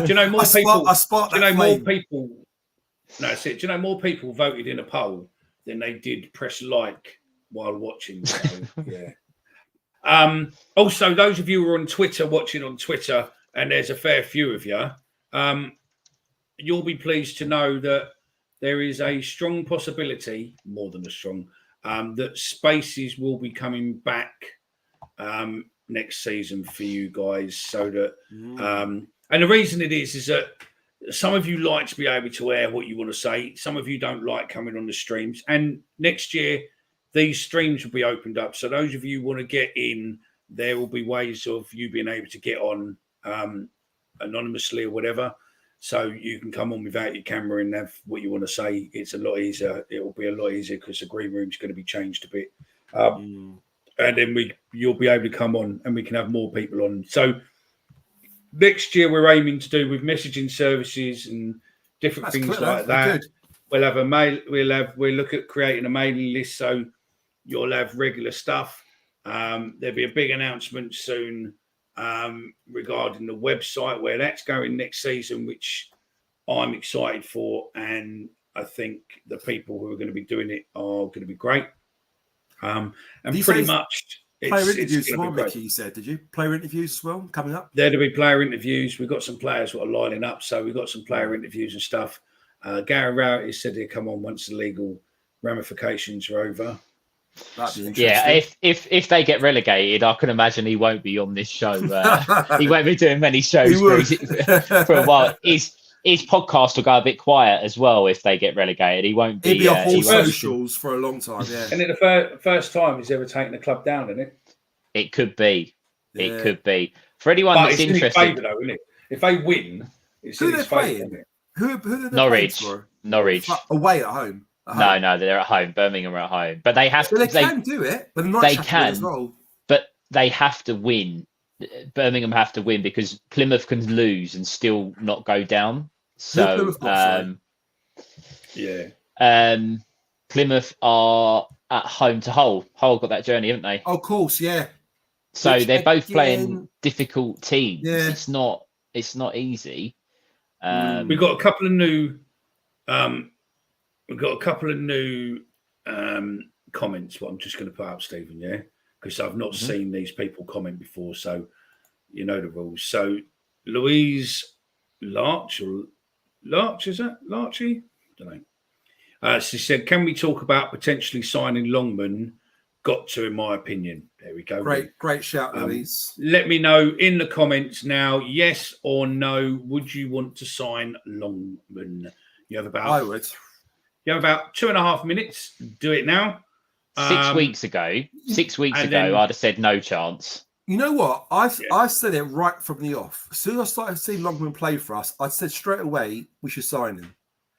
do you know more people? Do you know more people voted in a poll than they did press like while watching? So, yeah. Also, those of you who are on Twitter, watching on Twitter, and there's a fair few of you, you'll be pleased to know that there is a strong possibility, more than a strong, that Spaces will be coming back next season for you guys. So that, and the reason it is that some of you like to be able to air what you want to say. Some of you don't like coming on the streams. And next year, these streams will be opened up. So those of you who want to get in, there will be ways of you being able to get on anonymously or whatever. So you can come on without your camera and have what you want to say. It's a lot easier. It will be a lot easier because the green room's going to be changed a bit. And then you'll be able to come on and we can have more people on. So next year we're aiming to do with messaging services and different things like that. We'll have a mail. We'll look at creating a mailing list. So you'll have regular stuff. There'll be a big announcement soon regarding the website where that's going next season, which I'm excited for. And I think the people who are going to be doing it are going to be great. And pretty much Player interviews as gonna well, be great. Mickey, you said, did you? Player interviews as well coming up? There'll be player interviews. We've got some players that are lining up, so we've got some player interviews and stuff. Gary Rowett said he'd come on once the legal ramifications are over. That'd be interesting. Yeah, if they get relegated, I can imagine he won't be on this show. He won't be doing many shows for a while. His podcast will go a bit quiet as well if they get relegated. He won't be. He'll be off all he won't- socials for a long time. Yeah, And it's the first time he's ever taken the club down, isn't it? It could be. Yeah. It could be. For anyone But that's it's in his interested, favour, though, isn't it? If they win, it's Who in are his they favour, playing? isn't it? Who are they playing Norwich. for? Norwich. Away at home. No, they're at home. Birmingham are at home, but they have So to. they can do it, but Norwich they have to win can. as well. But they have to win. Birmingham have to win because Plymouth can lose and still not go down. So, Plymouth got, Plymouth are at home to Hull. Hull got that journey, haven't they? Oh, of course, yeah. So Which, they're both again, playing difficult teams. Yeah. It's not easy. We've got a couple of new. We've got a couple of new comments. What I'm just going to put up, Stephen. Yeah, because I've not seen these people comment before, so you know the rules. So Louise Larch is that Larchy? I don't know. She said, "Can we talk about potentially signing Longman?" Got to, in my opinion. There we go. Great shout, Louise. Let me know in the comments now, yes or no. Would you want to sign Longman? You have about I would. You have about 2.5 minutes. Do it now. 6 weeks ago, I'd have said no chance. You know what? I said it right from the off. As soon as I started seeing Longman play for us, I said straight away we should sign him.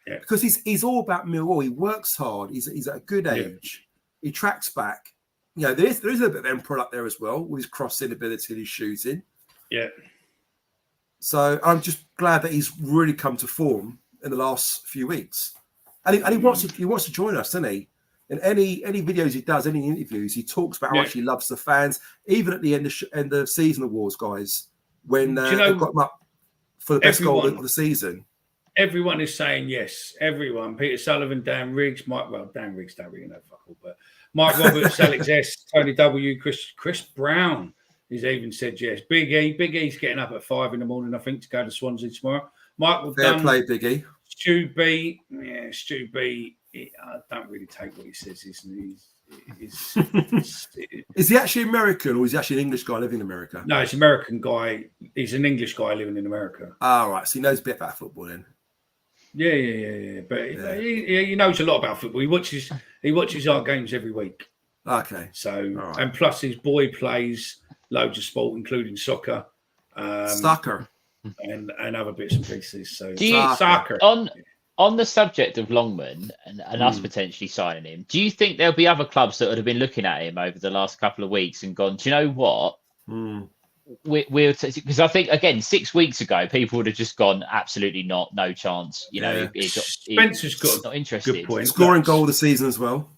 Yeah. Because he's all about Millwall. He works hard. He's at a good age. He tracks back. You know, there is a bit of end product there as well with his crossing ability and his shooting. Yeah. So I'm just glad that he's really come to form in the last few weeks. And he wants to join us, doesn't he? In any videos he does, any interviews, he talks about how much he loves the fans. Even at the end of season awards, guys, when they got him up for the best goal of the season. Everyone is saying yes. Everyone. Peter Sullivan, Dan Riggs, Dan Riggs don't really know fuck all, but Mike Roberts, Alex S, Tony W, Chris Brown. He's even said yes. Big E's getting up at 5 a.m, I think, to go to Swansea tomorrow. Michael Fair play, Big E. Stu B. Yeah, Stu B. I don't really take what he says. Is he actually American or is he actually an English guy living in America? No, it's an American guy. He's an English guy living in America. All right. So he knows a bit about football then. Yeah. But he knows a lot about football. He watches our games every week. Okay. So, and plus his boy plays loads of sport, including soccer. Soccer. And other bits and pieces. So soccer. On the subject of Longman and us potentially signing him, do you think there'll be other clubs that would have been looking at him over the last couple of weeks and gone, do you know what? We'll because I think again 6 weeks ago people would have just gone absolutely not, no chance. You know, Spencer's got not interested. Good point. Scoring goal of the season as well.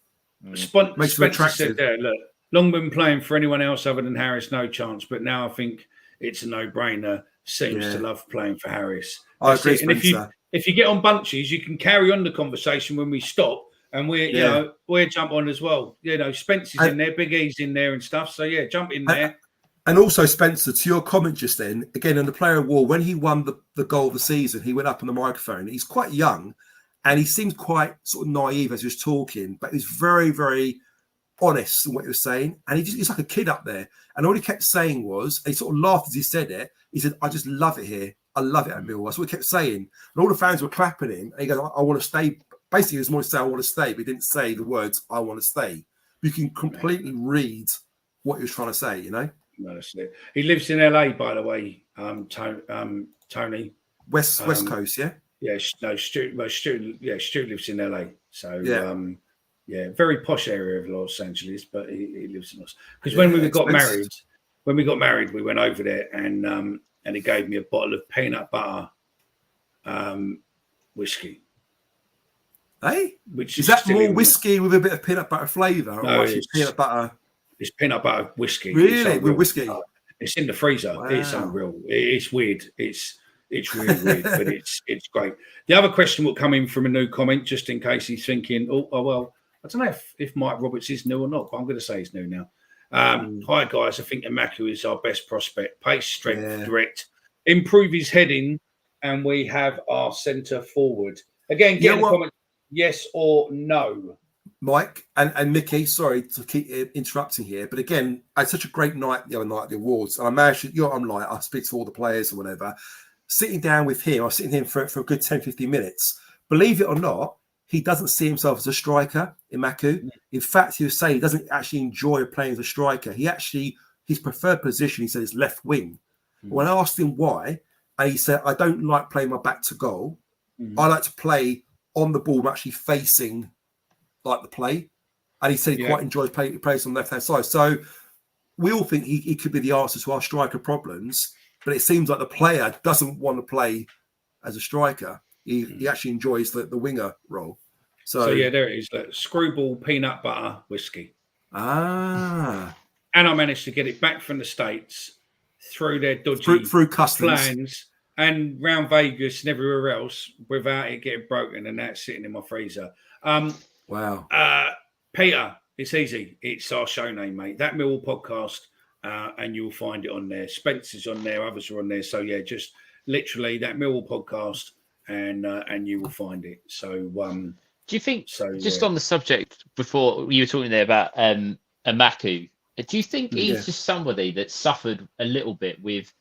Spencer said there, look, Longman playing for anyone else other than Harris, no chance. But now I think it's a no-brainer. Seems to love playing for Harris. I agree, and if you get on bunches, you can carry on the conversation when we stop, and we'll jump on as well. You know, Spencer's in there, Big E's in there, and stuff. So jump in there. And also, Spencer, to your comment just then, again in the player award, when he won the goal of the season, he went up on the microphone. He's quite young, and he seemed quite sort of naive as he was talking, but he was very, very honest in what he was saying. And he's like a kid up there. And all he kept saying was, and he sort of laughed as he said it. He said, "I just love it here. I love it at Millwall." That's what he kept saying. And all the fans were clapping him. And he goes, "I want to stay." Basically, he was more to say, "I want to stay," but he didn't say the words, "I want to stay." You can completely read what he was trying to say, you know? He lives in LA, by the way, Tony. West Coast, yeah? Yeah, no, Stu lives in LA. So, very posh area of Los Angeles, but he lives in Los. Because when we got married, we went over there and he gave me a bottle of peanut butter whiskey. Hey? Which is that more whiskey with a bit of peanut butter flavour? No, or it's peanut butter? It's peanut butter whiskey. Really? With whiskey? It's in the freezer. Wow. It's unreal. It's weird. It's really weird, but it's great. The other question will come in from a new comment, just in case he's thinking, oh well, I don't know if Mike Roberts is new or not, but I'm going to say he's new now. Hi guys, I think Emaku is our best prospect. Pace, strength, Yeah. direct. Improve his heading, and we have our centre forward. Again, get in the comments, yes or no. Mike and Mickey, sorry to keep interrupting here, but again, I had such a great night the other night at the awards, and I managed to, I'm like, I speak to all the players or whatever. Sitting down with him, I was sitting here for a good 10, 15 minutes. Believe it or not, he doesn't see himself as a striker, Emaku. In fact, he was saying he doesn't actually enjoy playing as a striker. His preferred position, he said, is left wing. When I asked him why, and he said, I don't like playing my back to goal. I like to play on the ball, actually facing like the play. And he said he quite enjoys playing on the left-hand side. So we all think he could be the answer to our striker problems, but it seems like the player doesn't want to play as a striker. He actually enjoys the winger role. So yeah, there it is. Screwball peanut butter whiskey. And I managed to get it back from the States through their dodgy through customs plans and round Vegas and everywhere else without it getting broken, and that's sitting in my freezer. Wow. Peter, it's easy. It's our show name, mate. That Millwall podcast, and you'll find it on there. Spencer's on there, others are on there. So yeah, just literally that Millwall podcast, and you will find it. So do you think just on the subject before you were talking there about Emaku, do you think he's just somebody that suffered a little bit with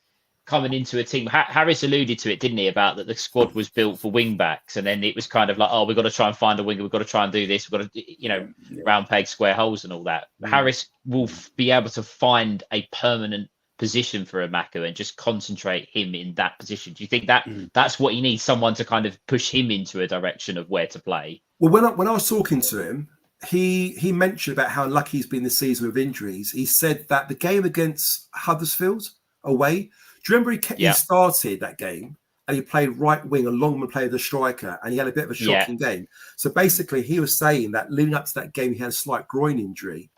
coming into a team? Harris alluded to it, didn't he, about that the squad was built for wing backs, and then it was kind of like, oh, we've got to try and find a winger, we've got to try and do this, we've got to, round peg, square holes and all that. Harris will be able to find a permanent position for Emaku and just concentrate him in that position. Do you think that that's what he needs, someone to kind of push him into a direction of where to play? Well, when I was talking to him, he mentioned about how lucky he's been this season with injuries. He said that the game against Huddersfield away, do you remember he started that game and he played right wing along with played the striker, and he had a bit of a shocking game. So basically he was saying that leading up to that game, he had a slight groin injury.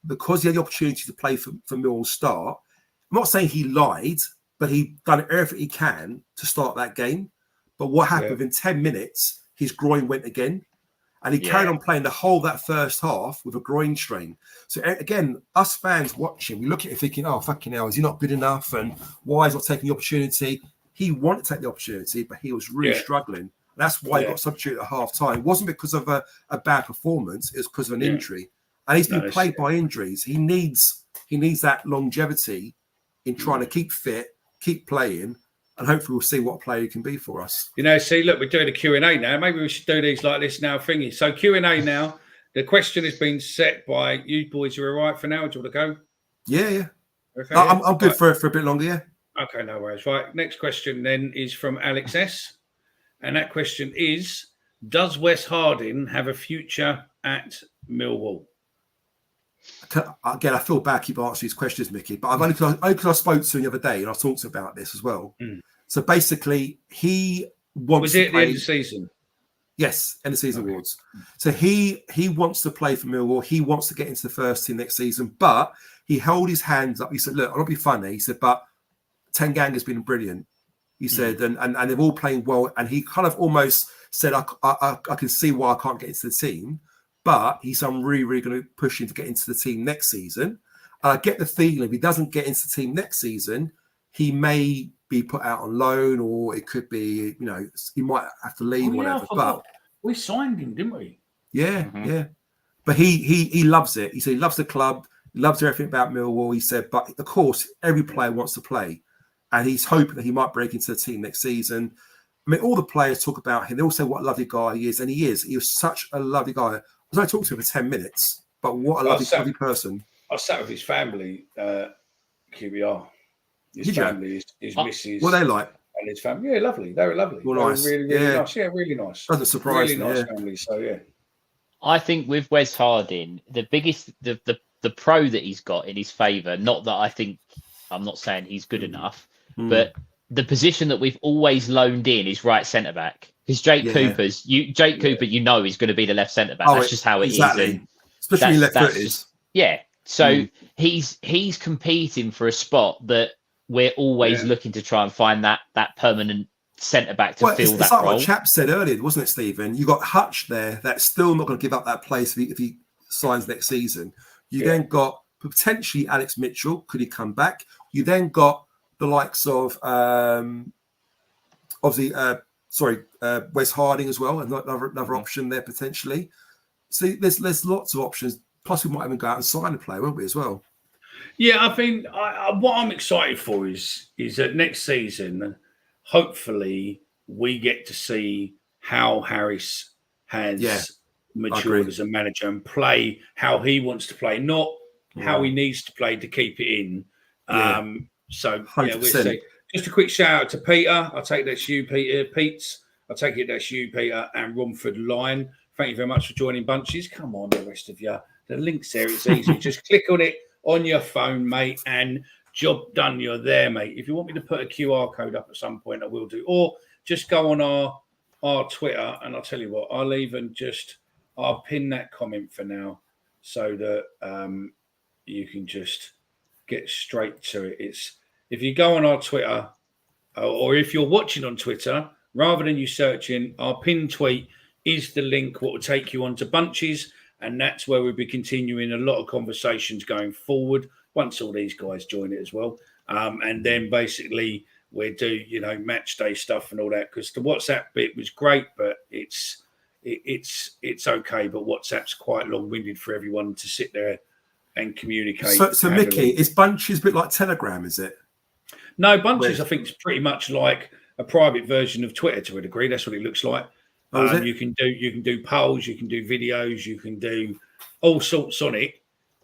Because he had the opportunity to play for Millwall start, I'm not saying he lied, but he done everything he can to start that game. But what happened within 10 minutes, his groin went again. And he carried on playing the whole that first half with a groin strain. So again, us fans watching, we look at it thinking, oh, fucking hell, is he not good enough? And why is he not taking the opportunity? He wanted to take the opportunity, but he was really struggling. That's why he got substituted at half time. It wasn't because of a bad performance, it was because of an injury. And he's been plagued by injuries. He needs that longevity in trying to keep fit, keep playing, and hopefully we'll see what player he can be for us. See, look, we're doing a Q&A now. Maybe we should do these like this now, thingy. So Q&A now. The question has been set by you boys. You're all right for now? Do you want to go? Yeah. Okay, I'm good for a bit longer, yeah. Okay, no worries. Right, next question then is from Alex S. And that question is, does Wes Harding have a future at Millwall? Again, I feel bad keep answering these questions, Mickey, but I've only because I spoke to him the other day and I talked about this as well. So basically, he wants was to it play... the end of the season? Yes, end of season awards. So he wants to play for Millwall. He wants to get into the first team next season, but he held his hands up. He said, "Look, I'll not be funny." He said, "But Tanganga's been brilliant." He said, and they're all playing well. And he kind of almost said, "I can see why I can't get into the team." But I'm really, really going to push him to get into the team next season. And I get the feeling if he doesn't get into the team next season, he may be put out on loan, or it could be, he might have to leave, whatever. But we signed him, didn't we? Yeah. But he loves it. He said he loves the club, he loves everything about Millwall. He said, but of course, every player wants to play. And he's hoping that he might break into the team next season. I mean, all the players talk about him. They all say what a lovely guy he is. And he is. He was such a lovely guy. I talked to him for 10 minutes, but what a lovely person. I sat with his family, QBR. His family, his missus. What are they like? And his family. Yeah, lovely. They were lovely. Well, nice. Really, really nice. Yeah, really nice. Doesn't surprise me. Really nice family. So, yeah. I think with Wes Harding, the biggest, the pro that he's got in his favour, not that I'm not saying he's good enough, but the position that we've always loaned in is right centre back. Because Jake Cooper, he's going to be the left centre back. That's just how it is. And especially left footed. So he's competing for a spot that we're always looking to try and find that permanent centre back to fill that it's like role. What Chap said earlier, wasn't it, Stephen? You got Hutch there that's still not going to give up that place if he signs next season. You then got potentially Alex Mitchell. Could he come back? You then got the likes of obviously, Wes Harding as well, another option there potentially. So there's lots of options. Plus, we might even go out and sign a player, won't we, as well? Yeah, I think what I'm excited for is that next season, hopefully, we get to see how Harris has matured as a manager and play how he wants to play, not how he needs to play to keep it in. So, 100%. we'll see. Just a quick shout out to Peter. I'll take that's you, Peter. I'll take it that's you, Peter, and Romford Lion. Thank you very much for joining Bunches. Come on, the rest of you. The link's there. It's easy. Just click on it on your phone, mate, and job done. You're there, mate. If you want me to put a QR code up at some point, I will do. Or just go on our Twitter, and I'll tell you what, I'll pin that comment for now so that you can just get straight to it. It's if you go on our Twitter, or if you're watching on Twitter, rather than you searching, our pinned tweet is the link what will take you onto Bunches, and that's where we'll be continuing a lot of conversations going forward once all these guys join it as well. And then basically we do, match day stuff and all that, because the WhatsApp bit was great, but it's okay. But WhatsApp's quite long-winded for everyone to sit there and communicate. So Mickey, is Bunches a bit like Telegram, is it? No, Bunches, I think, is pretty much like a private version of Twitter to a degree. That's what it looks like. You can do polls, you can do videos, you can do all sorts on it.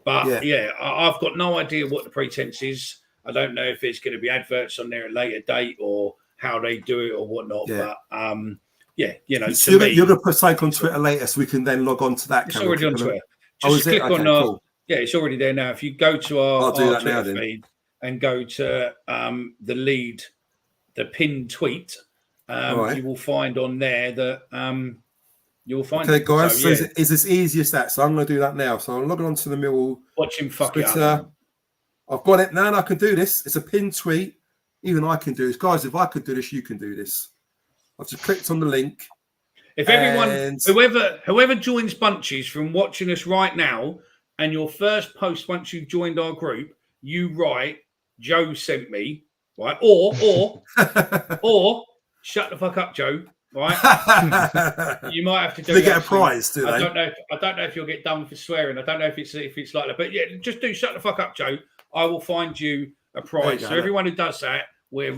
But I've got no idea what the pretense is. I don't know if there's going to be adverts on there at a later date or how they do it or whatnot. Yeah. But so you're going to put something on Twitter later, so we can then log on to that. It's already on Twitter. Just click on our. Cool. Yeah, it's already there now. If you go to our Twitter feed and go to the pinned tweet. You will find on there that you'll find. Okay, guys. So it's as easy as that. So I'm going to do that now. So I'm logging on to the Millwall. Watch him fuck Twitter. it up. I've got it now. I can do this. It's a pinned tweet. Even I can do this, guys. If I could do this, you can do this. I've just clicked on the link. If everyone, whoever joins Bunches from watching us right now, and your first post once you've joined our group, you write Joe sent me, right? Or shut the fuck up, Joe. Right? You might have to do. They get a prize, do they? I don't know if you'll get done for swearing. I don't know if it's like that. But yeah, just do shut the fuck up, Joe. I will find you a prize. So everyone who does that, we'll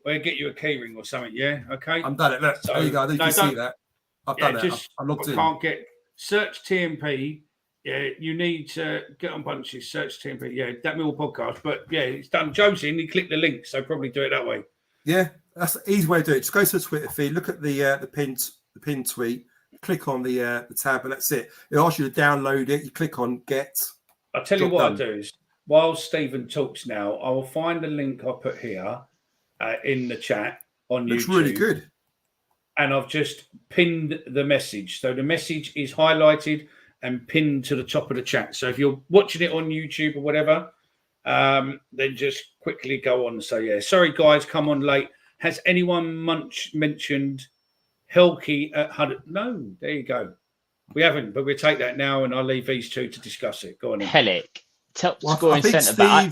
get you a key ring or something. Yeah, okay. I'm done it. Look, there you go. You can see that. I've done it. I'm logged in. Can't get search TMP. Yeah, you need to get on Bunches. Search TMP. Yeah, that Mill podcast. But yeah, it's done. Joe's in. He clicked the link, so probably do it that way. Yeah, that's the easy way to do it. Just go to the Twitter feed, look at the pinned tweet, click on the tab, and that's it. It asks you to download it. You click on get. I'll tell you what I'll do is, while Stephen talks now, I will find the link I put here in the chat on YouTube. Looks really good. And I've just pinned the message. So the message is highlighted and pinned to the top of the chat. So if you're watching it on YouTube or whatever, then just quickly go on and say, yeah, sorry, guys, come on late. Has anyone mentioned Helke at Huddersfield? No, there you go. We haven't, but we'll take that now, and I'll leave these two to discuss it. Go on. Hellick, top scoring centre back.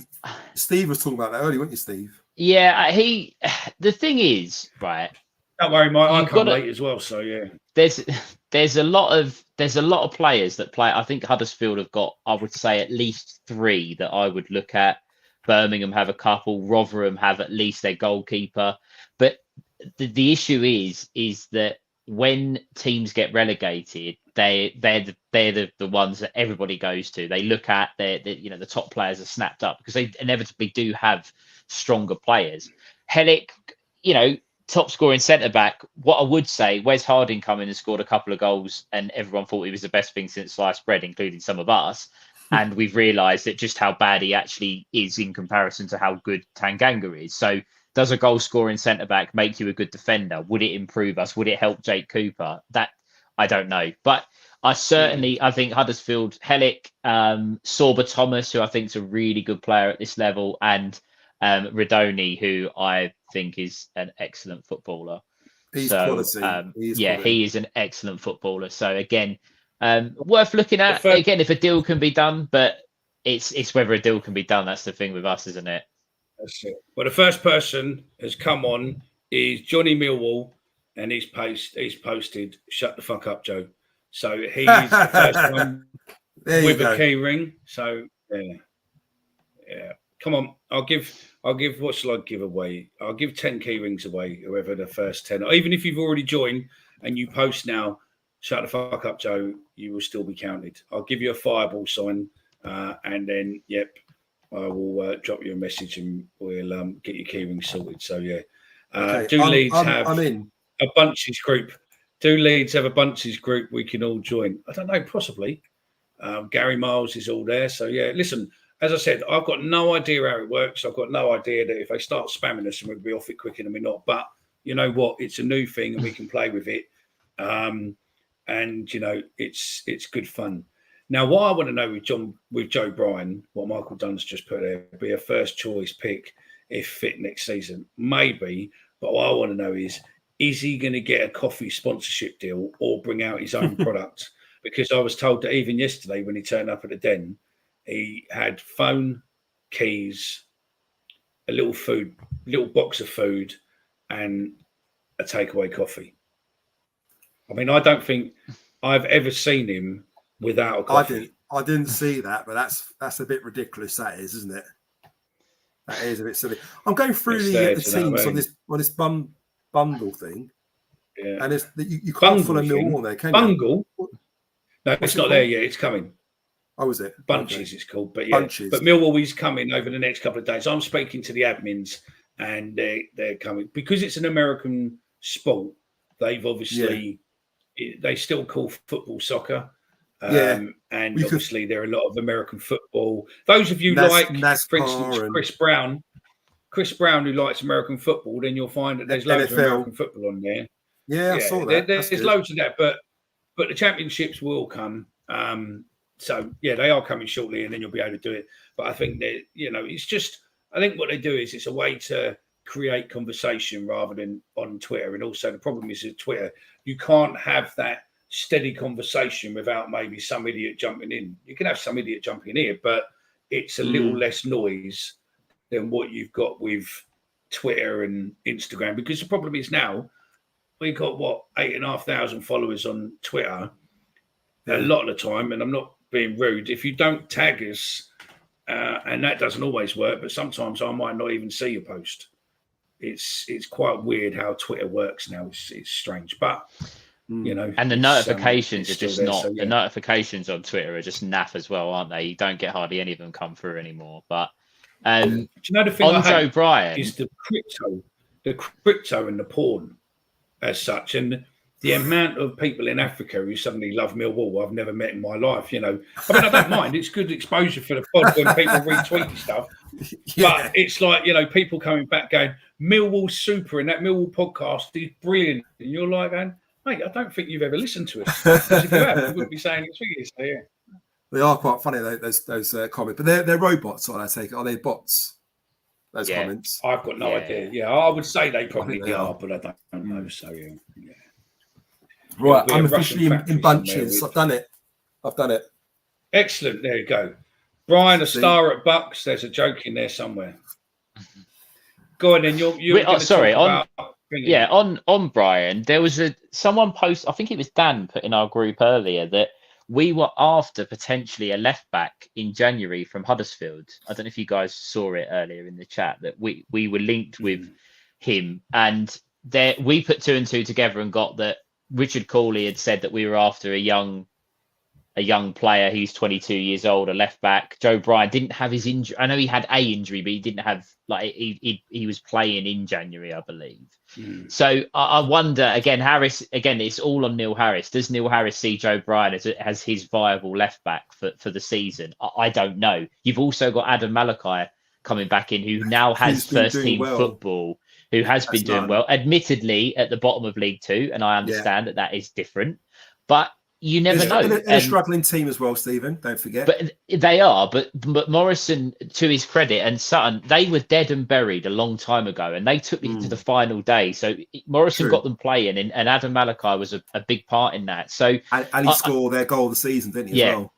Steve was talking about that earlier, weren't you, Steve? Yeah, the thing is, right. Don't worry, Mike. I come late as well, so yeah. There's a lot of players that play. I think Huddersfield have got, I would say, at least 3 that I would look at. Birmingham have a couple. Rotherham have at least their goalkeeper. But the issue is that when teams get relegated, they're the ones that everybody goes to. They look at the top players are snapped up because they inevitably do have stronger players. Hellick, top scoring centre back. What I would say, Wes Harding come in and scored a couple of goals, and everyone thought he was the best thing since sliced bread, including some of us. And we've realised that just how bad he actually is in comparison to how good Tanganga is. So does a goal scoring centre back make you a good defender? Would it improve us? Would it help Jake Cooper? That I don't know. But I think Huddersfield, Hellick, Sorba Thomas, who I think is a really good player at this level, and Radoni, who I think is an excellent footballer. He's quality. He is an excellent footballer. So again, worth looking at. Again, if a deal can be done, but it's whether a deal can be done. That's the thing with us, isn't it? That's it. Well, the first person has come on is Johnny Millwall, and he's posted, "Shut the fuck up, Joe." So he's the first one with a key ring. So yeah. Come on, I'll give. What shall I give away? I'll give 10 key rings away. Whoever the first 10, or even if you've already joined and you post now, "Shut the fuck up, Joe," you will still be counted. I'll give you a fireball sign, and then I will drop you a message and we'll get your key ring sorted. So yeah, do Leeds have a bunches group? Do Leeds have a bunches group we can all join? I don't know, possibly. Gary Miles is all there. So yeah, listen. As I said, I've got no idea how it works. I've got no idea that if they start spamming us, and we'll be off it quicker than we're not. But you know what? It's a new thing, and we can play with it. And you know, it's good fun. Now, what I want to know with Joe Bryan, what Michael Dunn's just put there, be a first choice pick if fit next season, maybe. But what I want to know is he going to get a coffee sponsorship deal or bring out his own product? Because I was told that even yesterday when he turned up at the Den, he had phone, keys, a little box of food, and a takeaway coffee. I mean, I don't think I've ever seen him without a coffee. I didn't see that, but that's a bit ridiculous. That is, isn't it? That is a bit silly. I'm going through the teams on this bundle thing, and you can't follow Millwall there, can you? Bungle? No, it's not there yet. It's coming. Oh, is it? Bunches, it's called. But yeah, but Millwall is coming over the next couple of days. I'm speaking to the admins, and they're coming because it's an American sport. They've obviously they still call football soccer. And obviously there are a lot of American football. Those of you like, for instance, Chris Brown, who likes American football, then you'll find that there's loads of American football on there. Yeah, I saw that. There's loads of that, but the championships will come. So yeah, they are coming shortly, and then you'll be able to do it. But I think that it's just I think what they do is it's a way to create conversation rather than on Twitter. And also the problem is with Twitter, you can't have that steady conversation without maybe some idiot jumping in. You can have some idiot jumping in here, but it's a little less noise than what you've got with Twitter and Instagram. Because the problem is now we've got 8,500 followers on Twitter. A lot of the time, and I'm not being rude, if you don't tag us, and that doesn't always work, but sometimes I might not even see your post. It's quite weird how Twitter works now. It's strange, but and the notifications are just not. So, the notifications on Twitter are just naff as well, aren't they? You don't get hardly any of them come through anymore. But do you know the thing on Joe Bryan is the crypto and the porn as such, and the amount of people in Africa who suddenly love Millwall, I've never met in my life. I mean, I don't mind. It's good exposure for the pod when people retweet stuff. But it's like, people coming back going, Millwall's super, and that Millwall podcast is brilliant. And you're like going, mate, I don't think you've ever listened to us. Because if you have, you wouldn't be saying it's really. So, yeah. They are quite funny, those comments. But they're robots, I take it. Are they bots? Those comments? I've got no idea. Yeah, I would say they probably are, but I don't know. So, yeah. Right, I'm officially in bunches. I've done it. Excellent. There you go. Brian, a star at Bucks. There's a joke in there somewhere. Go on, then. You're sorry. On Brian, there was someone post. I think it was Dan put in our group earlier that we were after potentially a left back in January from Huddersfield. I don't know if you guys saw it earlier in the chat that we were linked with him, and there we put 2 and 2 together and got that. Richard Cooley had said that we were after a young player. He's 22 years old, a left back. Joe Bryan didn't have his injury. I know he had a injury, but he didn't have he was playing in January, I believe. So I wonder again, Harris. Again, it's all on Neil Harris. Does Neil Harris see Joe Bryan as his viable left back for the season? I don't know. You've also got Adam Malachi coming back in, who now has first team football. Who has been doing well, admittedly at the bottom of League Two, and I understand that is different, but you never know. And a struggling team as well, Stephen. Don't forget. But they are. But Morrison, to his credit, and Sutton, they were dead and buried a long time ago, and they took me to the final day. So Morrison got them playing, and Adam Malachi was a big part in that. So and he scored their goal of the season, didn't he? As well?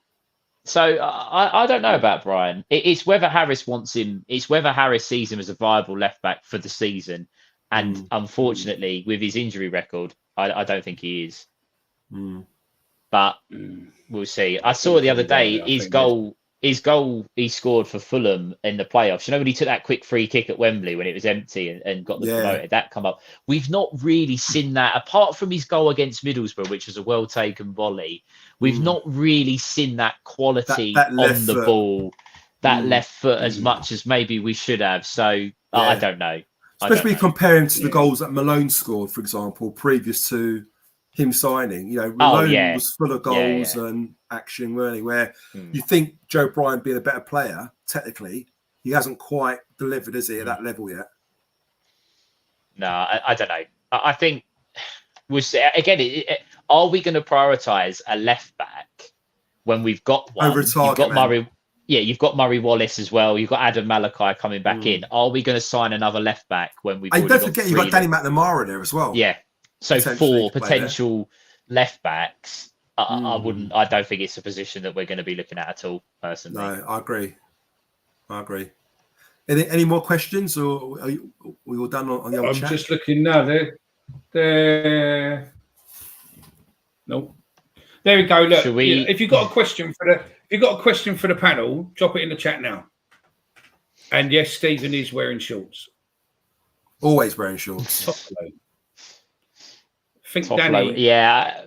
So I don't know about Brian. It's whether Harris wants him. It's whether Harris sees him as a viable left back for the season. And unfortunately, with his injury record, I don't think he is. But we'll see. I saw the other day his goal he scored for Fulham in the playoffs. You know when he took that quick free kick at Wembley when it was empty and got the promoted, that come up. We've not really seen that apart from his goal against Middlesbrough, which was a well taken volley. We've not really seen that quality that on the foot. ball, that left foot as much as maybe we should have. So I don't know. Especially comparing to the goals that Malone scored, for example, previous to him signing. You know, Malone was full of goals and action, really, where you think Joe Bryan being a better player, technically, he hasn't quite delivered, is he, at that level yet? No, I don't know. I think again, are we going to prioritise a left back when we've got one? Over a target, you've got Murray. Yeah, you've got Murray Wallace as well. You've got Adam Malachi coming back in. Are we going to sign another left back when we've? And don't forget, you've got Danny McNamara there as well. Yeah, so 4 potential left backs. I wouldn't. I don't think it's a position that we're going to be looking at all. Personally, no, I agree. Any more questions, or are we all done on the old chat? I'm just looking now. There. Nope. There we go. Look, if you've got a question for the panel, drop it in the chat now. And yes, Stephen is wearing shorts. Always wearing shorts. Top low. Think Danny. Yeah.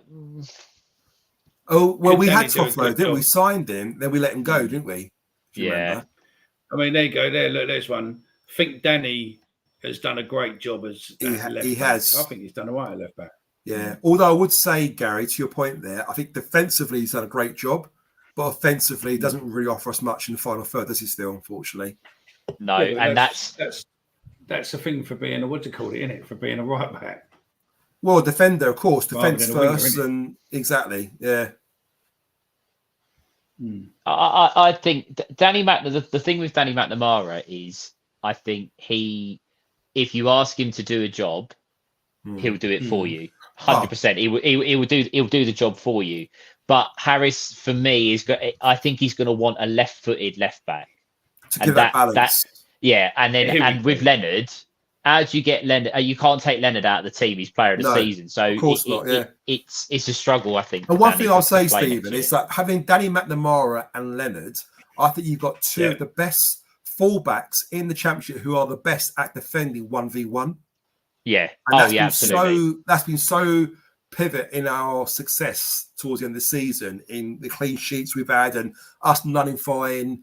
Oh well, we had Toffolo, didn't we? Signed him, then we let him go, didn't we? Yeah. I mean, there you go. There, look, there's one. Think Danny has done a great job as left back. Has. I think he's done all right at left back. Yeah. Although I would say, Gary, to your point there, I think defensively he's done a great job, but offensively he doesn't really offer us much in the final third, does he? Still, unfortunately. No, and that's the thing for being what do you call it, isn't it? For being a right back. Well, defender, of course, defense first, winger, and exactly, yeah. I think Danny the thing with Danny McNamara is I think if you ask him to do a job, he'll do it for you. 100%. He'll do the job for you. But Harris, for me, I think he's going to want a left-footed left back to give that balance. And with Leonard, how do you get Leonard? You can't take Leonard out of the team. He's player of the season. So of course not. It's a struggle, I think. And one thing I'll say, Stephen, is that having Danny McNamara and Leonard, I think you've got two of the best fullbacks in the Championship who are the best at defending 1v1. Yeah. And absolutely. That's been so pivot in our success towards the end of the season in the clean sheets we've had and us nullifying,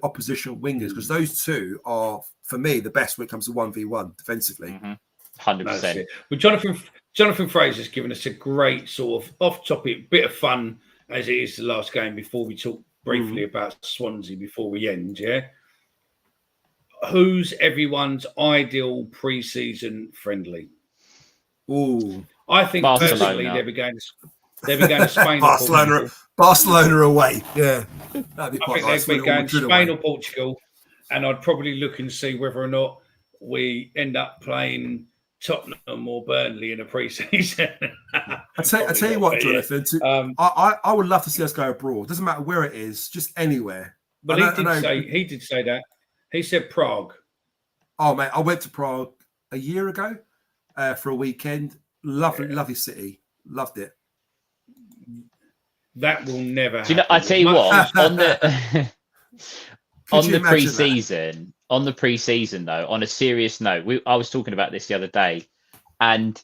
opposition wingers, because those two are, for me, the best when it comes to 1v1 defensively. 100%. Well, Jonathan Fraser's given us a great sort of off-topic bit of fun, as it is the last game, before we talk briefly about Swansea before we end, yeah? Who's everyone's ideal pre-season friendly? Ooh, I think personally they'll be going to Spain. Barcelona away. Yeah, that'd be quite nice. They'll be going to Spain or Portugal, and I'd probably look and see whether or not we end up playing Tottenham or Burnley in a pre-season. I tell you what, Jonathan. I would love to see us go abroad. Doesn't matter where it is, just anywhere. But he did say that. He said Prague. Oh, mate, I went to Prague a year ago for a weekend. Lovely city. Loved it. That will never happen. I tell you what, on the pre-season though, on a serious note, I was talking about this the other day, and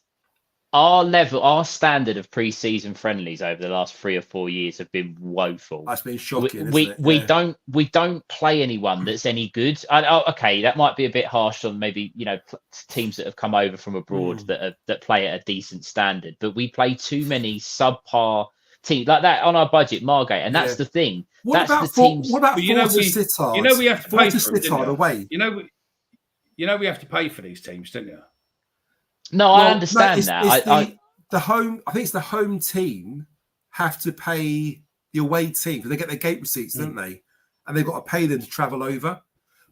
our standard of pre-season friendlies over the last 3 or 4 years have been woeful. That's been shocking. We don't play anyone that's any good. Okay, that might be a bit harsh on maybe teams that have come over from abroad that play at a decent standard, but we play too many subpar teams like that on our budget, Margate, and that's the thing. What about Forza Sittard? We have to pay for Sittard away. We have to pay for these teams, don't you? No, I understand that. The home, I think it's the home team have to pay the away team because they get their gate receipts, don't they? And they've got to pay them to travel over.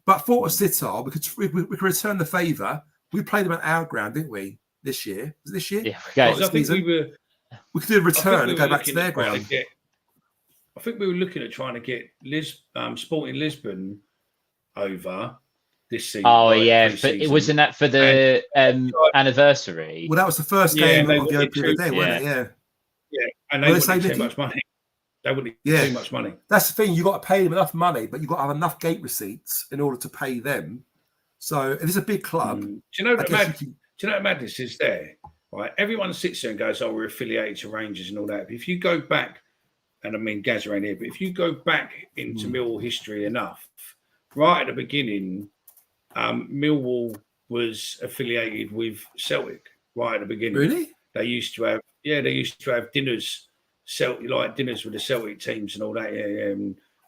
But Forza Sittard, we could return the favour. We played them at our ground, didn't we? This year, was it this year? Yeah, okay. We could do a return and go back to their ground. I I think we were looking at trying to get Sporting Lisbon over this season. Oh like yeah, but pre-season. it wasn't that for the anniversary. Well, that was the first Yeah, game they of the wanted opening day, wasn't it? Yeah. Yeah, and they Well, wouldn't say, need too Mickey? much money. They wouldn't need Yeah. too much money. That's the thing. You got to pay them enough money, but you got to have enough gate receipts in order to pay them. So if it's a big club, Do you know I the guess mad, you do you know what madness is there? Right, everyone sits there and goes, "Oh, we're affiliated to Rangers and all that." But if you go back, and I mean Gazza ain't here, but if you go back into Millwall history enough, right at the beginning, Millwall was affiliated with Celtic. Right at the beginning, really? they used to have dinners, dinners with the Celtic teams and all that,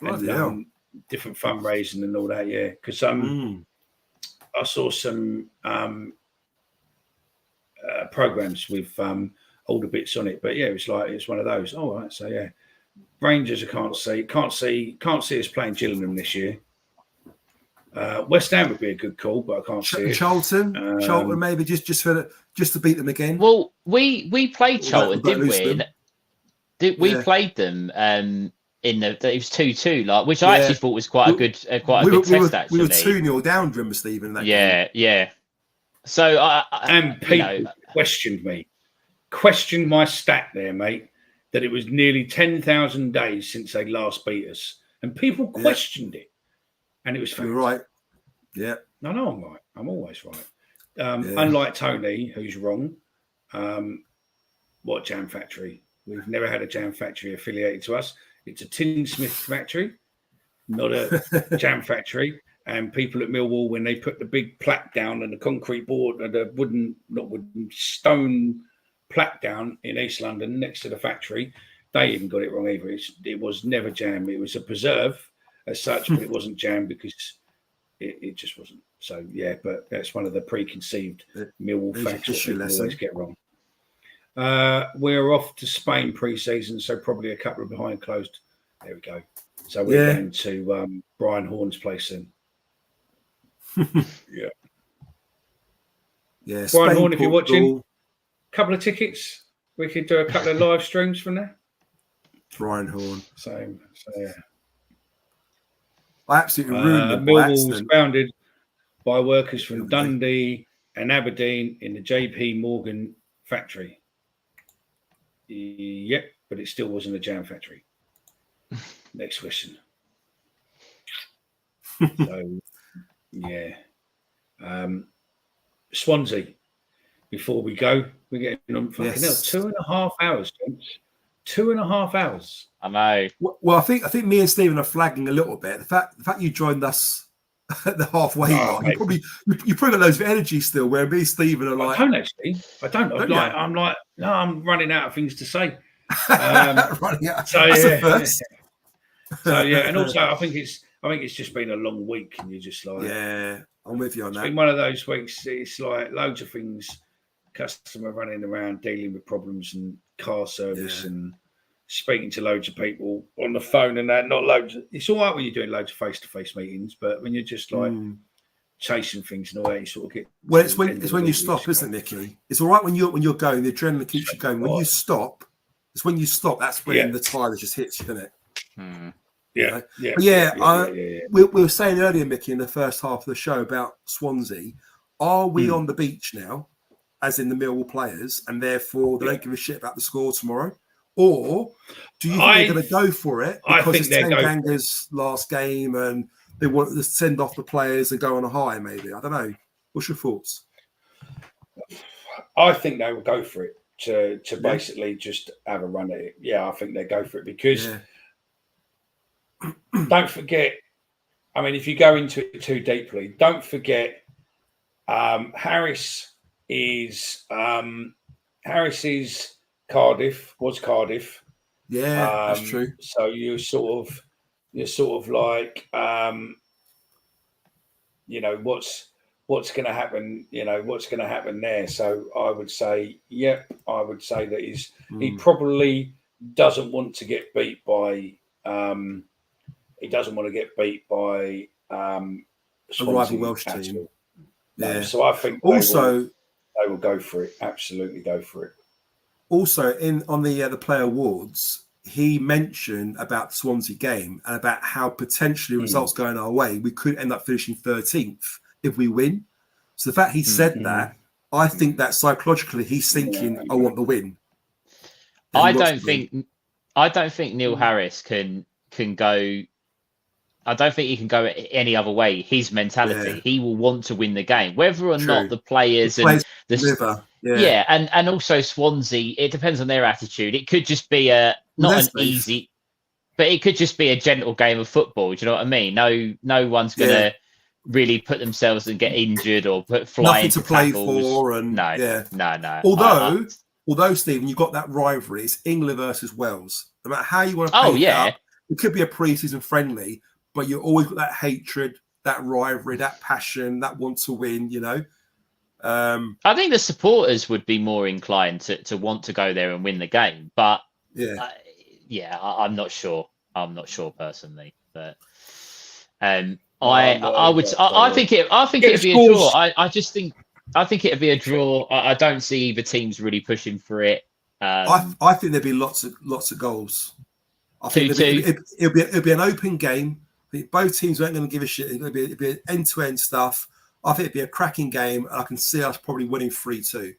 Bloody hell. different fundraising and all that, because I saw some programs with all the bits on it, but yeah, it's one of those. All right, so yeah, Rangers I can't see us playing Gillingham this year. West Ham would be a good call, but I can't see it. Charlton maybe just to beat them again. Well, we played Charlton, We'll didn't lose we? them. We played them in the it was 2-2, like, which I actually thought was quite a good test. Actually, we were 2-0 down, remember, Stephen? That yeah, game. yeah. So and people questioned my stat there, mate, that it was nearly 10,000 days since they last beat us, and people questioned it, and it was You're right. Yeah. No, I'm right. I'm always right. Unlike Tony, who's wrong. What jam factory? We've never had a jam factory affiliated to us. It's a tinsmith factory, not a jam factory. And people at Millwall, when they put the big plaque down and the concrete board and the stone plaque down in East London next to the factory, they even got it wrong either. It was never jam. It was a preserve as such, but it wasn't jam because it just wasn't. So yeah, but that's one of the preconceived Millwall facts that people always get wrong. We're off to Spain pre-season, so probably a couple of behind closed. There we go. So we're going to Brian Horn's place soon. Yeah. Yeah. Brian Spain, Horn, if you're watching, Portugal. a couple of tickets. We could do a couple of live streams from there. Brian Horn. So yeah. I absolutely ruined them by Millwall was accident. founded by workers from Dundee and Aberdeen in the JP Morgan factory. Yep, but it still wasn't a jam factory. Next question. So, yeah. Swansea. Before we go, we're getting on fucking hell. 2.5 hours, gents. 2.5 hours. I know. Well, I think me and Stephen are flagging a little bit. The fact you joined us at the halfway mark, you probably got loads of energy still. Where me and Stephen are like, I don't actually. I don't. I'm like, no, I'm running out of things to say. running out. So That's yeah. the first. So yeah, and also I think it's just been a long week, and you're just like, yeah, I'm with you on it's that. been one of those weeks. It's like loads of things. Customer running around dealing with problems and car service and speaking to loads of people on the phone and that. Not loads. It's all right when you're doing loads of face-to-face meetings, but when you're just like chasing things and all that, you sort of get. Well, it's when you stop, isn't it, Nicky? It's all right when you're going. The adrenaline keeps you going. When you stop, it's when you stop. That's when the tire just hits you, isn't it? We were saying earlier, Mickey, in the first half of the show about Swansea. Are we on the beach now, as in the Millwall players, and therefore they don't give a shit about the score tomorrow? Or do you think they're going to go for it because it's Tanganga's last game and they want to send off the players and go on a high, maybe? I don't know. What's your thoughts? I think they will go for it to basically just have a run at it. Yeah, I think they go for it because don't forget, I mean, if you go into it too deeply, don't forget Harris is Cardiff, was Cardiff. Yeah, that's true. So you're sort of like what's going to happen, what's going to happen there. So I would say that he probably doesn't want to get beat by a rival Welsh team. No, so I think they will go for it. Absolutely go for it. Also, on the player awards, he mentioned about the Swansea game and about how potentially results going our way, we could end up finishing 13th if we win. So the fact he said that, I think that psychologically he's thinking, I want the win. And I he wants don't to win. think I don't think Neil Harris can go. I don't think he can go any other way. His mentality, Yeah. he will want to win the game, whether or True. not the players The players and the deliver. yeah, and also Swansea. It depends on their attitude. It could just be a not an easy, but it could just be a gentle game of football. Do you know what I mean? No one's gonna really put themselves and get injured or fly nothing into to play tackles. for, and no. Although Stephen, you've got that rivalry. It's England versus Wales. No matter how you want to Oh paint it yeah, up, it could be a pre-season friendly, but you always got that hatred, that rivalry, that passion, that want to win. You know. I think the supporters would be more inclined to want to go there and win the game, but I'm not sure. I'm not sure personally, but I think it'd be a draw. I think it'd be a draw. I don't see either teams really pushing for it. I think there'd be lots of goals. I think it'll be an open game. I think both teams aren't going to give a shit. It'll be end-to-end stuff. I think it'd be a cracking game, and I can see us probably winning 3-2.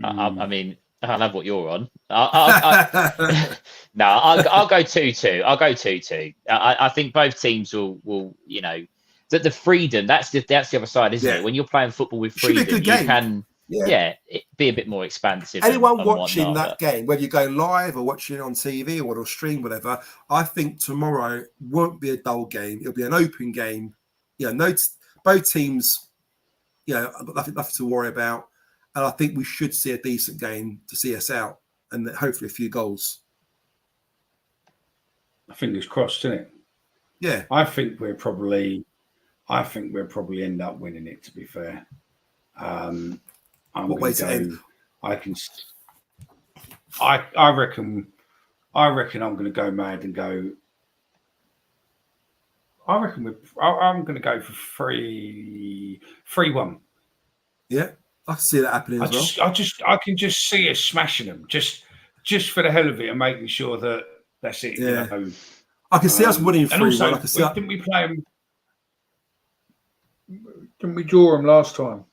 I mean, I love what you're on. I'll go 2-2. I'll go 2-2. I think both teams will that the freedom. That's the other side, isn't it? When you're playing football with freedom, you can it be a bit more expansive. Anyone watching that game, whether you go live or watching it on TV or stream, whatever, I think tomorrow won't be a dull game. It'll be an open game. Both teams, I've got nothing to worry about. And I think we should see a decent game to see us out, and hopefully a few goals. Fingers crossed, isn't it? Yeah. I think we'll probably end up winning it, to be fair. What way to end? I reckon I'm going to go mad and go. I'm going to go for 3-1. Yeah, I can see that happening as well. I can just see us smashing them, just for the hell of it, and making sure that that's it. Yeah, I can see us winning 3-1. Didn't we play them? Didn't we draw them last time?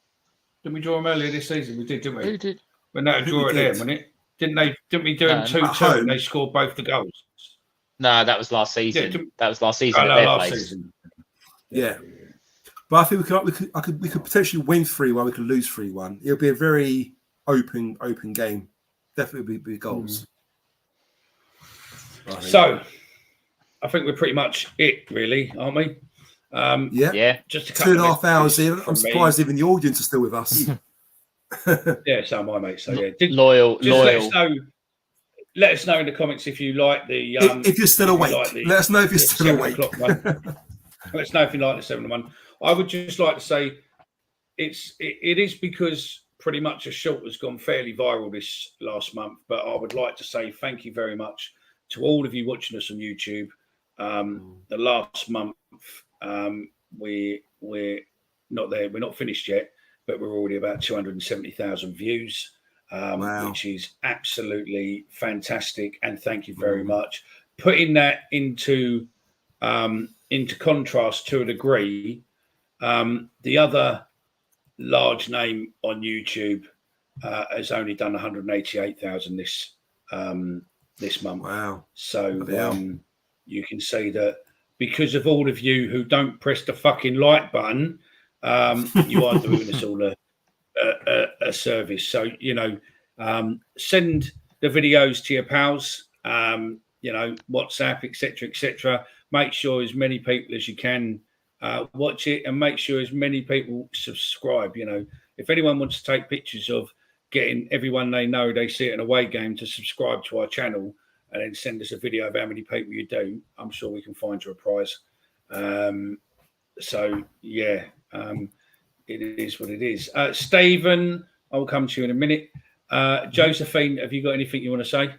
Didn't we draw them earlier this season? We did, didn't we? Who did? But no, draw it there, wasn't it? Didn't we do them 2-2 and they scored both the goals? No, that was last season. Yeah, that was last season. Season. Yeah. But I think we could potentially win 3-1. We could lose 3-1. It'll be a very open game. Definitely be goals. So, I think we're pretty much it, really, aren't we? Just a 2.5 hours in. I'm surprised even the audience are still with us. Yeah, so am I, mate. So yeah, loyal. Let us know in the comments if you like the. If you're still awake, let us know if you're still awake. Let us know if you like the 7-1. I would just like to say it is because pretty much a short has gone fairly viral this last month. But I would like to say thank you very much to all of you watching us on YouTube. The last month, we're not there. We're not finished yet, but we're already about 270,000 views. Which is absolutely fantastic, and thank you very much. Putting that into contrast to a degree, the other large name on YouTube has only done 188,000 this month. Wow! So you can see that because of all of you who don't press the fucking like button, you are doing us all a service. So send the videos to your pals, WhatsApp, etc. Make sure as many people as you can watch it, and make sure as many people subscribe. If anyone wants to take pictures of getting everyone they know they see it in a away game to subscribe to our channel, and then send us a video of how many people you do, I'm sure we can find you a prize. It is what it is. Stephen, I'll come to you in a minute. Josephine, have you got anything you want to say?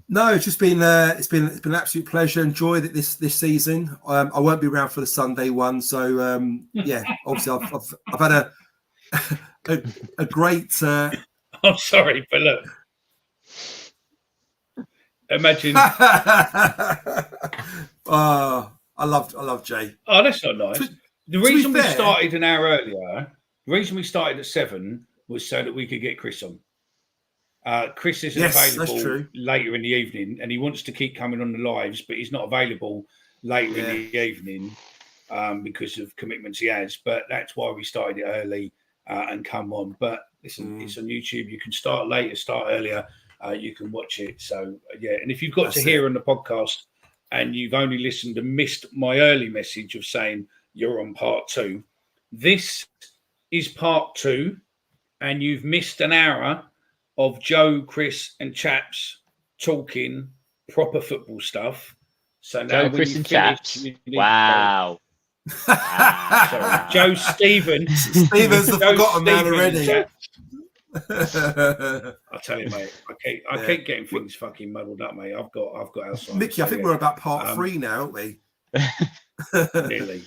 No, it's just been it's been an absolute pleasure. Enjoyed it this season. I won't be around for the Sunday one, so obviously I've had a great. I'm sorry, but look, Imagine. I love Jay. Oh, that's not nice. The reason we fair- started an hour earlier, the reason we started at 7 was so that we could get Chris on. Chris isn't Yes, that's available true. later in the evening, and he wants to keep coming on the lives, but he's not available later in the evening because of commitments he has. But that's why we started it early and come on. But listen, it's on YouTube. You can start later, start earlier. You can watch it. So yeah, and if you've got That's to hear on the podcast and you've only listened and missed my early message of saying you're on part 2, this is part 2, and you've missed an hour of Joe, Chris, and Chaps talking proper football stuff. So now, Joe, Chris, and Chaps. Wow. Sorry, Joe, Stephen. Stephen's the Joe, forgotten man Stephen, already. Chaps. I tell you, mate, I keep getting things fucking muddled up, mate. I've got Alzheimer's. Mickey, I think we're about part 3 now, aren't we? Nearly.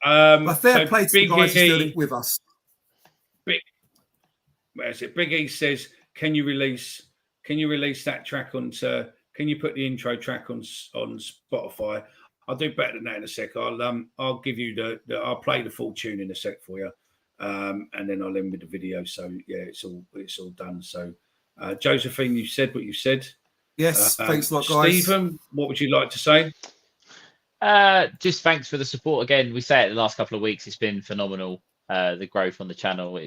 But fair play to the Big guys who E- still with us. Big E says, can you release that track onto? Can you put the intro track on Spotify? I'll do better than that in a sec. I'll give you I'll play the full tune in a sec for you, and then I'll end with the video. So yeah, it's all done. So Josephine, you said what you said. Yes, thanks a lot, guys. Stephen, what would you like to say? Just thanks for the support again. We say it the last couple of weeks. It's been phenomenal. The growth on the channel.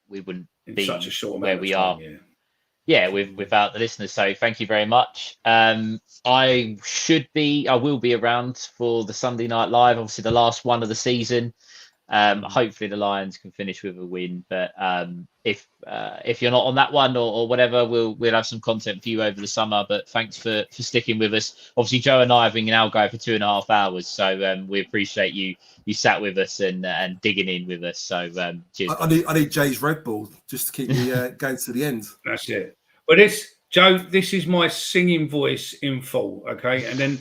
We wouldn't be Such a short where amount we of are. time, Yeah, without the listeners. So thank you very much. I will be around for the Sunday Night Live, obviously the last one of the season. Hopefully the Lions can finish with a win. But if you're not on that one or whatever, we'll have some content for you over the summer. But thanks for sticking with us. Obviously, Joe and I have been now going for 2.5 hours, so we appreciate you sat with us and digging in with us. So cheers. I need Jay's Red Bull just to keep me going to the end. That's it. But this is my singing voice in full, okay? And then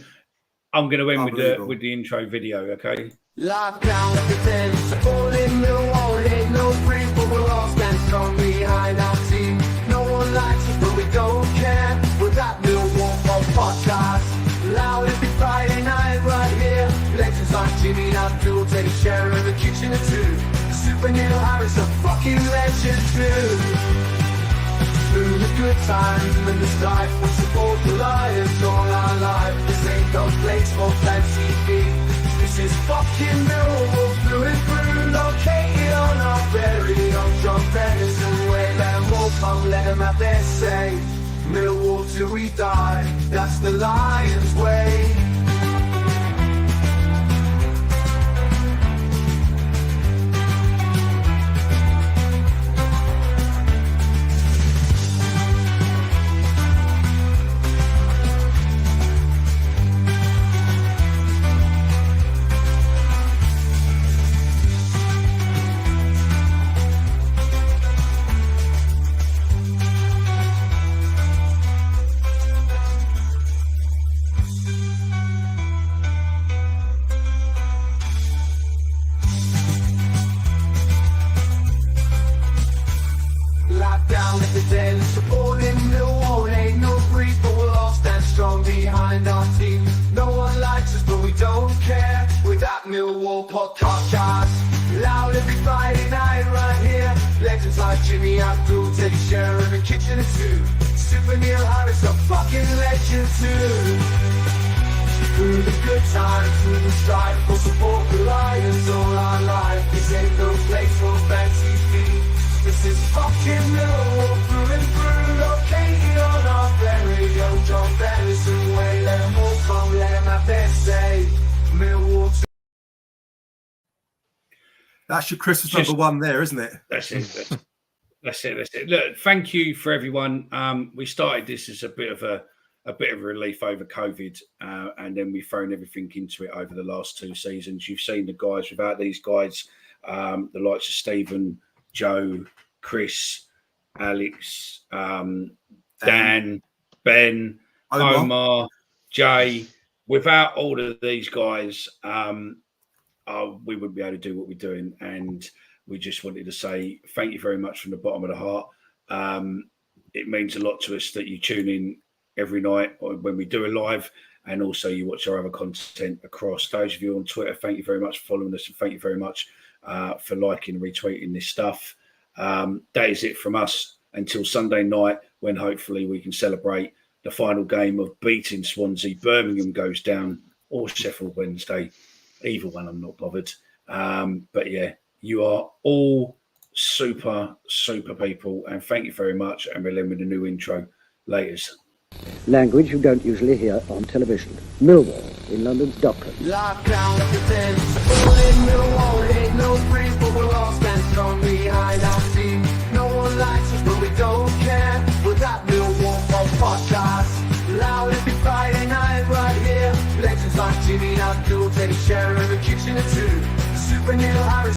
I'm going to end with the intro video, okay? Lockdown defense, falling Millwall, ain't no freeze, but we'll all stand strong behind our team. No one likes us, but we don't care. We're that Millwall podcast. Loud every Friday night right here. Legends like Jimmy Abdul, Teddy Sheringham, and the kitchen of two. Super Neil Harris, a fucking legend too. Through the good times and the strife, we support the Lions all our life. This ain't no place for fancy feet. This is fucking Millwall through and through, located on our very own John Benison way. Let them all come, let them have their say. Millwall till we die, that's the Lions way. Lockdown at the den, supporting Millwall, ain't no breeze, but we'll all stand strong behind our team. No one likes us, but we don't care. We're that Millwall podcast. Loud every Friday night right here. Legends like Jimmy Abdul, Teddy Sheringham, and Kitchen of Two. Super Neil Harris, a fucking legend too. Through the good times, through the strife, we'll support the Lions all our life. This ain't no place for fancy feet. This is fucking Millwall through and through, located on our very own John Benison way. Let them all come, let them have their say. Millwall. That's your Christmas number one there, isn't it? That's it. That's it. Look, thank you for everyone. We started this as a bit of a relief over COVID, and then we've thrown everything into it over the last 2 seasons. You've seen the guys. Without these guys, the likes of Stephen, Joe, Chris, Alex, Dan, Ben, Omar, Jay. Without all of these guys, we wouldn't be able to do what we're doing. And we just wanted to say thank you very much from the bottom of the heart. It means a lot to us that you tune in every night or when we do a live, and also you watch our other content across. Those of you on Twitter, thank you very much for following us, and thank you very much for liking and retweeting this stuff. That is it from us until Sunday night, when hopefully we can celebrate the final game of beating Swansea. Birmingham goes down, or Sheffield Wednesday. Either one, I'm not bothered. But yeah, you are all super, super people, and thank you very much. And we'll end with a new intro. Laters. Language you don't usually hear on television. Millwall in London's Docklands. Lockdown, the fence, all in Millwall, ain't no breeze, but we'll all stand strong behind